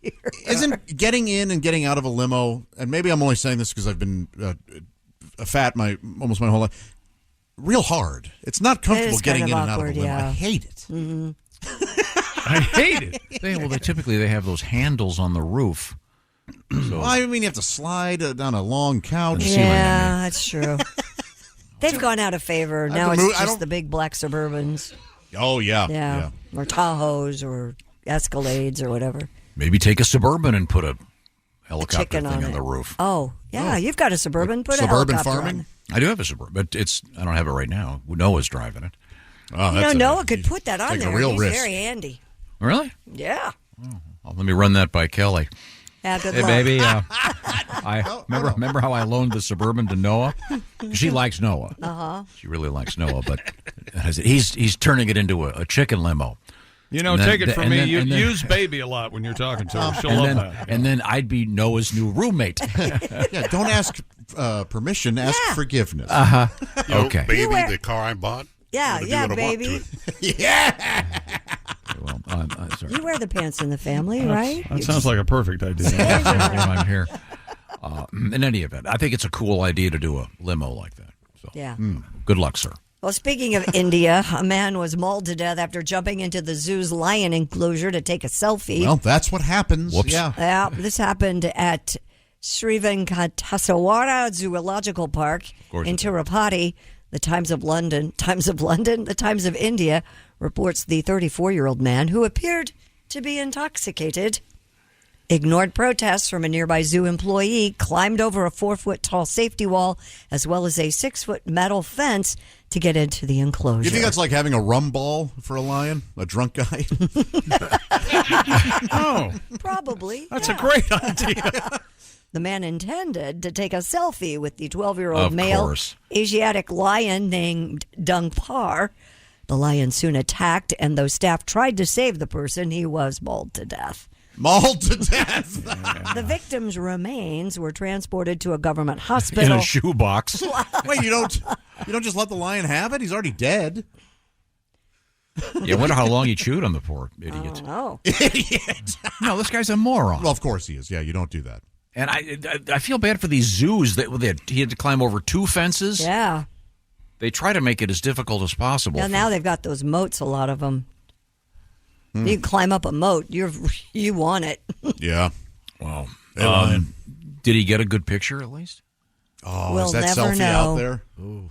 here. Isn't getting in and getting out of a limo, and maybe I'm only saying this because I've been fat almost my whole life, real hard. It's not comfortable getting in and out of a limo. Yeah. I hate it. Mm-hmm. I hate it. They typically have those handles on the roof. So, Well, I mean, you have to slide down a long couch. Yeah, that's true. They've gone out of favor. Now it's just the big black Suburbans. Oh, yeah. Yeah. Or Tahoes or Escalades or whatever. maybe take a Suburban and put a helicopter Chicken thing on on it. the roof. Oh, yeah. You've got a Suburban. Put Suburban a helicopter farming? on it. I do have a Suburban, but I don't have it right now. Noah's driving it. Oh, Noah could put that on taking a there. real He's risk. very handy. Really? Yeah. Well, let me run that by Kelly. Yeah, good Hey, luck. baby. Remember how I loaned the Suburban to Noah? She likes Noah. Uh-huh. She really likes Noah, but he's turning it into a chicken limo. Take it from me. Use baby a lot when you're talking to her. She'll love that. And then I'd be Noah's new roommate. Yeah, don't ask permission, ask forgiveness. Okay. Baby, the car I bought. Yeah, I'm gonna do what I want baby. to it. Yeah. Well, I'm sorry. You wear the pants in the family, right? That sounds like a perfect idea. I'm here. In any event, I think it's a cool idea to do a limo like that. So, Yeah. Good luck, sir. Well, speaking of India, a man was mauled to death after jumping into the zoo's lion enclosure to take a selfie. Well, that's what happens. Whoops. Yeah, this happened at Srivenkatasawara Zoological Park in Tirupati. The Times of India reports the 34-year-old man, who appeared to be intoxicated, ignored protests from a nearby zoo employee, climbed over a 4-foot-tall safety wall, as well as a 6-foot metal fence to get into the enclosure. You think that's like having a rum ball for a lion? A drunk guy? Oh, Probably. that's a great idea. The man intended to take a selfie with the 12-year-old Of male course. Asiatic lion named Dungpar. The lion soon attacked, and though staff tried to save the person, he was mauled to death. Mauled to death. The victim's remains were transported to a government In hospital. a shoebox. Wait, you don't just let the lion have it? He's already dead. Yeah, I wonder how long he chewed on the poor idiot. Oh, Idiot. No, this guy's a moron. Well, of course he is. Yeah, you don't do that. And I feel bad for these zoos that he had to climb over 2 fences. yeah. They try to make it as difficult as possible. Well, now they've got those moats, a lot of them. You can climb up a moat. You want it. Yeah. Wow. Hey, Did he get a good picture at least? Oh, We'll is that never selfie know. out there? Ooh,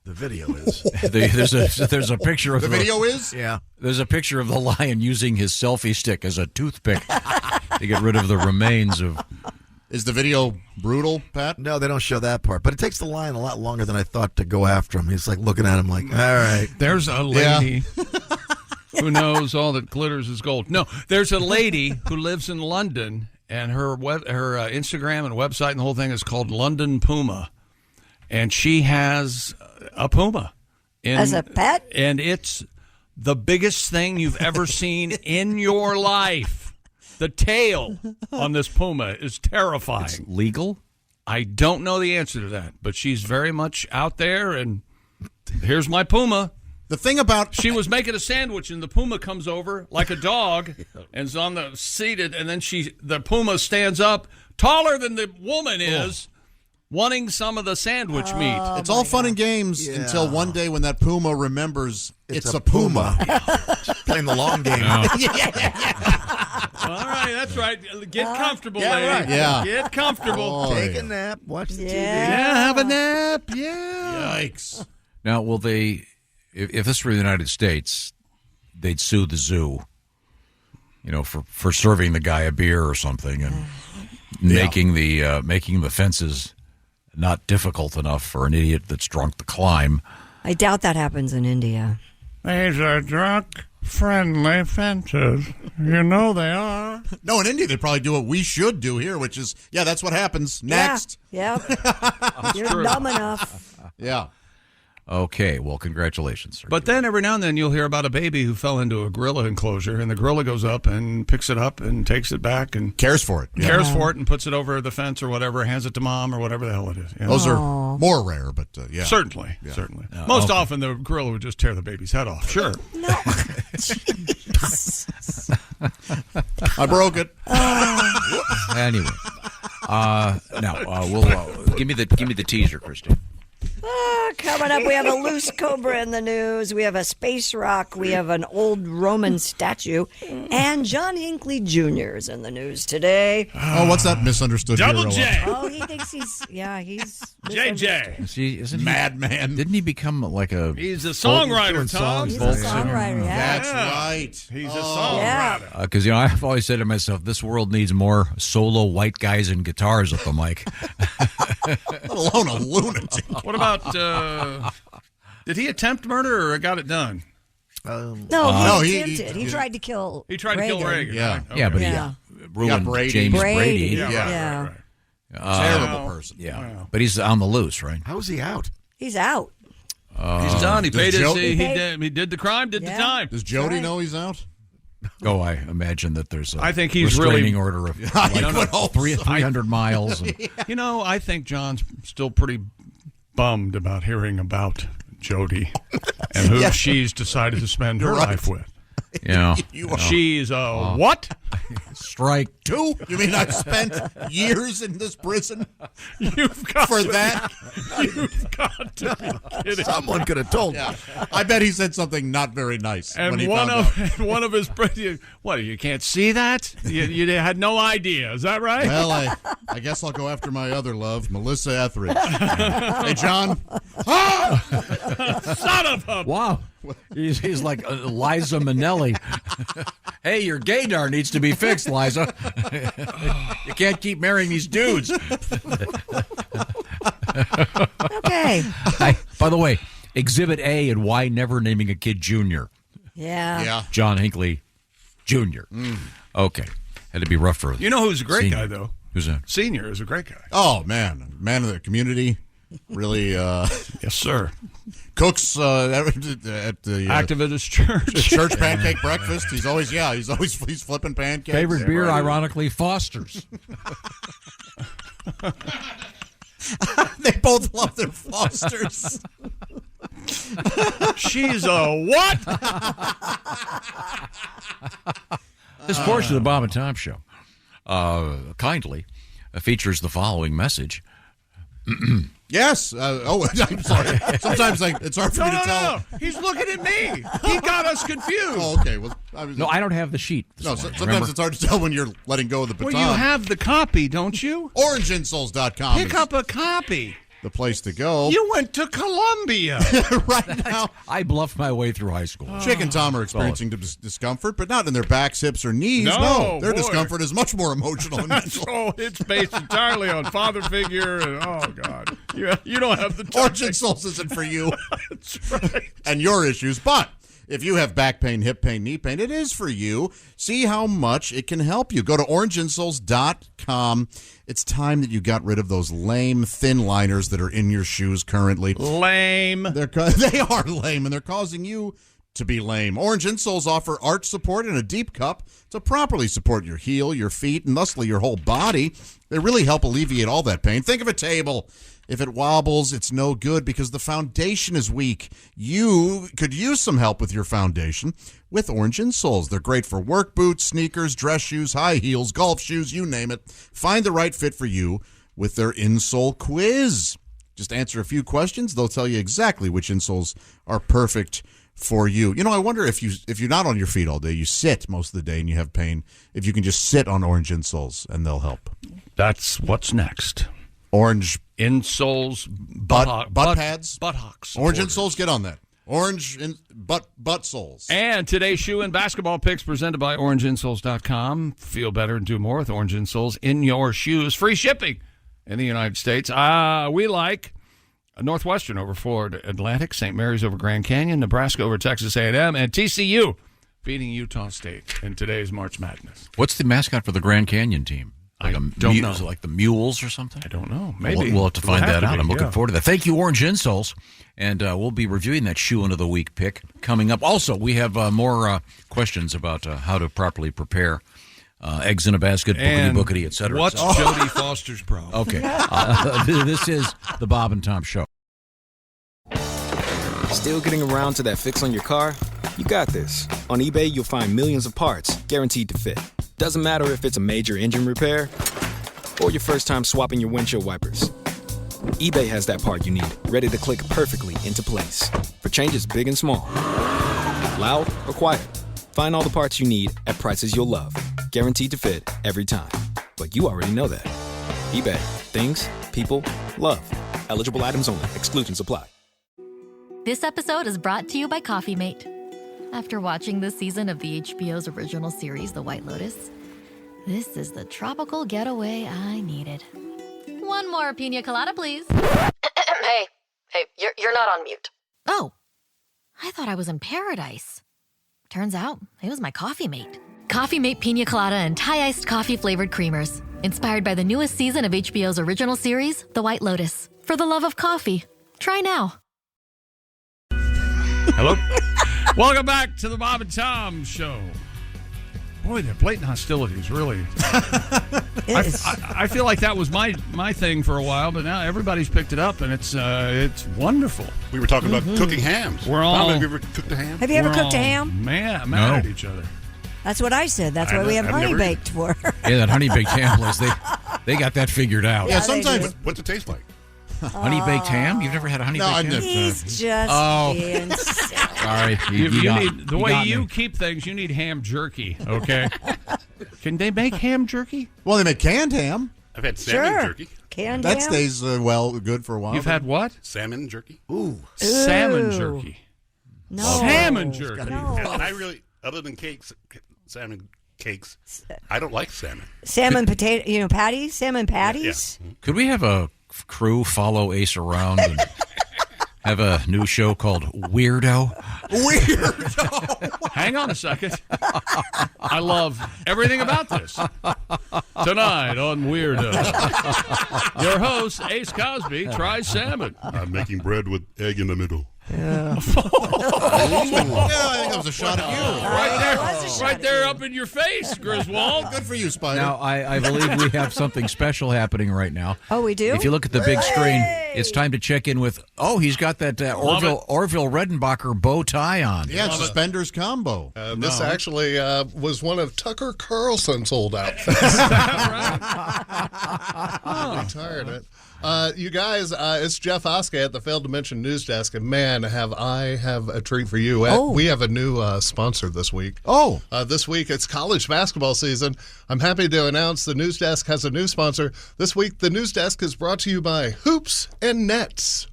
the video is. There's a picture of The video is? Yeah. There's a picture of the lion using his selfie stick as a toothpick to get rid of the remains of. Is the video brutal, Pat? No, they don't show that part. But it takes the lion a lot longer than I thought to go after him. He's like looking at him like, all right. There's a lady who knows all that glitters is gold. No, there's a lady who lives in London, and her Instagram and website and the whole thing is called London Puma, and she has a puma As a pet? and it's the biggest thing you've ever seen in your life. The tail on this puma is terrifying. It's legal? I don't know the answer to that, but she's very much out there, and here's my puma. The thing about she was making a sandwich, and the puma comes over like a dog and is on the seated, and then the puma stands up taller than the woman is, wanting some of the sandwich meat. It's all fun and games until one day when that puma remembers it's a puma. Playing the long game. All right, that's right. Get comfortable, lady. Right. Yeah. Get comfortable. Take a nap. Watch the TV. Yeah, have a nap. Yeah. Yikes. Now, will they? If this were the United States, they'd sue the zoo. For serving the guy a beer or something and making the fences not difficult enough for an idiot that's drunk to climb. I doubt that happens in India. These are drunk-friendly fences. You know they are. No, in India, they probably do what we should do here, which is, that's what happens. Next. Yeah. You're dumb enough. Yeah. Okay, well, congratulations, sir. But then every now and then you'll hear about a baby who fell into a gorilla enclosure, and the gorilla goes up and picks it up and takes it back and cares for it. Cares for it and puts it over the fence or whatever, hands it to mom or whatever the hell it is. Yeah. Those are more rare, but yeah. Certainly. Most often the gorilla would just tear the baby's head off. Sure. No. I broke it. Anyway, now we'll give me the teaser, Christine. Coming up, we have a loose cobra in the news. We have a space rock. We have an old Roman statue. And John Hinckley Jr. is in the news today. Oh, what's that misunderstood Double hero? J. Oh, he thinks he's JJ. Isn't Madman. Didn't he become like a... He's a songwriter, Tom. He's a songwriter, yeah. That's right. He's a songwriter. Because, I've always said to myself, this world needs more solo white guys and guitars at the mic. Let alone a lunatic. What about, did he attempt murder or got it done? No, he attempted. He tried to kill He tried to kill Reagan. Yeah. Right? Okay. Yeah, but he ruined Brady. James Brady. Yeah. Right. Terrible person. Yeah, Wow. but he's on the loose, right? How is he out? He's out. He's done. He paid his. Joe- He did the crime. Did the time. Does Jody know he's out? Oh, I imagine that there's a I think he's restraining really order of 300 miles. And, You know, I think John's still pretty bummed about hearing about Jody and who she's decided to spend her life with. Yeah. She's a what? Strike 2? You mean I've spent years in this prison You've got for to that? You've got to be kidding. Someone could have told me. I bet he said something not very nice when And he one found out. of one of his what? You can't see that? You had no idea. Is that right? Well, I guess I'll go after my other love, Melissa Etheridge. Hey, John. Son of a wow. He's like Liza Minnelli. Hey, your gaydar needs to be fixed, Liza. You can't keep marrying these dudes. Okay. By the way, Exhibit A and why never naming a kid Junior. Yeah. John Hinckley Jr. Okay. Had to be rough for You know who's a great Senior. guy, though? Who's that? Senior is a great guy. Oh, man of the community. Really, yes, sir. Cooks at the Activist church. church pancake breakfast. He's flipping pancakes. Favorite beer, ironically, Foster's. They both love their Fosters. She's a what? This portion of the Bob and Tom Show kindly features the following message. Yes. I'm sorry. Sometimes it's hard for me to tell. No. He's looking at me. He got us confused. Oh, okay. Well, no, I don't have the sheet. Sometimes it's hard to tell when you're letting go of the baton. Well, you have the copy, don't you? OrangeInsoles.com. Pick up a copy. The place to go. You went to Columbia. Right now. I bluffed my way through high school. Chick and Tom are experiencing discomfort, but not in their backs, hips, or knees. No, their discomfort is much more emotional and mental. Oh, it's based entirely on father figure. And, oh, God. You don't have the time. Orange and Souls isn't for you. That's right. And your issues, but if you have back pain, hip pain, knee pain, it is for you. See how much it can help you. Go to orangeinsoles.com. It's time that you got rid of those lame thin liners that are in your shoes currently. Lame. They are lame, and they're causing you to be lame. Orange insoles offer arch support and a deep cup to properly support your heel, your feet, and thusly your whole body. They really help alleviate all that pain. Think of a table. If it wobbles, it's no good because the foundation is weak. You could use some help with your foundation with Orange insoles. They're great for work boots, sneakers, dress shoes, high heels, golf shoes, you name it. Find the right fit for you with their insole quiz. Just answer a few questions. They'll tell you exactly which insoles are perfect for you. You know, I wonder if you're not on your feet all day, you sit most of the day and you have pain, if you can just sit on Orange insoles and they'll help. That's what's next. Orange insoles, butt pads, buttocks. Orange insoles, get on that. Orange butt soles. And today's shoe and basketball picks presented by OrangeInsoles.com. Feel better and do more with Orange Insoles in your shoes. Free shipping in the United States. We like Northwestern over Florida Atlantic, St. Mary's over Grand Canyon, Nebraska over Texas A&M, and TCU beating Utah State in today's March Madness. What's the mascot for the Grand Canyon team? Like don't know. Is it like the Mules or something? I don't know. Maybe. We'll have to find that out. I'm looking yeah. forward to that. Thank you, Orange Insoles. And we'll be reviewing that shoe of the week pick coming up. Also, we have more questions about how to properly prepare eggs in a basket, bookity, et cetera. What's Jodie Foster's problem? Okay. This is the Bob and Tom Show. Still getting around to that fix on your car? You got this. On eBay, you'll find millions of parts guaranteed to fit. Doesn't matter if it's a major engine repair or your first time swapping your windshield wipers. eBay has that part you need, ready to click perfectly into place for changes big and small. Loud or quiet, find all the parts you need at prices you'll love. Guaranteed to fit every time. But you already know that. eBay. Things, people, love. Eligible items only. Exclusions apply. This episode is brought to you by Coffee Mate. After watching this season of the HBO's original series, The White Lotus, this is the tropical getaway I needed. One more pina colada, please. Hey, you're not on mute. Oh, I thought I was in paradise. Turns out it was my Coffee Mate. Coffee Mate pina colada and Thai iced coffee flavored creamers. Inspired by the newest season of HBO's original series, The White Lotus. For the love of coffee. Try now. Hello. Welcome back to the Bob and Tom Show. Boy, that blatant hostility is really. I feel like that was my thing for a while, but now everybody's picked it up, and it's wonderful. We were talking about cooking hams. We're all. Have you ever cooked a ham? Have you ever cooked a ham? Mad at each other. That's what I said. That's why we have honey baked for. Yeah, that honey baked ham place. They got that figured out. Yeah, sometimes. What's it taste like? Honey baked ham? You've never had a honey baked ham? He's just being silly. Sorry. You need the way you keep things. You need ham jerky. Okay. Can they make ham jerky? Well, they make canned ham. I've had salmon jerky. Canned That ham? stays good for a while. You've had what? Salmon jerky. Ooh. Salmon jerky. No. Salmon jerky. No. And I really, other than salmon cakes, I don't like salmon. Salmon potato, patties? Salmon patties? Yeah. Could we have a crew follow Ace around and have a new show called Weirdo? Hang on a second. I love everything about this. Tonight on Weirdo, your host, Ace Cosby, tries salmon. I'm making bread with egg in the middle. Yeah, I think that was a shot at you. Right there up in your face, Griswold. Good for you, Spider. Now, I believe we have something special happening right now. Oh, we do? If you look at the big screen, it's time to check in with, he's got that Orville Redenbacher bow tie on. Yeah, suspenders combo. This actually was one of Tucker Carlson's old outfits. Retired it. You guys, it's Jeff Oskay at the Failed to Mention News Desk, and man, have a treat for you. We have a new sponsor this week. This week it's college basketball season. I'm happy to announce the News Desk has a new sponsor. This week, the News Desk is brought to you by Hoops and Nets.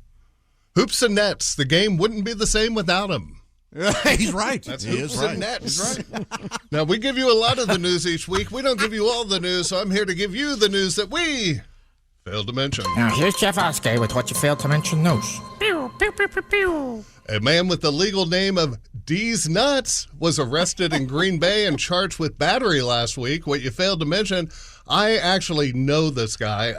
Hoops and Nets. The game wouldn't be the same without them. He's right. That's He Hoops is right. and Nets. He's right. Now, we give you a lot of the news each week. We don't give you all the news, so I'm here to give you the news that we failed to mention. Now, here's Jeff Oskay with what you failed to mention news. Pew, pew, pew, pew, pew. A man with the legal name of D's Nuts was arrested in Green Bay and charged with battery last week. What you failed to mention, I actually know this guy.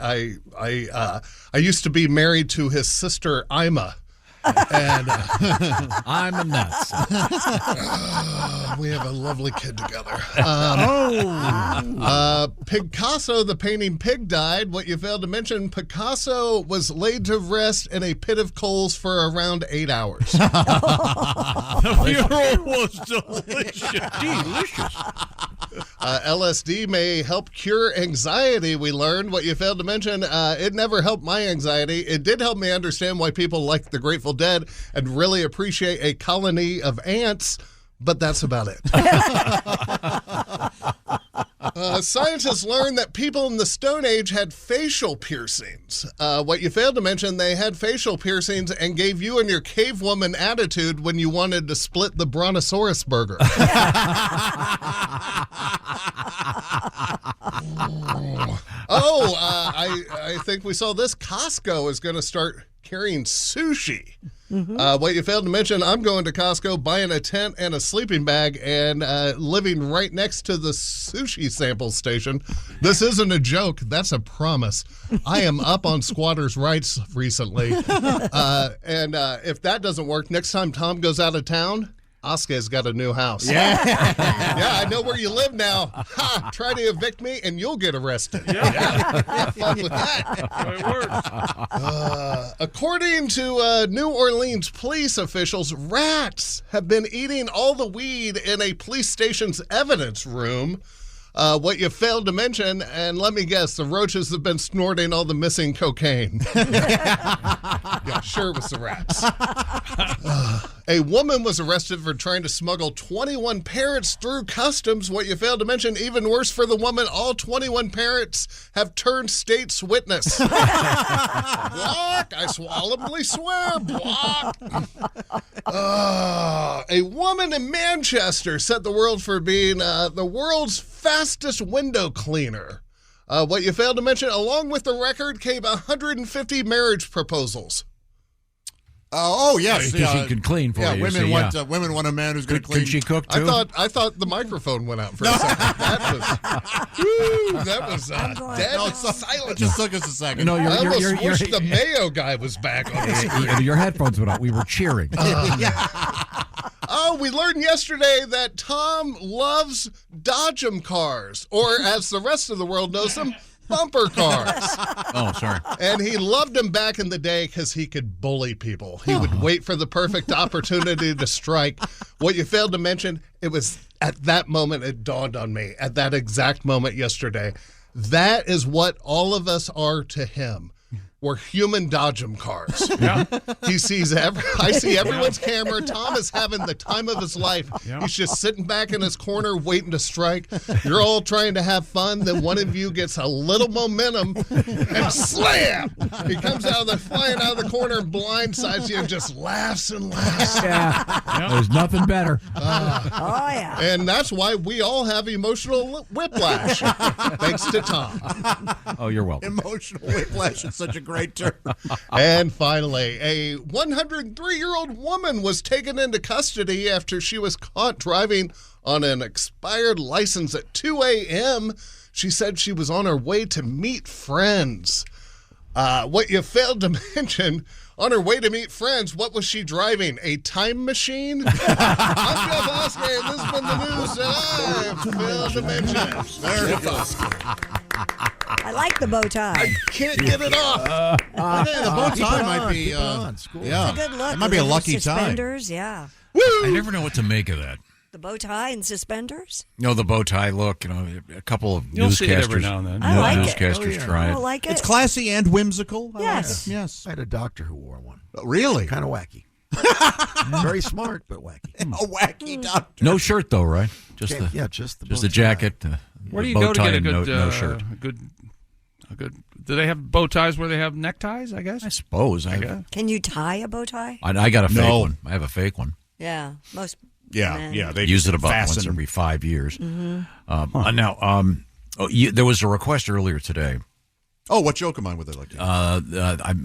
I used to be married to his sister, Ima. And I'm a nuts. We have a lovely kid together. Picasso, the painting Pig, died. What you failed to mention, Picasso was laid to rest in a pit of coals for around 8 hours. The funeral was delicious. LSD may help cure anxiety, we learned. What you failed to mention, it never helped my anxiety. It did help me understand why people like the Grateful Dead and really appreciate a colony of ants, but that's about it. Scientists learned that people in the Stone Age had facial piercings. What you failed to mention, they had facial piercings and gave you and your cave woman attitude when you wanted to split the Brontosaurus burger. I think we saw this. Costco is going to start carrying sushi. What you failed to mention, I'm going to Costco, buying a tent and a sleeping bag, and living right next to the sushi sample station. This isn't a joke. That's a promise. I am up on squatters' rights recently. And if that doesn't work, next time Tom goes out of town, Oskay's got a new house. Yeah, I know where you live now. Ha! Try to evict me, and you'll get arrested. Have fun with that. It works. According to New Orleans police officials, rats have been eating all the weed in a police station's evidence room. What you failed to mention, and let me guess, the roaches have been snorting all the missing cocaine. Yeah, sure it was the rats. A woman was arrested for trying to smuggle 21 parrots through customs. What you failed to mention, even worse for the woman, all 21 parrots have turned state's witness. Block, I solemnly swear, block. A woman in Manchester set the world for being the world's fastest window cleaner. What you failed to mention, along with the record came 150 marriage proposals. Yes, because she can clean for you. Women want a man who's going to clean. Could she cook too? I thought the microphone went out for a second. That was dead silent. It just took us a second. No, I almost wish the Mayo guy was back on the screen. Your headphones went out. We were cheering. Oh, we learned yesterday that Tom loves Dodgem cars, or as the rest of the world knows them, bumper cars. Oh, sorry. And he loved them back in the day because he could bully people. He would wait for the perfect opportunity to strike. What you failed to mention, it was at that moment it dawned on me, at that exact moment yesterday. That is what all of us are to him. We're human Dodgem cars. Yeah. He sees I see everyone's camera. Tom is having the time of his life. Yeah. He's just sitting back in his corner waiting to strike. You're all trying to have fun. Then one of you gets a little momentum and slam! He comes flying out of the corner and blindsides you and just laughs and laughs. Yeah. There's nothing better. yeah. And that's why we all have emotional whiplash. Thanks to Tom. Oh, you're welcome. Emotional whiplash is such a great term. And finally, a 103-year-old woman was taken into custody after she was caught driving on an expired license at 2 a.m. She said she was on her way to meet friends. What you failed to mention, on her way to meet friends, what was she driving? A time machine? I'm Jeff Oskay, and this has been the news that I failed to mention. There you go. I like the bow tie. I can't get it off. The bow tie might be. Yeah, it's a good look. It might be a lucky tie. Suspenders, yeah. I never know what to make of that. The bow tie and suspenders. No, the bow tie look. A couple of You'll see it newscasters. every now and then. I like it. Newscasters try it. I like it. It's classy and whimsical. Yes. Yes. I had a doctor who wore one. Really? Kind of wacky. Very smart, but wacky. A wacky doctor. No shirt though, right? Just the just the just the jacket. Where do you bow go to tie get a and good, no shirt? a good? Do they have bow ties where they have neckties? I guess. I suppose. Can you tie a bow tie? I got a fake one. I have a fake one. Yeah, most. Yeah, men. yeah. They use it about fasten. once every 5 years. Mm-hmm. Now, there was a request earlier today. Oh, what joke am I with it? Like I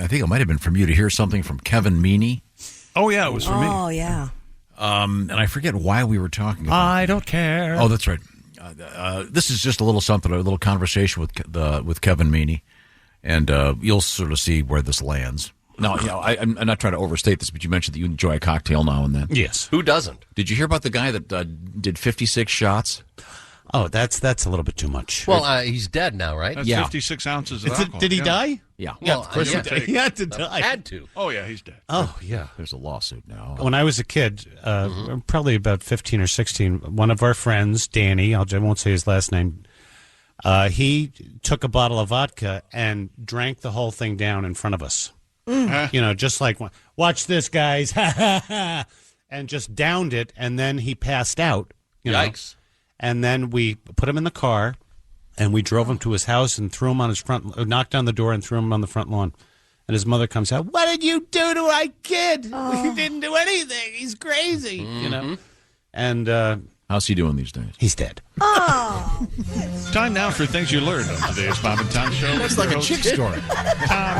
think it might have been from you to hear something from Kevin Meaney. Oh yeah, it was for me. Oh yeah. And I forget why we were talking about. I don't care. Oh, that's right. This is just a little something, a little conversation with Kevin Meaney, and you'll sort of see where this lands. Now, I'm not trying to overstate this, but you mentioned that you enjoy a cocktail now and then. Yes. Who doesn't? Did you hear about the guy that did 56 shots? Oh, that's a little bit too much. Well, he's dead now, right? That's 56 ounces of It's alcohol. did he die? Yeah. Well, of course he had to die. Had to. Oh yeah, he's dead. Oh yeah. There's a lawsuit now. When I was a kid, probably about 15 or 16, one of our friends, Danny, I won't say his last name, he took a bottle of vodka and drank the whole thing down in front of us. Just like, watch this, guys, and just downed it, and then he passed out. Yikes. And then we put him in the car, and we drove him to his house and threw him on his knocked on the door and threw him on the front lawn. And his mother comes out, "What did you do to our kid? He didn't do anything. He's crazy." And how's he doing these days? He's dead. Oh. Time now for things you learned on today's Bob and Tom Show. That's like a chick story.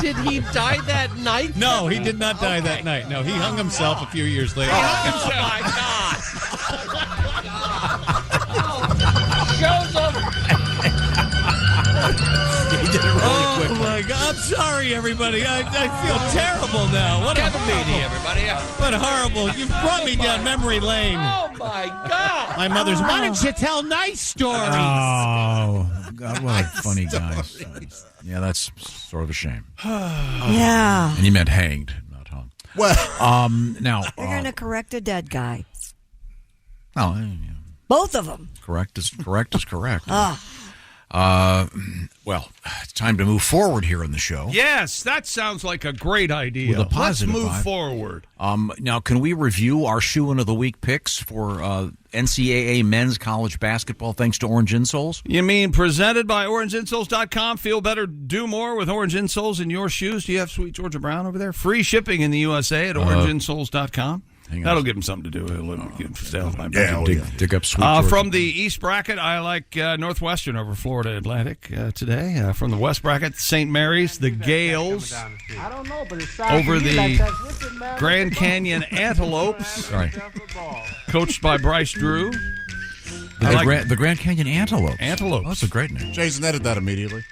Did he die that night? No, he did not die that night. No, he hung himself a few years later. Oh, my God. Shows up. He did it really quick. Oh, my God. I'm sorry, everybody. I feel terrible now. What Kevin Meaney, everybody. What horrible. You've brought me down memory lane. Oh, my God. My mother's, why don't you tell nice stories? Oh, God, what a funny guy. Yeah, that's sort of a shame. Yeah. And he meant hanged, not hung. Well, now They're going to correct a dead guy. Oh, Both of them. correct is correct. Ah. Well, it's time to move forward here in the show. Yes, that sounds like a great idea. With a positive Let's move vibe. forward. Now, can we review our shoe-in of the week picks for NCAA men's college basketball thanks to Orange Insoles? You mean presented by OrangeInsoles.com? Feel better, do more with Orange Insoles in your shoes. Do you have Sweet Georgia Brown over there? Free shipping in the USA at OrangeInsoles.com. That'll give him something to do. Dig up Sweet Georgia. From the East bracket, I like Northwestern over Florida Atlantic today. From the West bracket, St. Mary's, the Gales over the Grand Canyon Antelopes, coached by Bryce Drew. The Grand Canyon Antelopes. Antelopes. Oh, that's a great name. Jason, edit that immediately.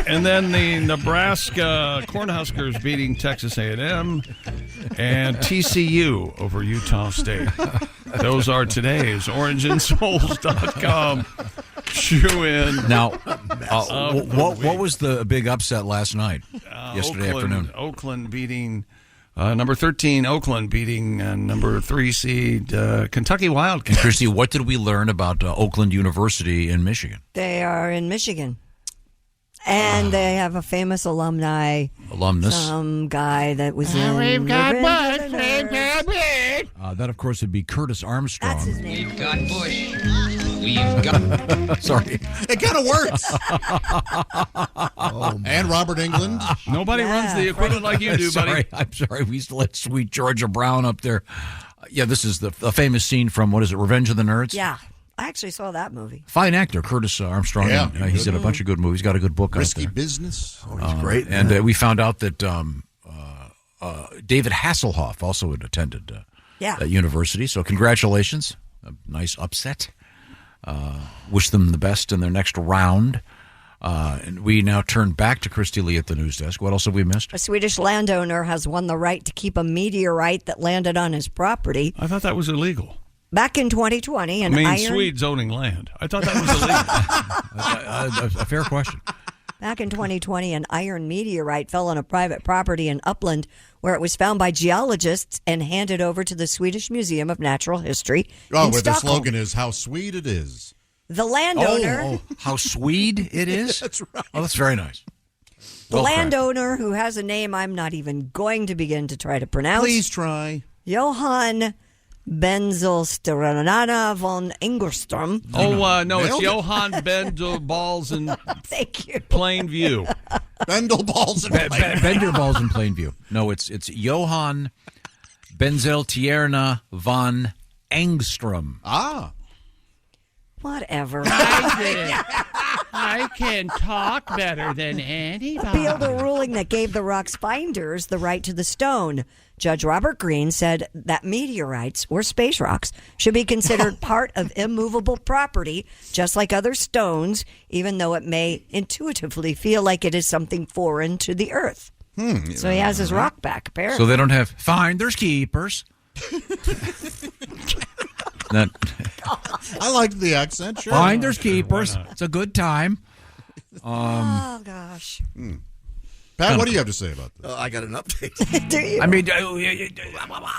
And then the Nebraska Cornhuskers beating Texas A&M. and TCU over Utah State. Those are today's orangeandsouls.com shoe-in. Now, what was the big upset last night, yesterday afternoon? Oakland beating number 13, Oakland beating number 3 seed Kentucky Wildcats. And Christy, what did we learn about Oakland University in Michigan? They are in Michigan. And they have a famous alumnus. Some guy that was in We've got Revenge Bush. of the Nerds. That, of course, would be Curtis Armstrong. That's his name. We've got Bush. We've got... Sorry. It kind of works. And Robert England. Nobody runs the equipment like you do, buddy. I'm sorry. We used to let sweet Georgia Brown up there. Yeah, this is the famous scene from, what is it, Revenge of the Nerds? Yeah. I actually saw that movie. Fine actor, Curtis Armstrong. Yeah, he's in a bunch of good movies. Got a good book Risky out there. Business. Oh, he's great. And we found out that David Hasselhoff also had attended that university. So congratulations. A nice upset. Wish them the best in their next round. And we now turn back to Christy Lee at the news desk. What else have we missed? A Swedish landowner has won the right to keep a meteorite that landed on his property. I thought that was illegal. Back in 2020, Swedes owning land. I thought that was illegal. A fair question. Back in 2020, an iron meteorite fell on a private property in Uppland, where it was found by geologists and handed over to the Swedish Museum of Natural History. Oh, in where the Stockholm. slogan is, how sweet it is. The landowner. Oh, how Swede it is? That's right. Oh, that's very nice. The landowner, who has a name I'm not even going to begin to try to pronounce. Please try. Johann Benzelstranana von Engerstrom. Oh, no, it's Johann Bendelballs in Thank you. Plainview. Bendelballs in Plainview. Benderballs in Plainview. No, it's Johann Benzeltierna von Engstrom. Ah. Whatever. I can talk better than anybody. Appealed a ruling that gave the rock's finders the right to the stone. Judge Robert Greene said that meteorites, or space rocks, should be considered part of immovable property, just like other stones, even though it may intuitively feel like it is something foreign to the earth. So he has his rock back, apparently. So they don't have finders keepers. I liked the accent, sure. Finders keepers. It's a good time. Oh, gosh. Pat, what do you have to say about this? I got an update. Do you? I mean,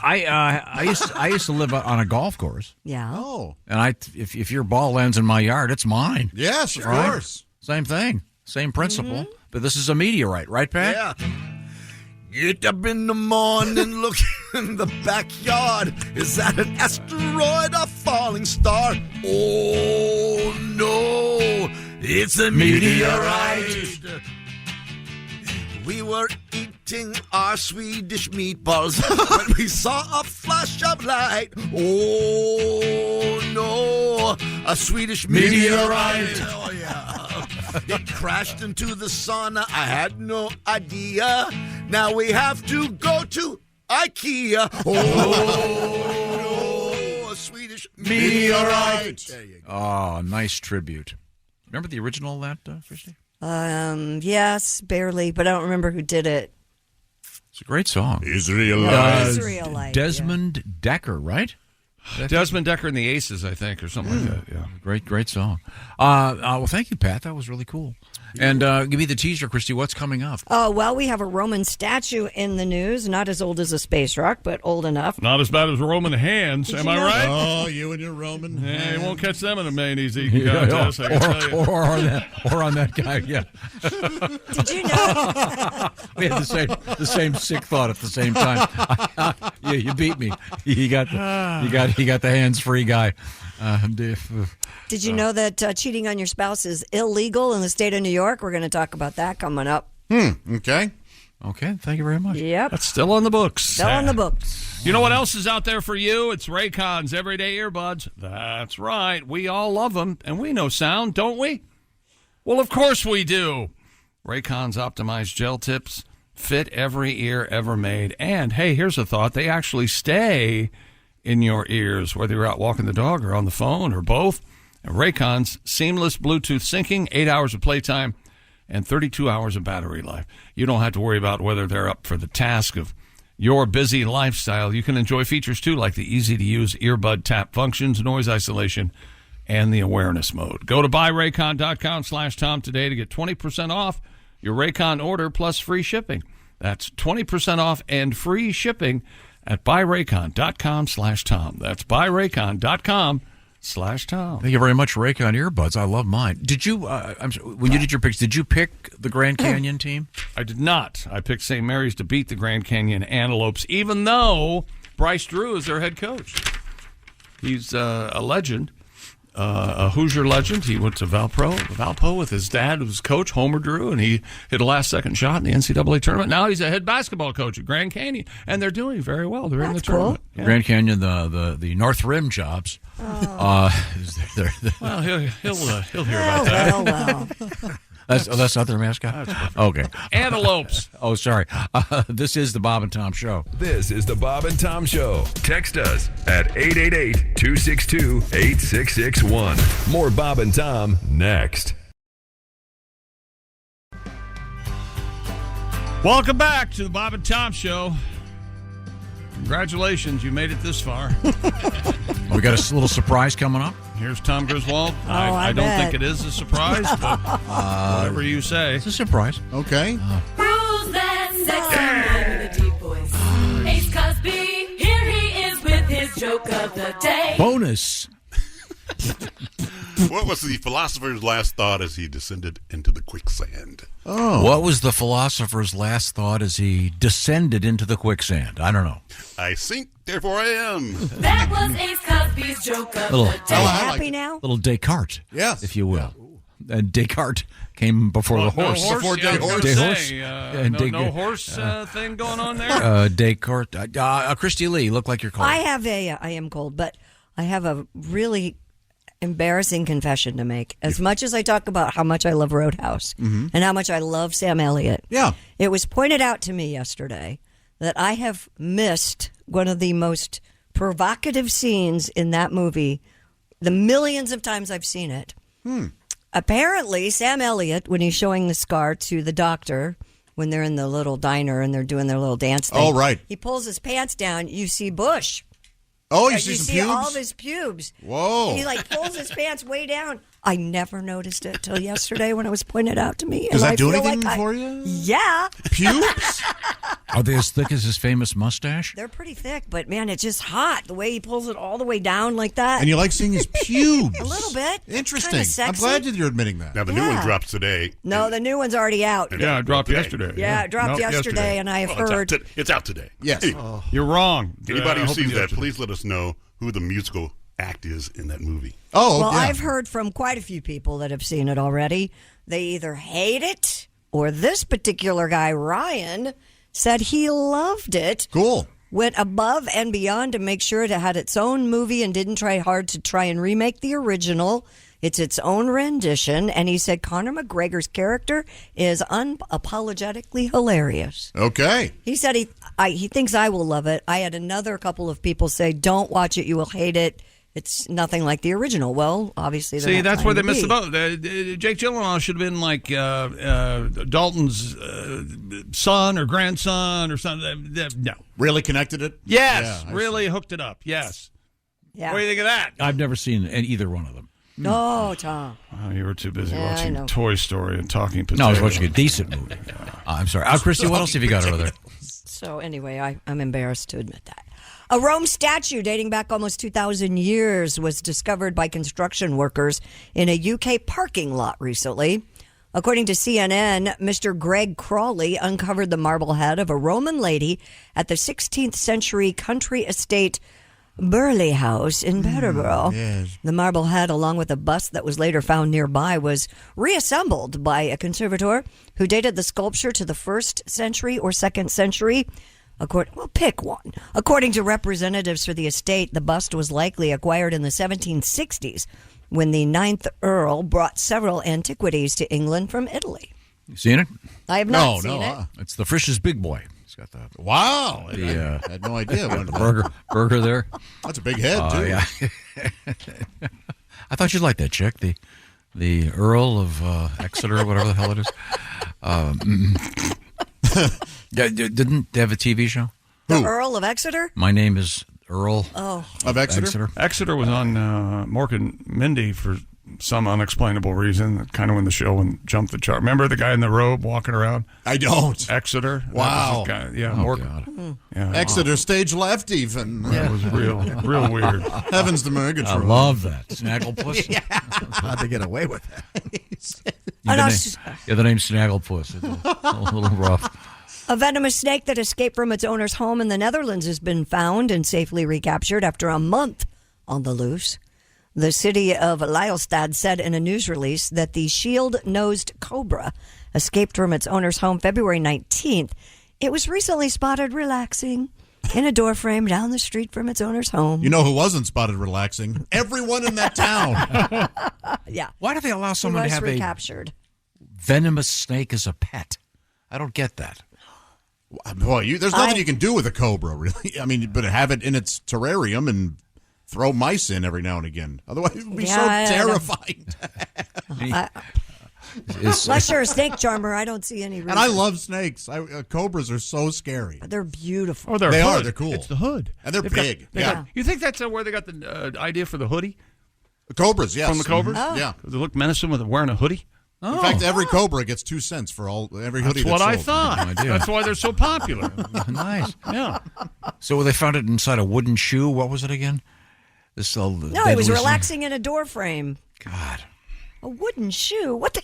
I used to live on a golf course. Yeah. Oh. And if your ball lands in my yard, it's mine. Yes, of Right? course. Same thing. Same principle. But this is a meteorite, right, Pat? Yeah. Get up in the morning, look in the backyard. Is that an asteroid or falling star? Oh, no, it's a meteorite. We were eating our Swedish meatballs when we saw a flash of light. Oh, no, a Swedish meteorite. Oh, yeah. It crashed into the sauna. I had no idea. Now we have to go to IKEA. Oh, no, a Swedish meteorite. There you go. Oh, nice tribute. Remember the original of that, Christy? Yes, barely, but I don't remember who did it. It's a great song. Israelite. Desmond Decker, right? Desmond Decker and the Aces, I think, or something like that. Yeah, great song. Well, thank you, Pat. That was really cool. And give me the teaser, Christy. What's coming up? Oh, well, we have a Roman statue in the news. Not as old as a space rock, but old enough. Not as bad as Roman hands, am I right? Oh, you and your Roman. Yeah, you won't catch them in a mayonnaise eating contest, I can tell you. Or on that guy, yeah. Did you know? We had the same sick thought at the same time. Yeah, you beat me. You got the hands-free guy. Did you know that cheating on your spouse is illegal in the state of New York? We're going to talk about that coming up. Okay. Okay, thank you very much. Yep. That's still on the books. Still on the books. You know what else is out there for you? It's Raycon's Everyday Earbuds. That's right. We all love them, and we know sound, don't we? Well, of course we do. Raycon's optimized gel tips fit every ear ever made. And, hey, here's a thought. They actually stay in your ears, whether you're out walking the dog or on the phone or both. And Raycon's seamless Bluetooth syncing, 8 hours of playtime, and 32 hours of battery life. You don't have to worry about whether they're up for the task of your busy lifestyle. You can enjoy features, too, like the easy-to-use earbud tap functions, noise isolation, and the awareness mode. Go to buyraycon.com/Tom today to get 20% off your Raycon order plus free shipping. That's 20% off and free shipping at buyraycon.com/Tom. That's buyraycon.com/Tom. Thank you very much, Raycon earbuds. I love mine. Did you, when you did your picks, did you pick the Grand Canyon team? I did not. I picked St. Mary's to beat the Grand Canyon Antelopes, even though Bryce Drew is their head coach. He's a legend, a Hoosier legend. He went to Valpo with his dad, who was coach, Homer Drew, and he hit a last-second shot in the NCAA tournament. Now he's a head basketball coach at Grand Canyon, and they're doing very well. They're in the tournament. Yeah. Grand Canyon, the North Rim jobs. Well, he'll hear about that. That's not their mascot? Okay. Antelopes. Oh, sorry. This is the Bob and Tom Show. This is the Bob and Tom Show. Text us at 888-262-8661. More Bob and Tom next. Welcome back to the Bob and Tom Show. Congratulations, you made it this far. We got a little surprise coming up. Here's Tom Griswold. I don't bet. think it is a surprise, but whatever you say. It's a surprise. Okay. Who's that sexy man with a deep voice? Ace Cosby, here he is with his joke of the day. Bonus. What was the philosopher's last thought as he descended into the quicksand? Oh. What was the philosopher's last thought as he descended into the quicksand? I don't know. I sink, therefore I am. That was Ace Cosby's joke of Little- the day. Happy now? Little Descartes, Yes. if you will. And Descartes came before the horse. Before Dehorse. No horse thing going on there? Descartes. Christy Lee, you look like you're cold. I am cold, but I have a really embarrassing confession to make. As much as I talk about how much I love Roadhouse and how much I love Sam Elliott, it was pointed out to me yesterday that I have missed one of the most provocative scenes in that movie, the millions of times I've seen it. Apparently, Sam Elliott, when he's showing the scar to the doctor, when they're in the little diner and they're doing their little dance thing, Oh, right. he pulls his pants down, you see bush. Oh, you And see some see pubes? all of his pubes. Whoa. And he pulls his pants way down. I never noticed it till yesterday when it was pointed out to me. Does and that I do feel anything like for you? Yeah. Pubes? Are they as thick as his famous mustache? They're pretty thick, but man, it's just hot the way he pulls it all the way down like that. And you like seeing his pubes? A little bit. Interesting. Kinda sexy. I'm glad you're admitting that. Now, the new one drops today. No, the new one's already out. Yeah, it dropped yesterday. Yeah, it dropped yesterday, and I have heard. It's out today. Yes. Anyway, You're wrong. anybody I who hope sees it's that, yesterday. please let us know who the musical act is in that movie. Oh, Well, yeah. I've heard from quite a few people that have seen it already. They either hate it or this particular guy, Ryan, said he loved it. Cool. Went above and beyond to make sure it had its own movie and didn't try hard to try and remake the original. It's its own rendition. And he said Conor McGregor's character is unapologetically hilarious. Okay. He said he thinks I will love it. I had another couple of people say, don't watch it, you will hate it. It's nothing like the original. Well, obviously, they're See, not that's where they trying missed to the boat. Jake Gyllenhaal should have been like Dalton's son or grandson or something. No. Really connected it? Yes, Yeah, I really hooked it up. Yes. Yeah. What do you think of that? I've never seen either one of them. No, Tom. Oh, you were too busy Yeah, I watching know. Toy Story and Talking Potatoes. No, I was watching a decent movie. I'm sorry. Christy, what else have you got over there? So anyway, I'm embarrassed to admit that. A Rome statue dating back almost 2,000 years was discovered by construction workers in a UK parking lot recently. According to CNN, Mr. Greg Crawley uncovered the marble head of a Roman lady at the 16th century country estate Burley House in Peterborough. yes. The marble head, along with a bust that was later found nearby, was reassembled by a conservator who dated the sculpture to the 1st century or 2nd century. Pick one. According to representatives for the estate, the bust was likely acquired in the 1760s when the 9th Earl brought several antiquities to England from Italy. You seen it? I have not seen it. It's the Frisch's Big Boy. He's got the Wow. I had no idea. the burger there. That's a big head, too. Yeah. I thought you'd like that chick, the Earl of Exeter, whatever the hell it is. Yeah, didn't they have a TV show? The Earl of Exeter? My name is Earl of Exeter. Exeter was on Mork and Mindy for some unexplainable reason. Kind of when the show jumped the chart. Remember the guy in the robe walking around? I don't. Exeter. Wow. Mork. Yeah. Exeter stage left even. That was real weird. Heavens to Murgatroyd. I love that. Snagglepuss. How'd they get away with that? The name Snagglepuss. It's a little rough. A venomous snake that escaped from its owner's home in the Netherlands has been found and safely recaptured after a month on the loose. The city of Lylestad said in a news release that the shield-nosed cobra escaped from its owner's home February 19th. It was recently spotted relaxing in a doorframe down the street from its owner's home. You know who wasn't spotted relaxing? Everyone in that town. Yeah. Why do they allow someone to have recaptured. a venomous snake as a pet? I don't get that. Boy, there's nothing you can do with a cobra, really. I mean, but have it in its terrarium and throw mice in every now and again. Otherwise, it would be so terrifying. Unless you're a snake charmer, I don't see any reason. And I love snakes. Cobras are so scary. But they're beautiful. Oh, they are. They're cool. It's the hood. And they're big. You think that's where they got the idea for the hoodie? The cobras, yes. From the cobras? Oh. Yeah. They look menacing with wearing a hoodie? In fact, every cobra gets 2 cents for every hoodie That's what I sold. thought. That's why they're so popular. Nice. Yeah. So they found it inside a wooden shoe. What was it again? No, it was relaxing in a doorframe. God. A wooden shoe? What the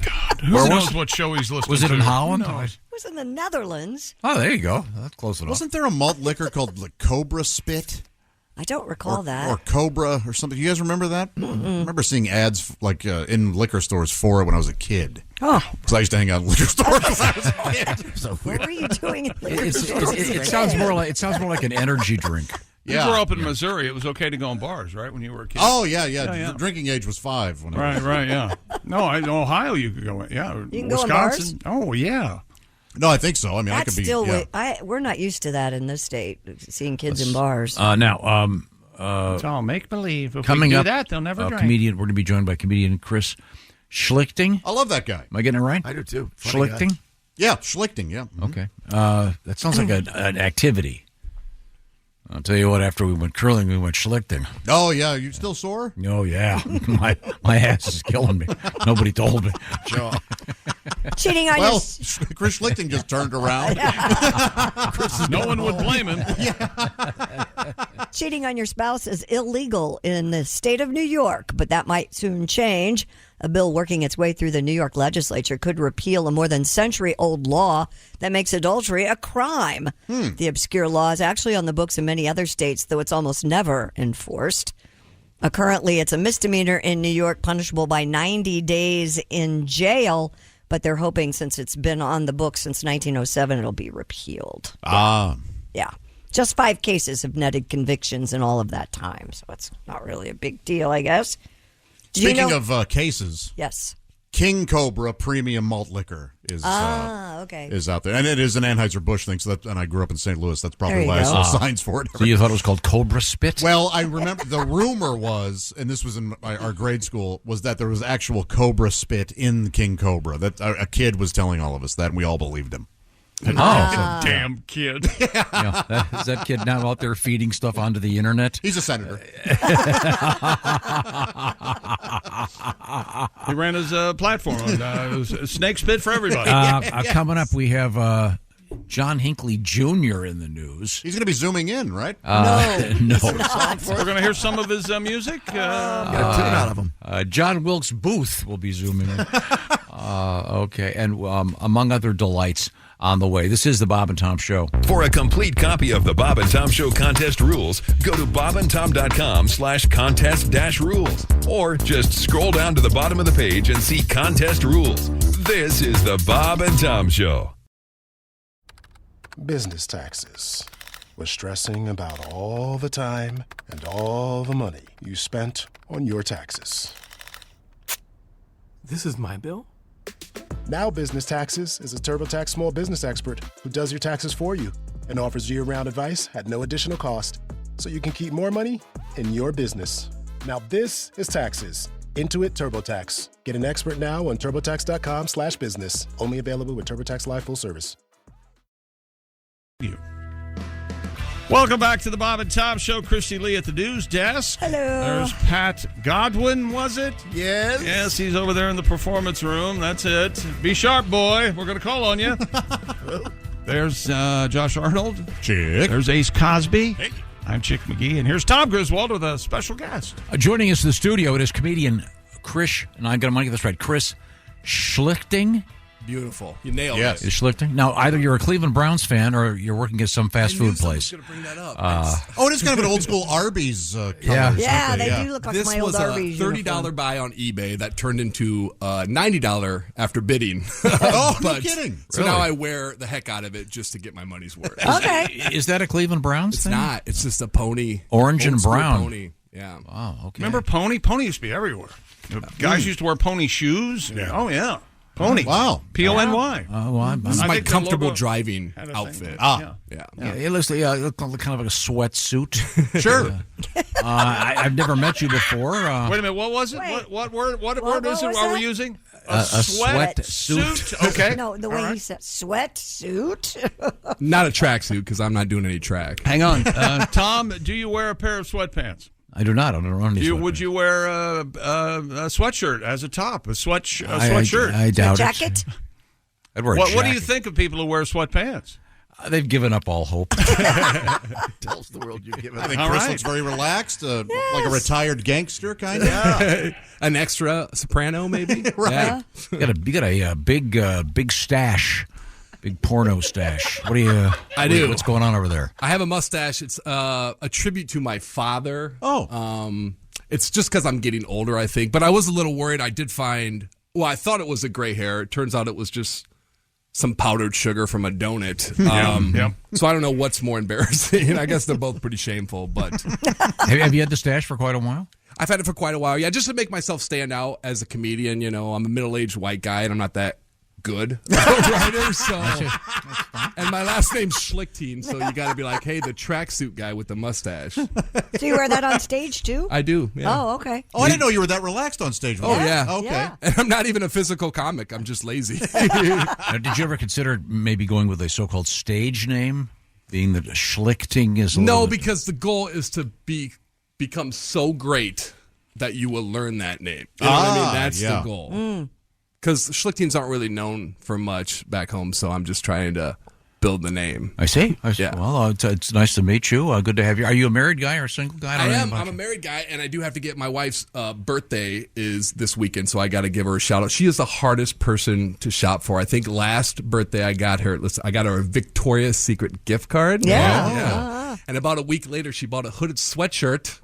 God, who knows what show he's listening to? Was it in Holland? No. It was in the Netherlands. Oh, there you go. That's close enough. Wasn't there a malt liquor called like Cobra Spit? I don't recall that. Or Cobra or something. You guys remember that? I remember seeing ads like in liquor stores for it when I was a kid. Oh. Because I used to hang out in liquor stores when I was a kid. What were you doing in liquor It sounds more like an energy drink. You grew up in Missouri. It was okay to go in bars, right, when you were a kid? Oh, yeah. The drinking age was 5. When I was yeah. No, in Ohio you could go in. Yeah, you can Wisconsin. Go in bars? Oh, yeah. No, I think so. I mean, That's I could be. Still we're not used to that in this state, seeing kids in bars. Now, it's all make believe. If coming we do up, that, they'll never drink. We're going to be joined by comedian Chris Schlichting. I love that guy. Am I getting it right? I do too. Schlichting? Yeah, Schlichting, yeah. Okay. That sounds like an activity. I'll tell you what, after we went curling, we went schlichting. Oh, yeah. You still sore? Oh, yeah. my ass is killing me. Nobody told me. Sure. Cheating on your... Chris Schlichting just turned around. No one would blame him. Cheating on your spouse is illegal in the state of New York, but that might soon change. A bill working its way through the New York legislature could repeal a more than century-old law that makes adultery a crime. The obscure law is actually on the books in many other states, though it's almost never enforced. Currently, it's a misdemeanor in New York, punishable by 90 days in jail, but they're hoping since it's been on the books since 1907, it'll be repealed. Yeah. Just 5 cases have netted convictions in all of that time, so it's not really a big deal, I guess. Speaking of cases, yes, King Cobra Premium Malt Liquor is is out there, and it is an Anheuser-Busch thing. So and I grew up in St. Louis. That's probably why I saw signs for it. So you thought it was called Cobra Spit? Well, I remember the rumor was, and this was in our grade school, was that there was actual Cobra Spit in King Cobra. That a kid was telling all of us that, and we all believed him. Damn kid. Is that kid now out there feeding stuff onto the internet? He's a senator. He ran his platform on snake spit for everybody. Coming up, we have John Hinckley Jr. in the news. He's going to be zooming in, right? No. We're going to hear some of his music. Get a tune out of him. John Wilkes Booth will be zooming in. Okay, and among other delights on the way. This is the Bob and Tom Show. For a complete copy of the Bob and Tom Show contest rules, go to bobandtom.com/contest-rules. Or just scroll down to the bottom of the page and see contest rules. This is the Bob and Tom Show. Business taxes. We're stressing about all the time and all the money you spent on your taxes. This is my bill? Now Business Taxes is a TurboTax small business expert who does your taxes for you and offers year-round advice at no additional cost, so you can keep more money in your business. Now this is taxes. Intuit TurboTax. Get an expert now on TurboTax.com/business. Only available with TurboTax Live full service. Welcome back to the Bob and Tom Show. Christy Lee at the news desk. Hello. There's Pat Godwin, was it? Yes. Yes, he's over there in the performance room. That's it. Be sharp, boy. We're going to call on you. There's Josh Arnold. Chick. There's Ace Cosby. Hey. I'm Chick McGee. And here's Tom Griswold with a special guest. Joining us in the studio, it is comedian Chris, and I'm going to get this right, Chris Schlichting. Beautiful. You nailed it. Is Schlichting? Now, either you're a Cleveland Browns fan or you're working at some fast food place. I was going to bring that up. It is kind of an old school Arby's color. Yeah, they do look like this my old Arby's. This was a $30 buy on eBay that turned into $90 after bidding. Oh, no kidding. So Really? now I wear the heck out of it just to get my money's worth. Okay. Is that a Cleveland Browns It's thing? not. It's just a pony. Orange and Old school brown. Pony. Yeah. Wow, okay. Remember Pony? Pony used to be everywhere. Guys used to wear pony shoes. Yeah. Oh, yeah. Pony. Wow. P-O-N-Y. This is I my think the comfortable logo driving had a thing. outfit. Yeah. Yeah. It looks like kind of like a sweatsuit. Sure. I've never met you before. Wait a minute. What was it? Wait. What word is What it? was Are that? we using? A sweat suit. Okay. No, the way he said sweatsuit. Not a tracksuit because I'm not doing any track. Hang on. Tom, do you wear a pair of sweatpants? I do not. I don't run any Would you wear a sweatshirt as a top? A sweatshirt? I doubt it. Jacket? I'd wear a What do you jacket. think of people who wear sweatpants? They've given up all hope. Tells the world you've given. I think All Chris right. looks very relaxed, like a retired gangster kind of. An extra soprano, maybe. Right. Yeah. You got a big stash, big porno stash. What do you? I do. What's going on over there? I have a mustache. It's a tribute to my father. Oh. It's just because I'm getting older, I think. But I was a little worried. I did find. Well, I thought it was a gray hair. It turns out it was just some powdered sugar from a donut. So I don't know what's more embarrassing. I guess they're both pretty shameful. But Have you had the stash for quite a while? I've had it for quite a while. Yeah, just to make myself stand out as a comedian. You know, I'm a middle-aged white guy, and I'm not that good of a writer. So, and my last name's Schlichting, so you got to be like, hey, the tracksuit guy with the mustache. So you wear that on stage too? I do. Yeah. Oh, okay. Oh, I didn't know you were that relaxed on stage. Oh, yeah. Okay. Yeah. And I'm not even a physical comic. I'm just lazy. Now, did you ever consider maybe going with a so-called stage name, being that Schlichting is? No, because the goal is to become so great that you will learn that name. You know what I mean? That's the goal. Because Schlichtings aren't really known for much back home, so I'm just trying to build the name. I see. Yeah. Well, it's nice to meet you. Good to have you. Are you a married guy or a single guy? I am. I'm a married guy, and I do have to get my wife's birthday is this weekend, so I got to give her a shout out. She is the hardest person to shop for. I think last birthday I got her a Victoria's Secret gift card. Yeah. And about a week later, she bought a hooded sweatshirt.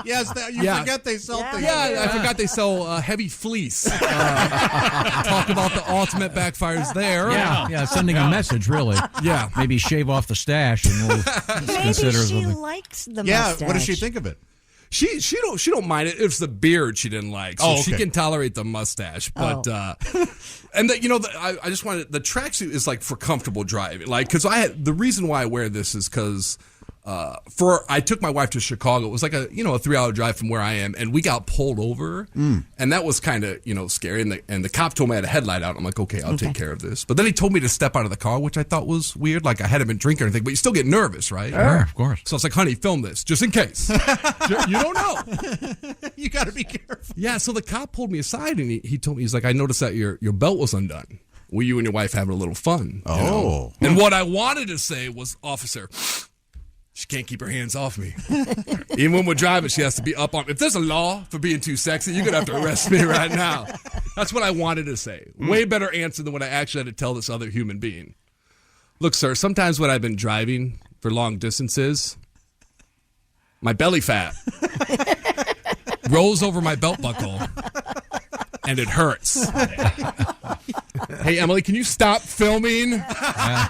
Yes, you forget they sell things. Yeah, I forgot they sell heavy fleece. Talk about the ultimate backfires there. Yeah, sending a message, really. Yeah. Maybe shave off the stash and we'll Maybe consider she something. likes the Yeah, mustache. what does she think of it? She don't mind it. It's the beard she didn't like, so she can tolerate the mustache. But and I just wanted the tracksuit is like for comfortable driving, like because the reason why I wear this is because. I took my wife to Chicago. It was like a 3-hour drive from where I am, and we got pulled over, and that was kind of scary. And the cop told me I had a headlight out. I'm like, okay, I'll take care of this. But then he told me to step out of the car, which I thought was weird. Like I hadn't been drinking or anything, but you still get nervous, right? Sure, of course. So I was like, honey, film this just in case. You don't know. You got to be careful. Yeah. So the cop pulled me aside, and he told me, he's like, I noticed that your belt was undone. Were you and your wife having a little fun? Oh. You know? And what I wanted to say was, officer. She can't keep her hands off me. Even when we're driving, she has to be up on me. If there's a law for being too sexy, you're going to have to arrest me right now. That's what I wanted to say. Way better answer than what I actually had to tell this other human being. Look, sir, sometimes when I've been driving for long distances, my belly fat rolls over my belt buckle, and it hurts. Hey, Emily, can you stop filming? Yeah.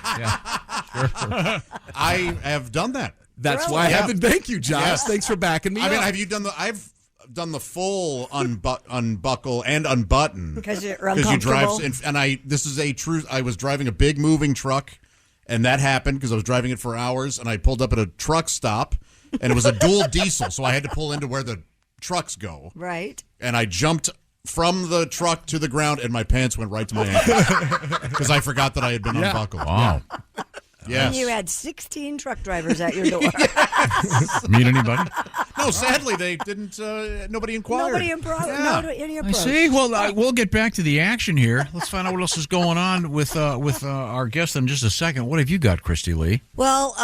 I have done that. That's why I haven't. Thank you, Josh. Yes. Thanks for backing me I mean, up. have you done I've done the full unbuckle and unbutton because you're you drive. uncomfortable. This is a true. I was driving a big moving truck, and that happened because I was driving it for hours, and I pulled up at a truck stop, and it was a dual diesel, so I had to pull into where the trucks go. Right. And I jumped from the truck to the ground, and my pants went right to my ankle because I forgot that I had been unbuckled. Wow. And you had 16 truck drivers at your door. Meet anybody? No, sadly, they didn't. Nobody inquired. Nobody any approach. I see. Well, we'll get back to the action here. Let's find out what else is going on with our guest in just a second. What have you got, Christy Lee? Well,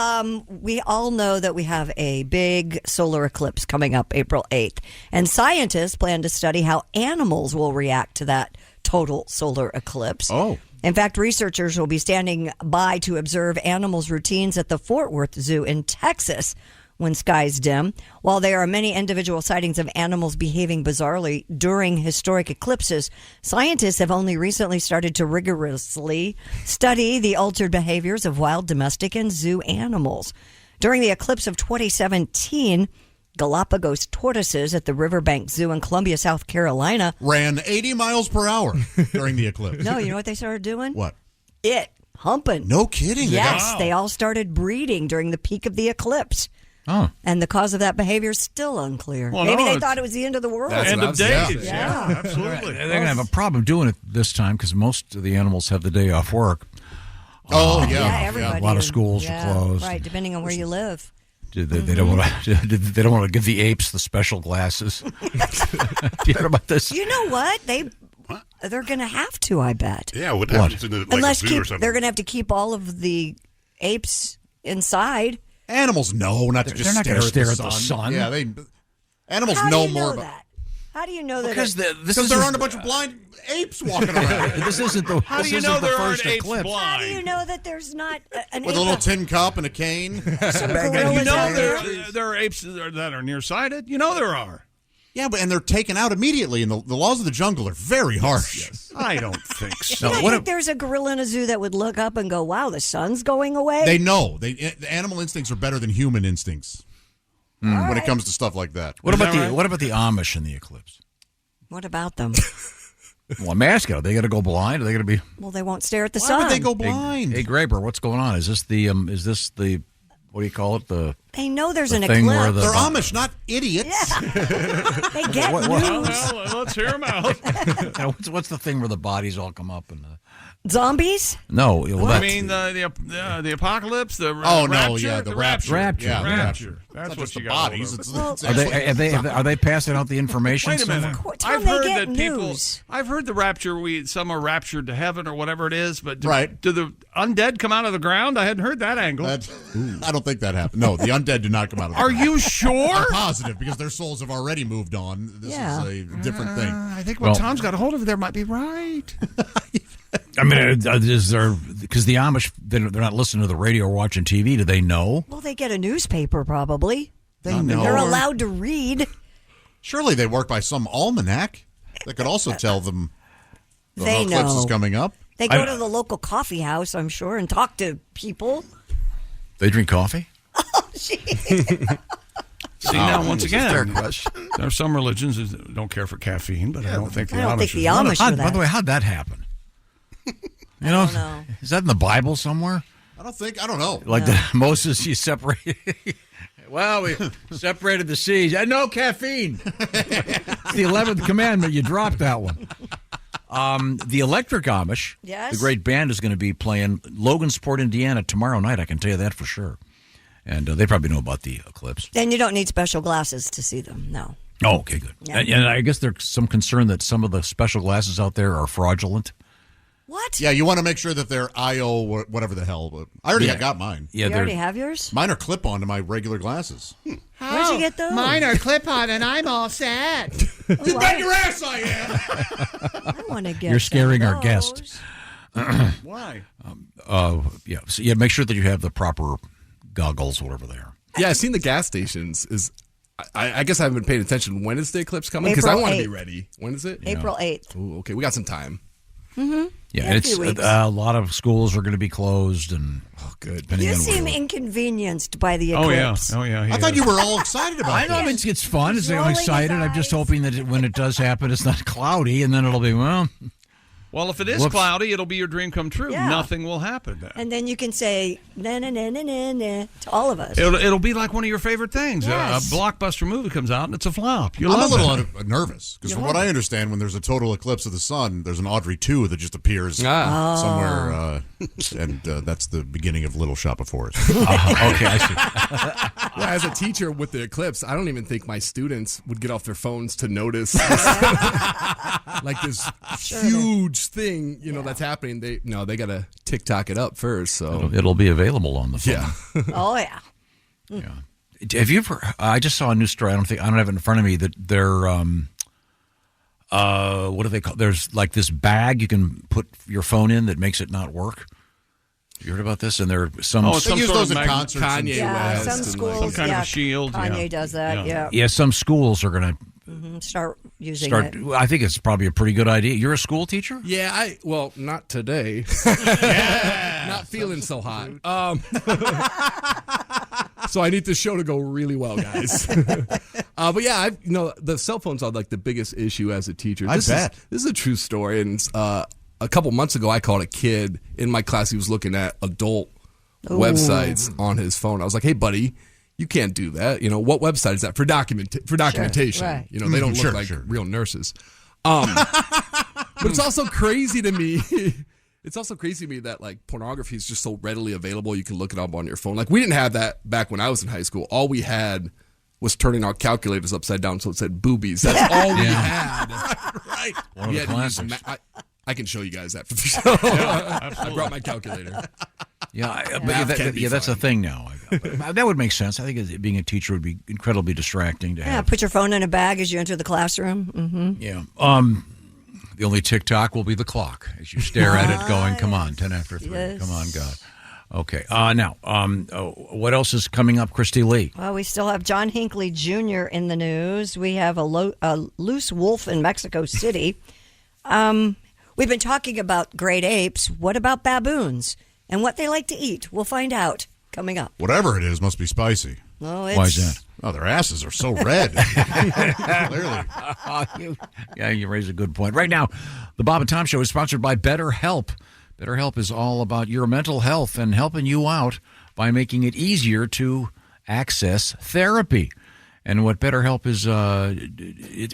we all know that we have a big solar eclipse coming up April 8th, and scientists plan to study how animals will react to that total solar eclipse. Oh. In fact, researchers will be standing by to observe animals' routines at the Fort Worth Zoo in Texas when skies dim. While there are many individual sightings of animals behaving bizarrely during historic eclipses, scientists have only recently started to rigorously study the altered behaviors of wild, domestic, and zoo animals. During the eclipse of 2017, Galapagos tortoises at the Riverbank Zoo in Columbia, South Carolina ran 80 miles per hour during the eclipse. No, you know what they started doing? What? Humping. No kidding. Yes, they all started breeding during the peak of the eclipse. Oh. And the cause of that behavior is still unclear. Well, Maybe no, they thought it was the end of the world. End of days. Yeah. Absolutely. They're going to have a problem doing it this time because most of the animals have the day off work. Everybody. A lot of schools are closed. Right, depending on where you live. They don't want to. They don't want to give the apes the special glasses. Do you hear about this? You know what? They're going to have to, I bet. Yeah, what happens in a zoo or something? They're going to have to keep all of the apes inside. Animals know not to just not going to stare at the sun. Yeah, animals How know do you more know about that? How do you know that? Because there aren't a bunch of blind apes walking around. This isn't the. How do you know there aren't apes eclipse. blind? How do you know that there's not an with ape a little tin cup and a cane? Some And you gorillas know out there? there are apes that are nearsighted. You know there are. Yeah, and they're taken out immediately, and the laws of the jungle are very harsh. Yes. I don't think so. I think there's a gorilla in a zoo that would look up and go, "Wow, the sun's going away." They know. The animal instincts are better than human instincts when it comes to stuff like that. What about the Amish in the eclipse? What about them? Well, I'm asking. Are they going to go blind? Are they going to be? Well, they won't stare at the Why sun. would they go blind? Hey, Graber, what's going on? Is this the? What do you call it? They know there's the an thing eclipse. where They're Amish, not idiots. Yeah. They get news. Well, let's hear them out. What's the thing where the bodies all come up and? Zombies? No, I mean the apocalypse. The rapture? No, yeah, the rapture. Yeah, rapture. That's not what just you the got. bodies. Are they passing out the information? Wait a minute. Tom, I've they heard get that people. news. I've heard the rapture. Some are raptured to heaven or whatever it is. But do the undead come out of the ground? I hadn't heard that angle. I don't think that happened. No, the undead do not come out of the Are ground. you sure? I'm positive because their souls have already moved on. This is a different thing. I think what Tom's got a hold of there might be right. I mean, is there because the Amish they're not listening to the radio or watching TV? Do they know? Well, they get a newspaper probably. They know. They're allowed to read. Surely they work by some almanac that could also tell them the They eclipse know. is coming up. They go to the local coffee house, I'm sure, and talk to people. They drink coffee? See, now, once again, there are some religions that don't care for caffeine, but I don't think the Amish are By the way, how'd that happen? You know, is that in the Bible somewhere? I don't know. Like Moses, he separated. Well, we separated the seas. No caffeine. It's the 11th commandment. You dropped that one. The Electric Amish, the great band, is going to be playing Logansport, Indiana tomorrow night. I can tell you that for sure. And they probably know about the eclipse. Then you don't need special glasses to see them. No. Oh, okay, good. Yeah. And I guess there's some concern that some of the special glasses out there are fraudulent. What? Yeah, you want to make sure that they're IO, whatever the hell. But I already got mine. Yeah, you already have yours? Mine are clip-on to my regular glasses. Where'd you get those? Mine are clip-on, and I'm all set. You bet your ass I am. I want to get You're scaring some of our guest. those. Why? Yeah. So make sure that you have the proper goggles, whatever they are. Yeah, I've seen the gas stations. I guess I haven't been paying attention. When is the eclipse coming? Because I want to be ready. When is it? April 8th. Ooh, okay, we got some time. Mm-hmm. Yeah, and it's a lot of schools are going to be closed, and good. You seem inconvenienced by the eclipse. Oh yeah. I thought you were all excited about it. I know it's fun. I'm excited. I'm just hoping that when it does happen, it's not cloudy, and then it'll be Well, if it is cloudy, it'll be your dream come true. Yeah. Nothing will happen then. And then you can say, na na na na na na to all of us. It'll be like one of your favorite things. Yes. A blockbuster movie comes out and it's a flop. You I'm a love little it. nervous because from what I understand, when there's a total eclipse of the sun, there's an Audrey 2 that just appears somewhere, and that's the beginning of Little Shop of Horrors. Okay, I see. Yeah, as a teacher with the eclipse, I don't even think my students would get off their phones to notice like this huge thing, that's happening. They got to TikTok it up first. So It'll be available on the phone. Yeah. Oh yeah. Yeah. Have you ever? I just saw a news story. I don't have it in front of me. That they're what do they call? There's like this bag you can put your phone in that makes it not work. You heard about this? And there are some. They use those in concerts. Kanye West, some schools, some kind of a shield. Kanye does that. Yeah. Yeah, some schools are going to start using it. I think it's probably a pretty good idea. You're a school teacher? Yeah, not today. Not feeling so hot. So I need this show to go really well, guys. But yeah, the cell phones are like the biggest issue as a teacher. This is a true story, and a couple months ago, I called a kid in my class. He was looking at adult websites on his phone. I was like, "Hey, buddy, you can't do that. What website is that for documentation? Sure, right. They don't look like real nurses." But it's also crazy to me. It's also crazy to me that like pornography is just so readily available. You can look it up on your phone. Like we didn't have that back when I was in high school. All we had was turning our calculators upside down so it said boobies. That's all we had. Right. One of the classics. I can show you guys that for the show. I brought my calculator. That's a thing now. That would make sense. I think being a teacher would be incredibly distracting to have. Yeah, put your phone in a bag as you enter the classroom. Mm-hmm. Yeah. The only TikTok will be the clock as you stare at it going, come on, 10 after 3. Yes. Come on, God. Okay. Now, what else is coming up, Christy Lee? Well, we still have John Hinckley Jr. in the news. We have a loose wolf in Mexico City. We've been talking about great apes. What about baboons and what they like to eat? We'll find out coming up. Whatever it is must be spicy. Oh, Why is that? Oh, their asses are so red. Clearly. You raise a good point. Right now, the Bob and Tom Show is sponsored by BetterHelp. BetterHelp is all about your mental health and helping you out by making it easier to access therapy. And what BetterHelp is,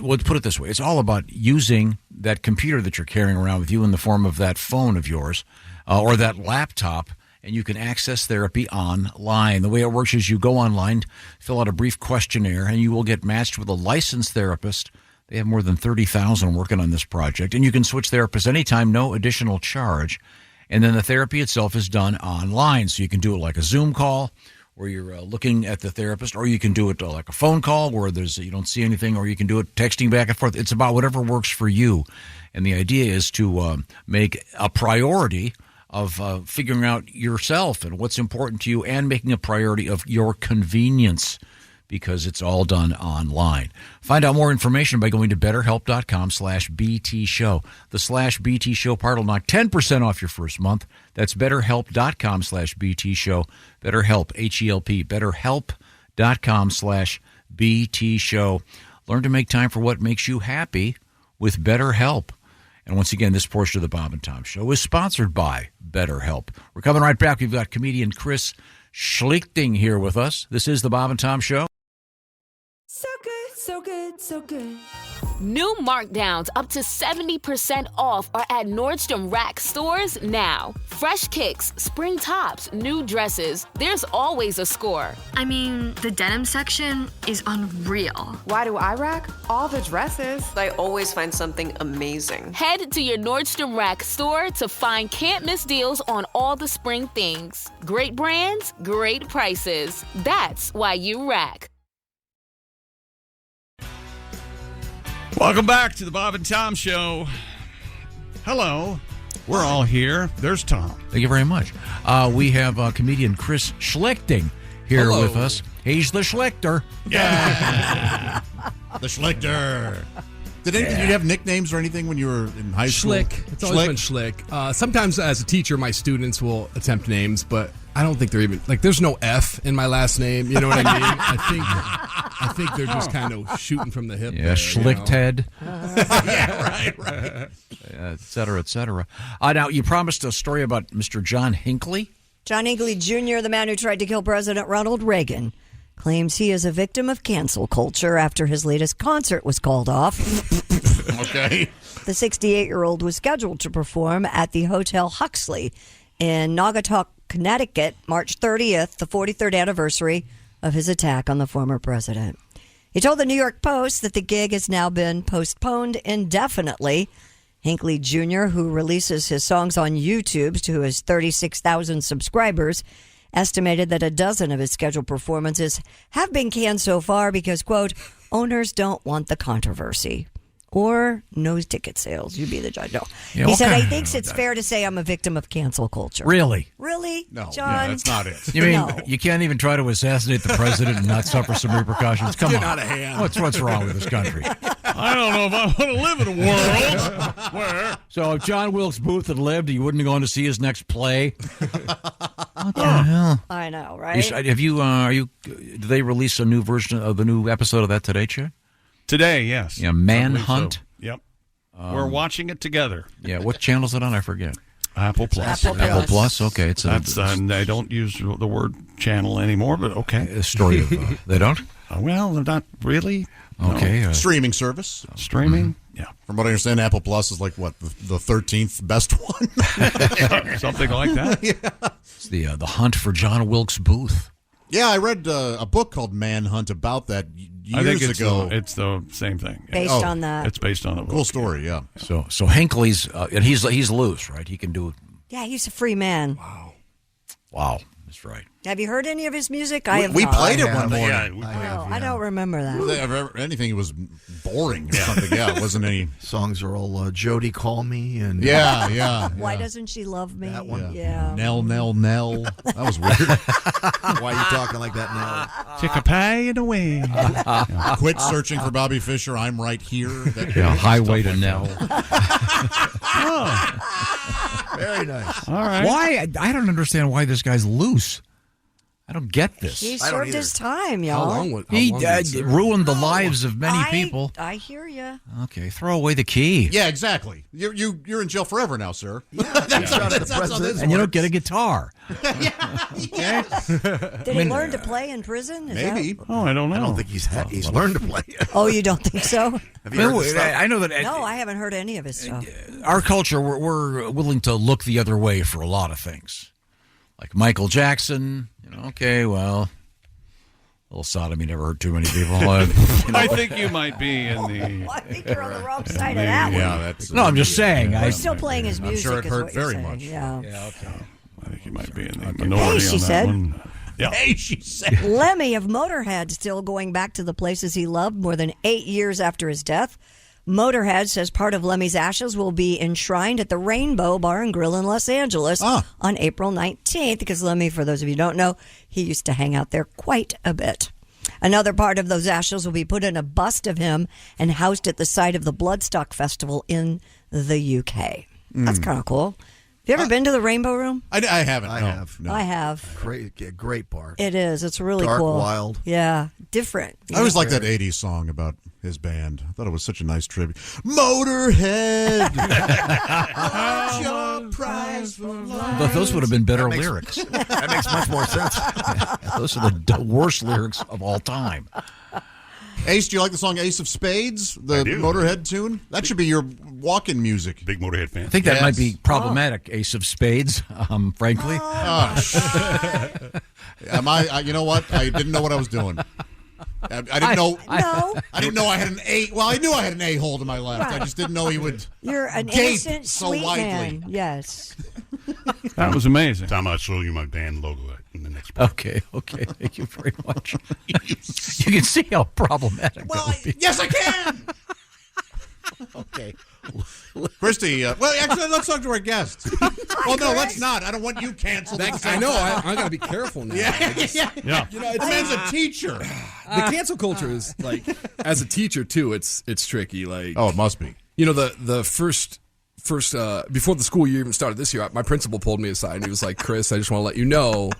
let's put it this way. It's all about using that computer that you're carrying around with you in the form of that phone of yours or that laptop, and you can access therapy online. The way it works is you go online, fill out a brief questionnaire, and you will get matched with a licensed therapist. They have more than 30,000 working on this project, and you can switch therapists anytime, no additional charge. And then the therapy itself is done online, so you can do it like a Zoom call where you're looking at the therapist, or you can do it like a phone call where you don't see anything, or you can do it texting back and forth. It's about whatever works for you. And the idea is to make a priority of figuring out yourself and what's important to you and making a priority of your convenience because it's all done online. Find out more information by going to betterhelp.com/BTshow. The /BTshow part will knock 10% off your first month. That's betterhelp.com/BTshow. BetterHelp, H-E-L-P, betterhelp.com/BTshow. Learn to make time for what makes you happy with BetterHelp. And once again, this portion of the Bob and Tom Show is sponsored by BetterHelp. We're coming right back. We've got comedian Chris Schlichting here with us. This is the Bob and Tom Show. So good, so good, so good. New markdowns up to 70% off are at Nordstrom Rack stores now. Fresh kicks, spring tops, new dresses. There's always a score. I mean, the denim section is unreal. Why do I rack? All the dresses. I always find something amazing. Head to your Nordstrom Rack store to find can't-miss deals on all the spring things. Great brands, great prices. That's why you rack. Welcome back to the Bob and Tom Show. Hello. We're all here. There's Tom. Thank you very much. We have comedian Chris Schlichting here with us. He's the Schlichter. Yeah. The Schlichter. Did you have nicknames or anything when you were in high school? Schlick. It's always been Schlick. Sometimes as a teacher, my students will attempt names, but I don't think they're even like. There's no F in my last name. You know what I mean? I think they're just kind of shooting from the hip. Yeah, Schlichting. Yeah, right. Et cetera, et cetera. Now, you promised a story about Mr. John Hinckley. John Hinckley Jr., the man who tried to kill President Ronald Reagan, claims he is a victim of cancel culture after his latest concert was called off. Okay. The 68-year-old was scheduled to perform at the Hotel Huxley in Naugatuck, Connecticut, March 30th, the 43rd anniversary of his attack on the former president. He told the New York Post that the gig has now been postponed indefinitely. Hinckley Jr., who releases his songs on YouTube to his 36,000 subscribers, estimated that a dozen of his scheduled performances have been canned so far because, quote, owners don't want the controversy. Or no ticket sales. You be the judge. No. Yeah, he said, okay. I think it's fair to say I'm a victim of cancel culture. Really? Really? No, John? that's not it. You mean No. you can't even try to assassinate the president and not suffer some repercussions? Come Get on. out of hand. What's wrong with this country? I don't know if I want to live in a world where. So if John Wilkes Booth had lived, he wouldn't have gone to see his next play. What the hell? I know, right? Have you? Did they release a new version of the new episode of that today, Chair? Today, yes. Yeah, Manhunt. So. Yep. We're watching it together. Yeah, what channel is it on? I forget. Apple Plus. Apple Plus. Okay, it's they don't use the word channel anymore, but okay. A story of they don't. Well, not really. Okay, Streaming service. Streaming. Yeah. From what I understand, Apple Plus is like what the 13th best one. Something like that. Yeah. It's the hunt for John Wilkes Booth. Yeah, I read a book called Manhunt about that years I think ago. It's the same thing. Based on that. It's based on a book. Cool story, yeah. So Hinckley's and he's loose, right? He can do. Yeah, he's a free man. Wow, that's right. Have you heard any of his music? I have We not. played it one morning. Yeah, I don't remember that. Anything it was boring or something. Yeah, it wasn't any. Songs are all Jody Call Me and Yeah. Why doesn't she love me? That one. Yeah. Nell. That was weird. Why are you talking like that now? Take a pie and away. Quit searching for Bobby Fischer. I'm right here. Highway to Nell. Very nice. All right. Why? I don't understand why this guy's loose. I don't get this. He I don't served either. his time, y'all. How long He did it serve? ruined the lives of many people. I hear you. Okay, throw away the key. Yeah, exactly. You're in jail forever now, sir. That's how this And you don't get a guitar. Did he learn to play in prison? Is Maybe. Oh, I don't know. I don't think he's learned to play. Oh, you don't think so? Have you heard this stuff? I know that No, I haven't heard any of his stuff. our culture, we're willing to look the other way for a lot of things. Like Michael Jackson, okay, well, a little sodomy never hurt too many people. I think you might be in the. I think you're on the wrong side of that one. Yeah, that's. No, I'm just saying. We're still playing his music. sure it is hurt what you're very saying. much. Yeah. okay. I think you might be in the minority Hey, she on that said. one. Yeah. Hey, she said. Lemmy of Motorhead still going back to the places he loved more than 8 years after his death. Motorhead says part of Lemmy's ashes will be enshrined at the Rainbow Bar and Grill in Los Angeles on April 19th, because Lemmy, for those of you who don't know, he used to hang out there quite a bit. Another part of those ashes will be put in a bust of him and housed at the site of the Bloodstock Festival in the UK. That's kind of cool. Have you ever been to the Rainbow Room? I haven't. I no, have. No. I have. Great bar. It is. It's really Dark, cool. wild. Yeah. Different. I always liked that 80s song about his band. I thought it was such a nice tribute. Motorhead! What's your price for life? But those would have been better lyrics. That makes much more sense. Those are the worst lyrics of all time. Ace, do you like the song Ace of Spades? The I do. Motorhead tune? That should be your walk-in music. Big Motorhead fan. I think that might be problematic, Ace of Spades, frankly. You know what? I didn't know what I was doing. I didn't know. No. I didn't know I had an A. Well, I knew I had an A-hole to my left. Right. I just didn't know he would. You're an gape innocent, so sweet widely. man. Yes. That was amazing. Tom, I'll show you my band logo in the next. Okay. Thank you very much. You can see how problematic that would be. Yes, I can. Okay. Christy, well, actually, let's talk to our guest. Oh, no, let's not. I don't want you canceled. I know. I got to be careful now. Yeah. You know, The man's a teacher. The cancel culture is like, as a teacher too, it's tricky. Like, Oh, it must be. you know, the first before the school year even started this year, my principal pulled me aside and he was like, Chris, I just want to let you know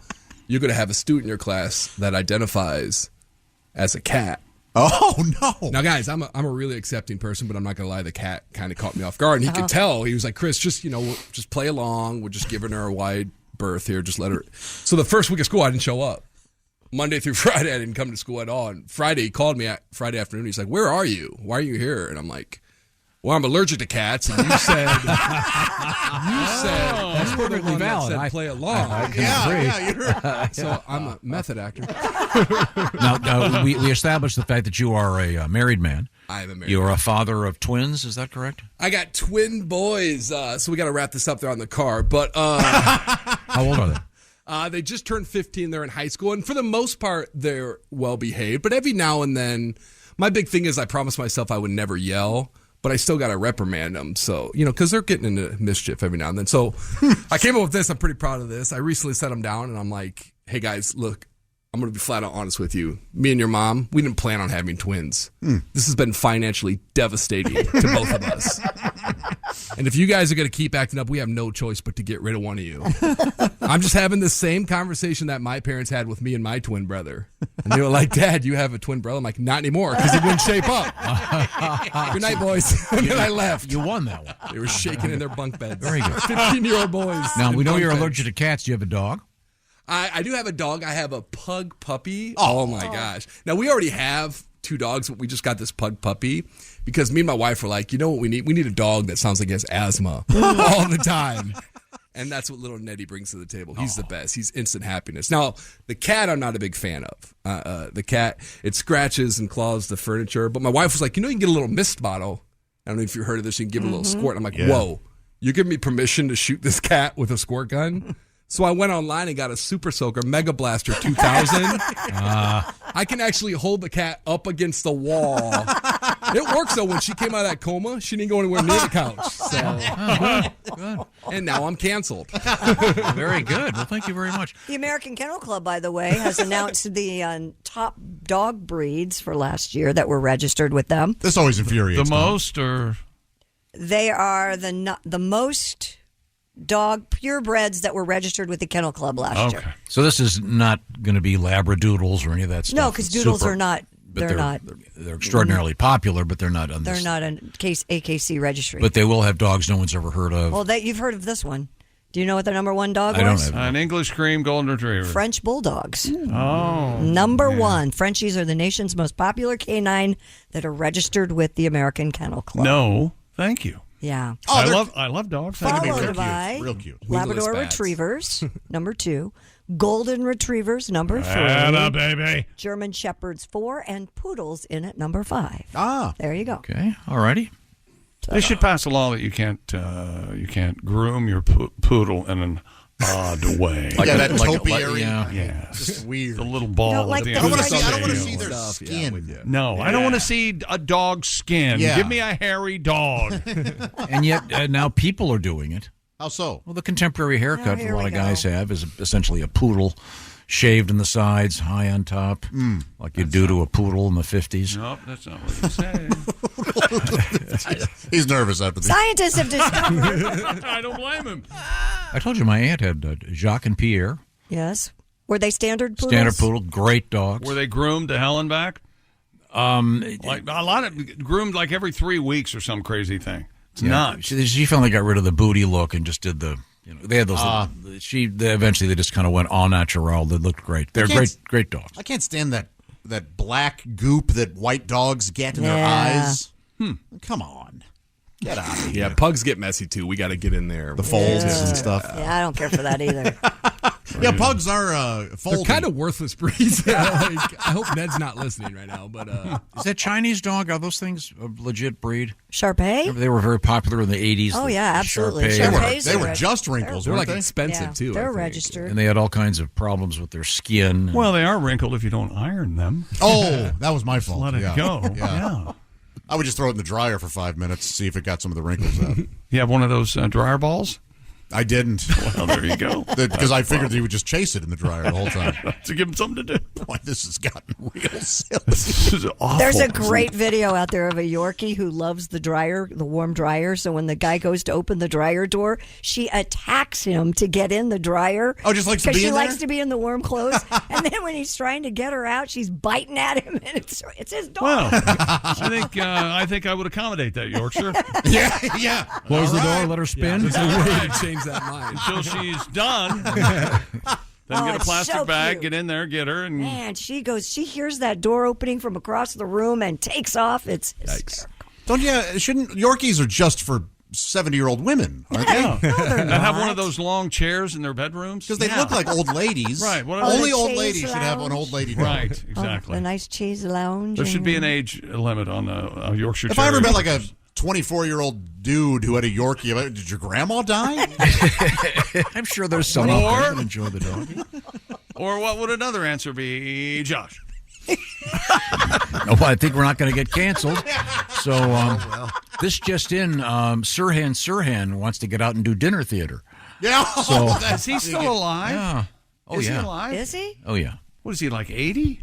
you're going to have a student in your class that identifies as a cat. Oh, no. Now, guys, I'm a really accepting person, but I'm not going to lie. The cat kind of caught me off guard. And he could tell. He was like, Chris, just play along. We're just giving her a wide berth here. Just let her. So the first week of school, I didn't show up. Monday through Friday, I didn't come to school at all. And Friday, he called me Friday afternoon. He's like, where are you? Why are you here? And I'm like, well, I'm allergic to cats. And you said, that's perfectly valid. Said play along. I can agree. So I'm a method actor. Now, we established the fact that you are a married man. I am a married You're man. a father of twins, is that correct? I got twin boys, so we got to wrap this up there on the car. But how old are they? They just turned 15. They're in high school, and for the most part, they're well behaved. But every now and then, my big thing is I promised myself I would never yell, but I still got to reprimand them. So, because they're getting into mischief every now and then. So I came up with this. I'm pretty proud of this. I recently set them down, and I'm like, hey, guys, look, I'm going to be flat out honest with you. Me and your mom, we didn't plan on having twins. This has been financially devastating to both of us. And if you guys are going to keep acting up, we have no choice but to get rid of one of you. I'm just having the same conversation that my parents had with me and my twin brother. And they were like, Dad, you have a twin brother? I'm like, not anymore, because he wouldn't shape up. Good night, boys. And then I left. You won that one. They were shaking in their bunk beds. Very good. 15-year-old boys. Now, we know you're beds. allergic to cats. Do you have a dog? I do have a dog. I have a pug puppy. Oh my gosh. Now, we already have 2 dogs, but we just got this pug puppy because me and my wife were like, you know what we need? We need a dog that sounds like he has asthma all the time. And that's what little Nettie brings to the table. He's the best. He's instant happiness. Now, the cat I'm not a big fan of. The cat, it scratches and claws the furniture. But my wife was like, you can get a little mist bottle. I don't know if you heard of this. You can give it a little squirt. I'm like, whoa, you're giving me permission to shoot this cat with a squirt gun? So I went online and got a Super Soaker Mega Blaster 2000. I can actually hold the cat up against the wall. It works, though. When she came out of that coma, she didn't go anywhere near the couch. So, good. And now I'm canceled. Very good. Well, thank you very much. The American Kennel Club, by the way, has announced the top dog breeds for last year that were registered with them. This always infuriates The me. most, or They are the most dog purebreds that were registered with the Kennel Club last year. So this is not going to be Labradoodles or any of that stuff. No, because doodles are not. They're not. They're extraordinarily popular, but they're not on They're this. not a AKC registry. But they will have dogs no one's ever heard of. Well, you've heard of this one. Do you know what the number one dog I don't was? have an English cream golden retriever. French bulldogs. Oh, Number one. Frenchies are the nation's most popular canine that are registered with the American Kennel Club. No, thank you. Yeah. I love dogs. Followed by real cute. Labrador Retrievers, number 2. Golden Retrievers, number 3. Atta, baby. German Shepherds, 4. And Poodles in at number 5. Ah. There you go. Okay. All righty. They should pass a law that you can't groom your poodle in an odd way. That topiary. Yeah. Just weird. The little ball. No, like at the the end of French- I don't want to tail. see their skin. No, I don't want to see a dog's skin. Yeah. Give me a hairy dog. And yet now people are doing it. How so? Well, the contemporary haircut here a lot we of guys go. have is essentially a poodle, shaved in the sides, high on top, like you do to a poodle in the 50s. Nope, that's not what you say. He's nervous after this. Scientists have discovered. I don't blame him. I told you my aunt had Jacques and Pierre. Yes. Were they standard poodles? Standard poodle, great dogs. Were they groomed to hell and back? Like a lot of groomed like every 3 weeks or some crazy thing. It's not. She finally got rid of the booty look and just did the. They had those. Eventually they just kind of went all natural. They looked great. They're great dogs. I can't stand that black goop that white dogs get in their eyes. Come on. Get out of here. Yeah, pugs get messy, too. We got to get in there. The folds and stuff. Yeah, I don't care for that either. Yeah, pugs are foldy. They're kind of worthless breeds. I hope Ned's not listening right now. But is that Chinese dog? Are those things a legit breed? Shar-Pei? They were very popular in the 80s. Oh, the yeah, absolutely. Shar-Pei. They were just wrinkles, they're weren't like they? expensive, too. They're registered. And they had all kinds of problems with their skin. Well, they are wrinkled if you don't iron them. Oh, that was my fault. Let it go. Yeah. I would just throw it in the dryer for 5 minutes to see if it got some of the wrinkles out. You have one of those dryer balls? I didn't. Well, there you go. Because I figured he would just chase it in the dryer the whole time. To give him something to do. Boy, this has gotten real silly. This is awful. There's a great video out there of a Yorkie who loves the dryer, the warm dryer. So when the guy goes to open the dryer door, she attacks him to get in the dryer. Oh, just likes to be in there? Because she likes to be in the warm clothes. And then when he's trying to get her out, she's biting at him, and it's his dog. Well, I think I would accommodate that, Yorkshire. yeah. Close the door, let her spin. There's a way to change that mind. Until she's done. Then get a it's plastic so bag, cute. get in there, get her. And Man, she hears that door opening from across the room and takes off. It's hysterical. Shouldn't Yorkies are just for 70-year-old women, aren't they? Yeah. No, they're And have not. one of those long chairs in their bedrooms. Because they look like old ladies. Right. What Only the old chaise ladies should have an lounge. old lady dog. Right, exactly. The nice cheese lounge. There should be an age limit on a Yorkshire If I ever Terrier. met like a 24-year-old dude who had a Yorkie, did your grandma die? I'm sure there's some out there that enjoy the dog. Or what would another answer be, Josh? No, I think we're not going to get canceled. So this just in, Sirhan wants to get out and do dinner theater. Yeah. So Is he still alive? Yeah. Oh, Is yeah. he alive? Is he? Oh, yeah. What is he, like 80?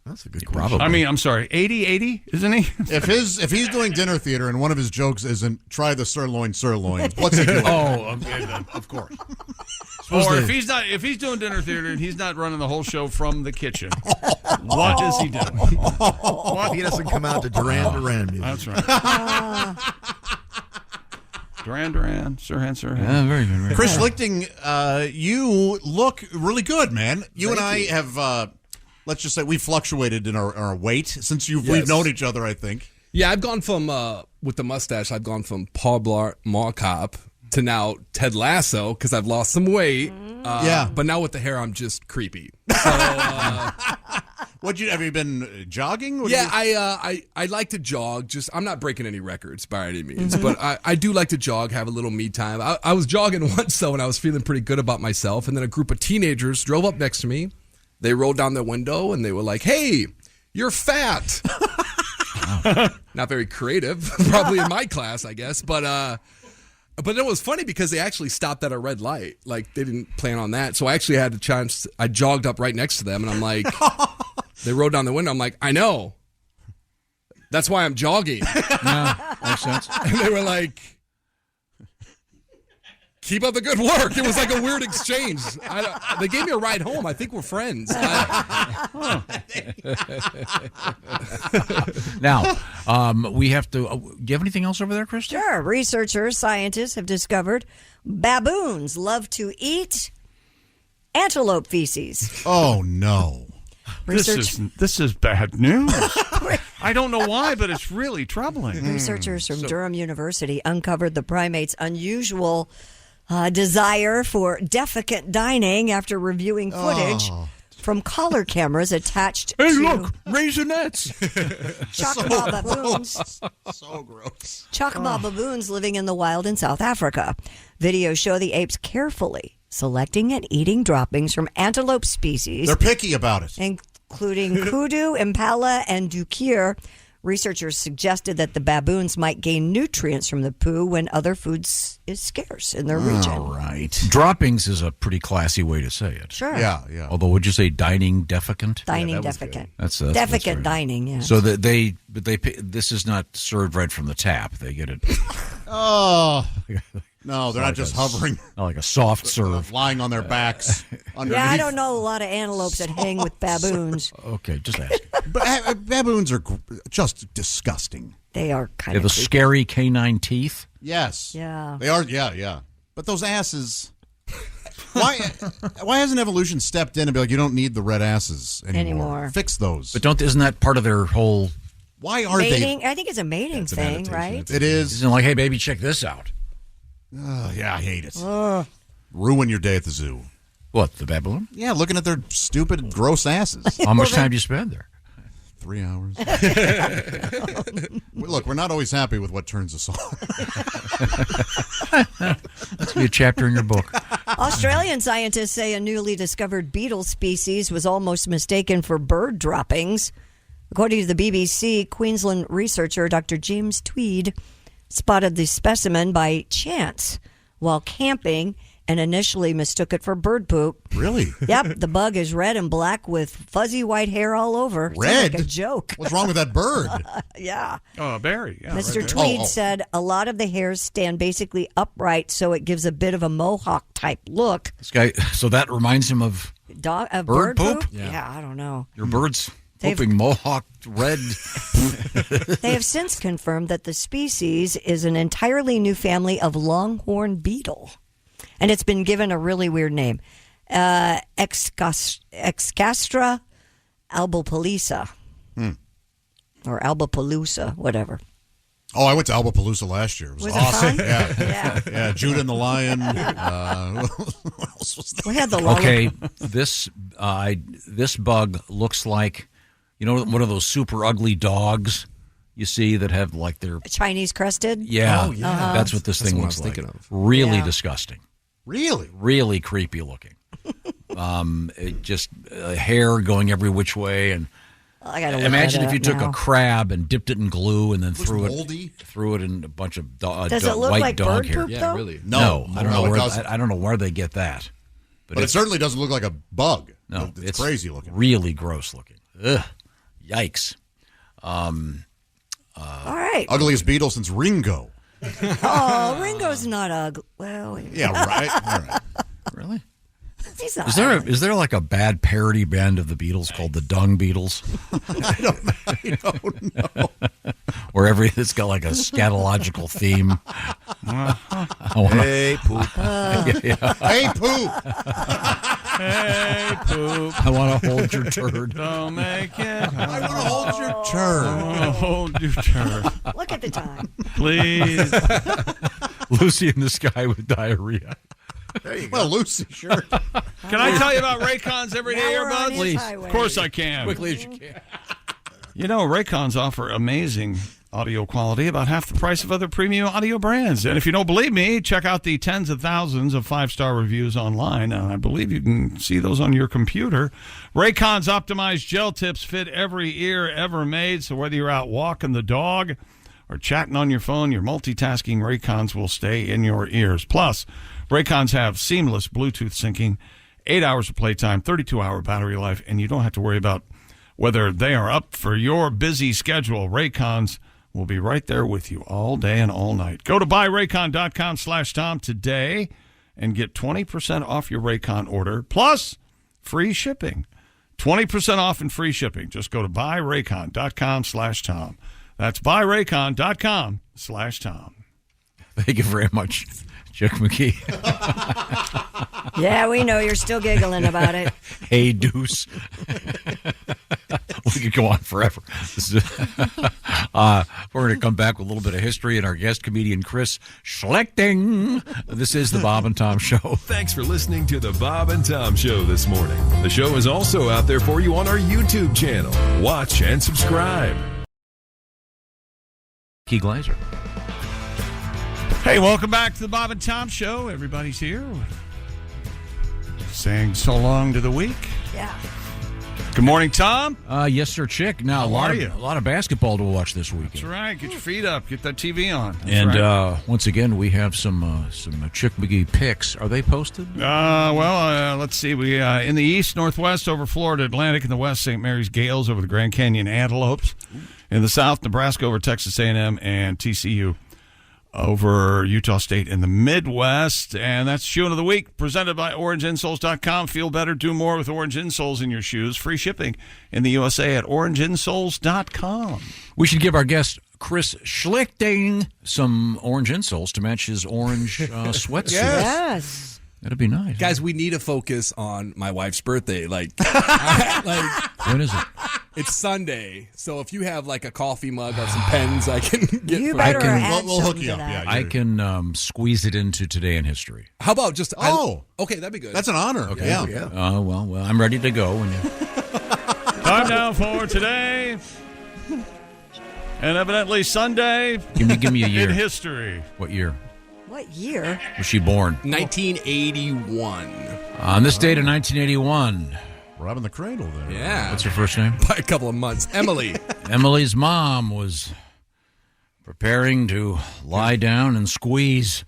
That's a good Probably. I mean, I'm sorry, 80, isn't he? If he's doing dinner theater and one of his jokes isn't try the sirloin, what's he doing? Okay, then, of course. Or if he's doing dinner theater and he's not running the whole show from the kitchen, what is he doing? He doesn't come out to Duran Duran music. That's right. Duran, Sirhan. Yeah, very good. Very Chris good. Schlichting, you look really good, man. You and I have, let's just say, we fluctuated in our weight since we've known each other, I think. Yeah, I've gone from, with the mustache, I've gone from Paul Blart Mall Cop to now Ted Lasso because I've lost some weight. Yeah. But now with the hair, I'm just creepy. So, have you been jogging? I like to jog. I'm not breaking any records by any means, but I do like to jog, have a little me time. I was jogging once, though, and I was feeling pretty good about myself. And then a group of teenagers drove up next to me. They rolled down their window, and they were like, "Hey, you're fat." Not very creative, probably in my class, I guess. But it was funny because they actually stopped at a red light. Like, they didn't plan on that. So I actually had a chance. I jogged up right next to them, and I'm like, they rolled down the window. I'm like, I know. That's why I'm jogging. Yeah, makes sense. And they were like, keep up the good work. It was like a weird exchange. They gave me a ride home. I think we're friends. Now, we have to. Do you have anything else over there, Kristen? Sure. Researchers, scientists have discovered baboons love to eat antelope feces. Oh, no. This is bad news. I don't know why, but it's really troubling. Researchers from Durham University uncovered the primate's unusual desire for defecate dining after reviewing footage from collar cameras attached to Raisinets. Choctaw baboons. So gross. Choctaw baboons living in the wild in South Africa. Videos show the apes carefully selecting and eating droppings from antelope species. They're picky about it. Including kudu, impala, and dukir. Researchers suggested that the baboons might gain nutrients from the poo when other food is scarce in their region. All right. Droppings is a pretty classy way to say it. Sure. Yeah. Although, would you say dining defecant? Dining defecant. That's defecant right. dining, yeah. So that this is not served right from the tap. They get it. Oh. No, they're not just hovering. Not like a soft serve. Lying on their backs. Underneath. Yeah, I don't know a lot of antelopes that hang with baboons. Okay, just ask. But baboons are just disgusting. They are They kind have of the scary canine teeth. Yes. Yeah. They are, yeah. But those asses... Why hasn't evolution stepped in and be like, you don't need the red asses anymore. Fix those. But isn't that part of their whole... Why are mating, they... I think it's a mating thing, right? It is. Isn't it like, hey, baby, check this out? Yeah, I hate it. Ruin your day at the zoo. What, the baboon? Yeah, looking at their stupid, gross asses. How much time do you spend there? 3 hours. Look, we're not always happy with what turns us on. That's be a chapter in your book. Australian scientists say a newly discovered beetle species was almost mistaken for bird droppings. According to the BBC, Queensland researcher Dr. James Tweed spotted the specimen by chance while camping and initially mistook it for bird poop. Really? Yep. The bug is red and black with fuzzy white hair all over. Sounds Red? like a joke. What's wrong with that bird? Yeah. Oh, a berry. Yeah, Mr. right there. Tweed said a lot of the hairs stand basically upright, so it gives a bit of a mohawk type look. This guy, so that reminds him of Bird poop? Yeah, I don't know. Your bird's pooping mohawk red. They have since confirmed that the species is an entirely new family of longhorn beetle. And it's been given a really weird name. Excastra albopalooza. Or albopalooza, whatever. Oh, I went to Albapalooza last year. It was awesome. It fun? Yeah. Judah and the Lion. What else was there? We had the Okay, this bug looks like, one of those super ugly dogs you see that have like their Chinese crested? Yeah, Oh, yeah. that's what this thing what I was looks like. thinking of. Really Yeah. disgusting. Really? Really creepy looking. It just hair going every which way, and I gotta look imagine that if you up took now. a crab and dipped it in glue and then moldy? threw it in a bunch of Does it look white like dog bird hair. poop, Yeah, though? really. No, I don't know it where doesn't. I don't know where they get that. But it certainly doesn't look like a bug. No, it's crazy looking. Really gross looking. Ugh, yikes. All right. Ugliest beetle since Ringo. Oh, Ringo's not ugly. Well, Yeah, right. All right. Really? he's not Is there like a bad parody band of the Beatles called the Dung Beatles? I don't know. Where it's got like a scatological theme. Hey, poop. Hey, poop. Hey, poop. I want to hold your turd. Don't make it. I want to hold your I turd. want to hold your turd. Look at the time. Please. Lucy in the sky with diarrhea. There you go. Well, Lucy, sure. Can I tell you about Raycon's everyday Now we're on earbuds? his Please. highway. Of course I can. Quickly as you can. Raycons offer amazing audio quality, about half the price of other premium audio brands. And if you don't believe me, check out the tens of thousands of 5-star reviews online. And I believe you can see those on your computer. Raycon's optimized gel tips fit every ear ever made. So whether you're out walking the dog or chatting on your phone, your multitasking Raycons will stay in your ears. Plus, Raycons have seamless Bluetooth syncing, 8 hours of playtime, 32-hour battery life, and you don't have to worry about whether they are up for your busy schedule. Raycons will be right there with you all day and all night. Go to buyraycon.com/Tom today and get 20% off your Raycon order, plus free shipping. 20% off and free shipping. Just go to buyraycon.com/Tom. That's buyraycon.com/Tom. Thank you very much, Chuck McKee. Yeah, we know you're still giggling about it. Hey, Deuce. We could go on forever. We're going to come back with a little bit of history and our guest comedian, Chris Schlichting. This is the Bob and Tom Show. Thanks for listening to the Bob and Tom Show this morning. The show is also out there for you on our YouTube channel. Watch and subscribe. Key Glazer. Hey, welcome back to the Bob and Tom Show. Everybody's here. Saying so long to the week. Yeah. Good morning, Tom. Yes, sir, Chick. Now, How are you? A lot of basketball to watch this weekend. That's right. Get your feet up. Get that TV on. That's And right. once again, we have some Chick McGee picks. Are they posted? Let's see. We in the east, northwest over Florida Atlantic. In the west, St. Mary's Gales over the Grand Canyon Antelopes. In the south, Nebraska over Texas A&M and TCU over Utah State in the Midwest. And that's Shoe of the Week, presented by OrangeInsoles.com. Feel better, do more with Orange Insoles in your shoes. Free shipping in the USA at OrangeInsoles.com. We should give our guest, Chris Schlichting, some orange insoles to match his orange sweatsuit. Yes. That'd be nice. Guys, we need to focus on my wife's birthday. When is it? It's Sunday. So if you have like a coffee mug or some pens, I can get. You for better her. add we'll hook something you to up. that. Yeah, I can squeeze it into Today in History. How about just? Oh. Okay, that'd be good. That's an honor. Okay, Yeah. Well, I'm ready to go. When you... Time now for today. And evidently Sunday Give me a year. in history. What year What year? was she born? 1981. On this date in 1981. Robbing the cradle there. Yeah. What's her first name? By a couple of months. Emily. Emily's mom was preparing to lie down and squeeze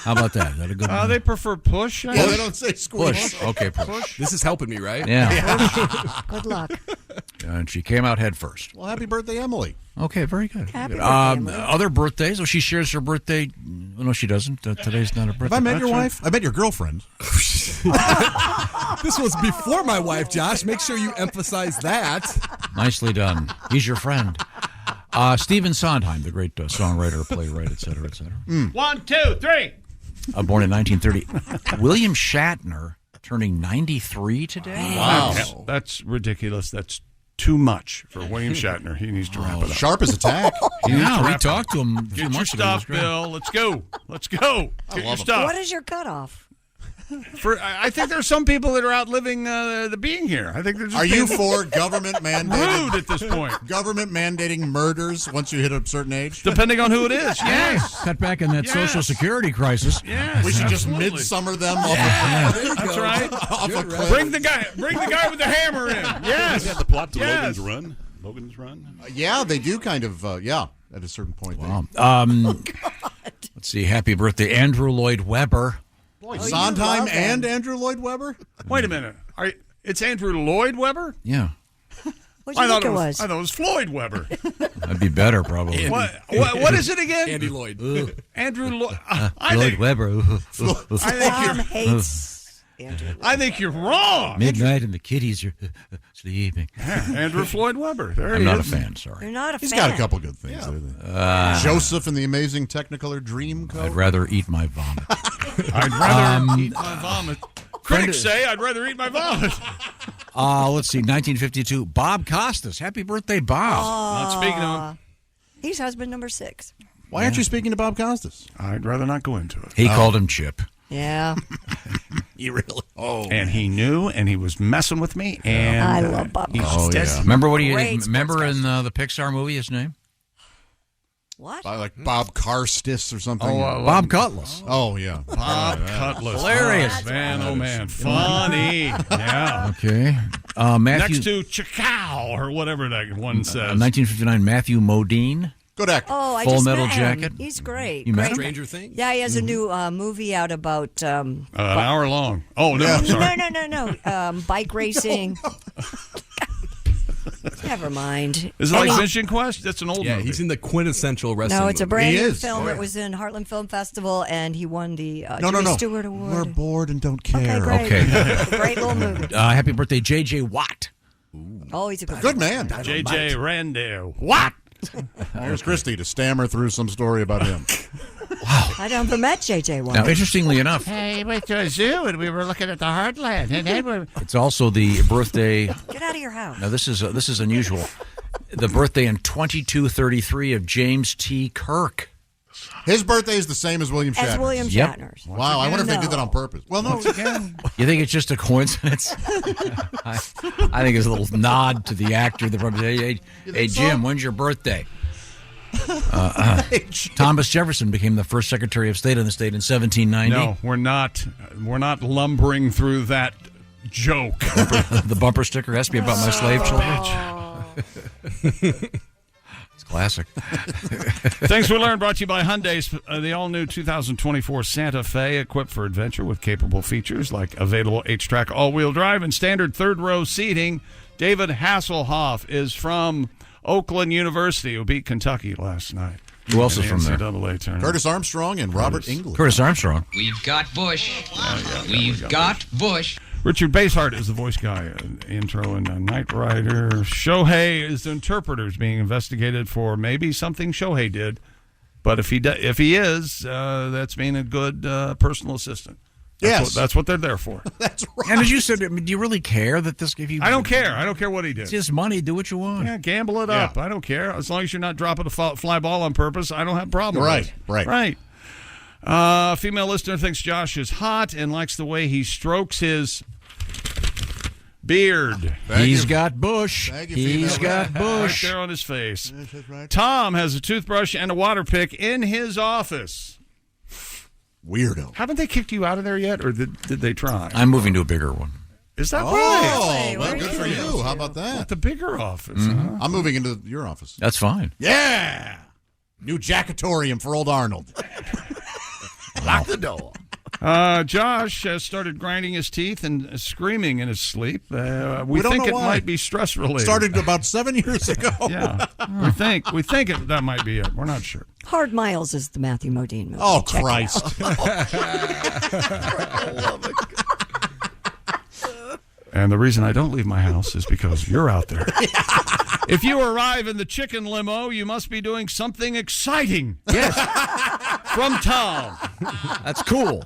How about that? Is that a good one? They prefer push. Yeah, they don't say squish. Push. Okay, push. This is helping me, right? Yeah. Good luck. And she came out head first. Well, happy birthday, Emily. Okay, very good. Happy birthday, Emily. Other birthdays? Well, she shares her birthday. No, she doesn't. Today's not her birthday. Have I met your wife? I met your girlfriend. This was before my wife, Josh. Make sure you emphasize that. Nicely done. He's your friend. Stephen Sondheim, the great songwriter, playwright, et cetera, et cetera. 1, 2, 3. Born in 1930. William Shatner turning 93 today. Wow. That's ridiculous. That's too much for William Shatner. He needs to wrap it up. Sharp as a tack. Yeah, we talked to him a few Get your months ago. It was stuff, great. Bill. Let's go. Let's go. Get your stuff. What is your cutoff? I think there's some people that are outliving the being here. I think they're just Are you being for government mandated? rude at this point. Government mandating murders once you hit a certain age? Depending on who it is. Yes. Cut back in that Social Security crisis. Yes. We should just absolutely. midsummer them That's right. off a cliff. Bring the guy with the hammer in. Yes. Is that the plot to Yes. Logan's Run? Yeah, they do kind of, at a certain point. Wow. Let's see. Happy birthday, Andrew Lloyd Webber. Boy, Sondheim and Andrew Lloyd Webber? Wait a minute. It's Andrew Lloyd Webber? Yeah. What do you think it was? I thought it was Floyd Webber. That'd be better, probably. What is it again? Andy Lloyd. Andrew Lloyd. Lloyd Webber. I think you're wrong. Midnight and the kitties are sleeping. Andrew Floyd Webber. There I'm he not is. a fan, sorry. You're not a He's fan. got a couple good things. Joseph and the Amazing Technicolor Dreamcoat. I'd rather eat my vomit. I'd rather eat my vomit. Critics say I'd rather eat my vomit. Let's see, 1952. Bob Costas. Happy birthday, Bob. Not speaking of him. He's husband number 6. Why aren't you speaking to Bob Costas? I'd rather not go into it. He called him Chip. Yeah. You really? Oh. And he knew, and he was messing with me. And I love Bob Costas. Remember what Great remember in the Pixar movie, his name? What? Like Bob Carstis or something? Bob Cutlass. Oh, yeah. Bob Cutlass. Hilarious. Oh, man, oh, man. Funny. Yeah. Okay. Matthew, Next to Chakao, or whatever that one says. 1959, Matthew Modine. Good actor. Oh, I Full just Metal met him. Jacket. He's great. You met Great. him? Stranger Things? Yeah, he has a new movie out about... an hour long. Oh, no, I'm sorry. No. Bike racing. Never mind. Is it like Mission Quest? That's an old movie. He's in the quintessential wrestling No, it's a brand He new is. film. Oh, It yeah. was in Heartland Film Festival, and he won the No. Jimmy Stewart Award. We're bored and don't care. Okay, great. Okay. Great little movie. Happy birthday, J.J. Watt. Oh, he's a Good man. J.J. Randall. What? Here's Christy to stammer through some story about him. I never met J.J. Watt. Now, interestingly enough, Hey, we went to a zoo and we were looking at the heartland, and they were. it's also the birthday. Get out of your house. Now, this is unusual. The birthday in 2233 of James T. Kirk. His birthday is the same as William Shatner's. As William Yep. Shatner's. Wow, I wonder if they did that on purpose. Well, no. You think it's just a coincidence? I think it's a little nod to the actor. That probably say, hey, Jim, when's your birthday? Thomas Jefferson became the first Secretary of State in the state in 1790. No, we're not. We're not lumbering through that joke. The bumper sticker has to be about my slave children. It's classic. Things we learned brought to you by Hyundai's the all-new 2024 Santa Fe, equipped for adventure with capable features like available H-Track all-wheel drive and standard third-row seating. David Hasselhoff is from Oakland University, who beat Kentucky last night. Who else is from there? NCAA tournament. Curtis Armstrong and Robert England. Curtis Armstrong. We've got Bush. We've got Bush. Richard Basehart is the voice guy, intro and Knight Rider. Shohei is the interpreter, is being investigated for maybe something Shohei did. But if he is, that's being a good personal assistant. That's what they're there for. That's right. And as you said, I mean, do you really care that this? If you, I don't care. I don't care what he did. It's his money. Do what you want. Yeah, gamble it up. I don't care. As long as you're not dropping a fly ball on purpose, I don't have a problem with it. Right. Female listener thinks Josh is hot and likes the way he strokes his beard. He's got bush. He's got bush. Right there on his face. That's right. Tom has a toothbrush and a water pick in his office. Weirdo. Haven't they kicked you out of there yet, or did they try? I'm moving to a bigger one. Is that right? Oh, well, good for you. How about that? The bigger office. Huh? I'm moving into your office. That's fine. Yeah. New jackatorium for old Arnold. Lock out the door. Josh has started grinding his teeth and screaming in his sleep. We don't think know it why. might be stress related. Started about 7 years ago. Yeah, we think that might be it. We're not sure. Hard Miles is the Matthew Modine movie. Oh, Check it Christ. And the reason I don't leave my house is because you're out there. If you arrive in the chicken limo, you must be doing something exciting. Yes. From Tom. That's cool.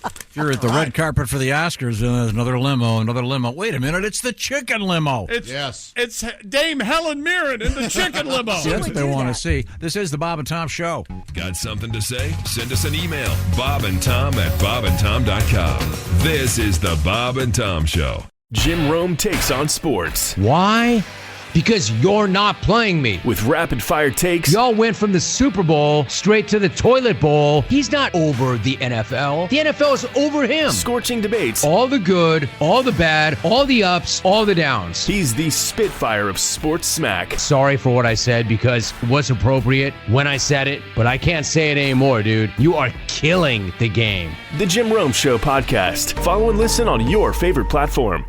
If you're at the red carpet for the Oscars, and there's another limo. Wait a minute, it's the chicken limo. It's Dame Helen Mirren in the chicken limo. See, that's what they want to see. This is the Bob and Tom Show. Got something to say? Send us an email, bobandtom@bobandtom.com. This is the Bob and Tom Show. Jim Rome takes on sports. Why? Because you're not playing me. With rapid-fire takes. Y'all went from the Super Bowl straight to the toilet bowl. He's not over the NFL. The NFL is over him. Scorching debates. All the good, all the bad, all the ups, all the downs. He's the Spitfire of sports smack. Sorry for what I said because it was appropriate when I said it, but I can't say it anymore, dude. You are killing the game. The Jim Rome Show podcast. Follow and listen on your favorite platform.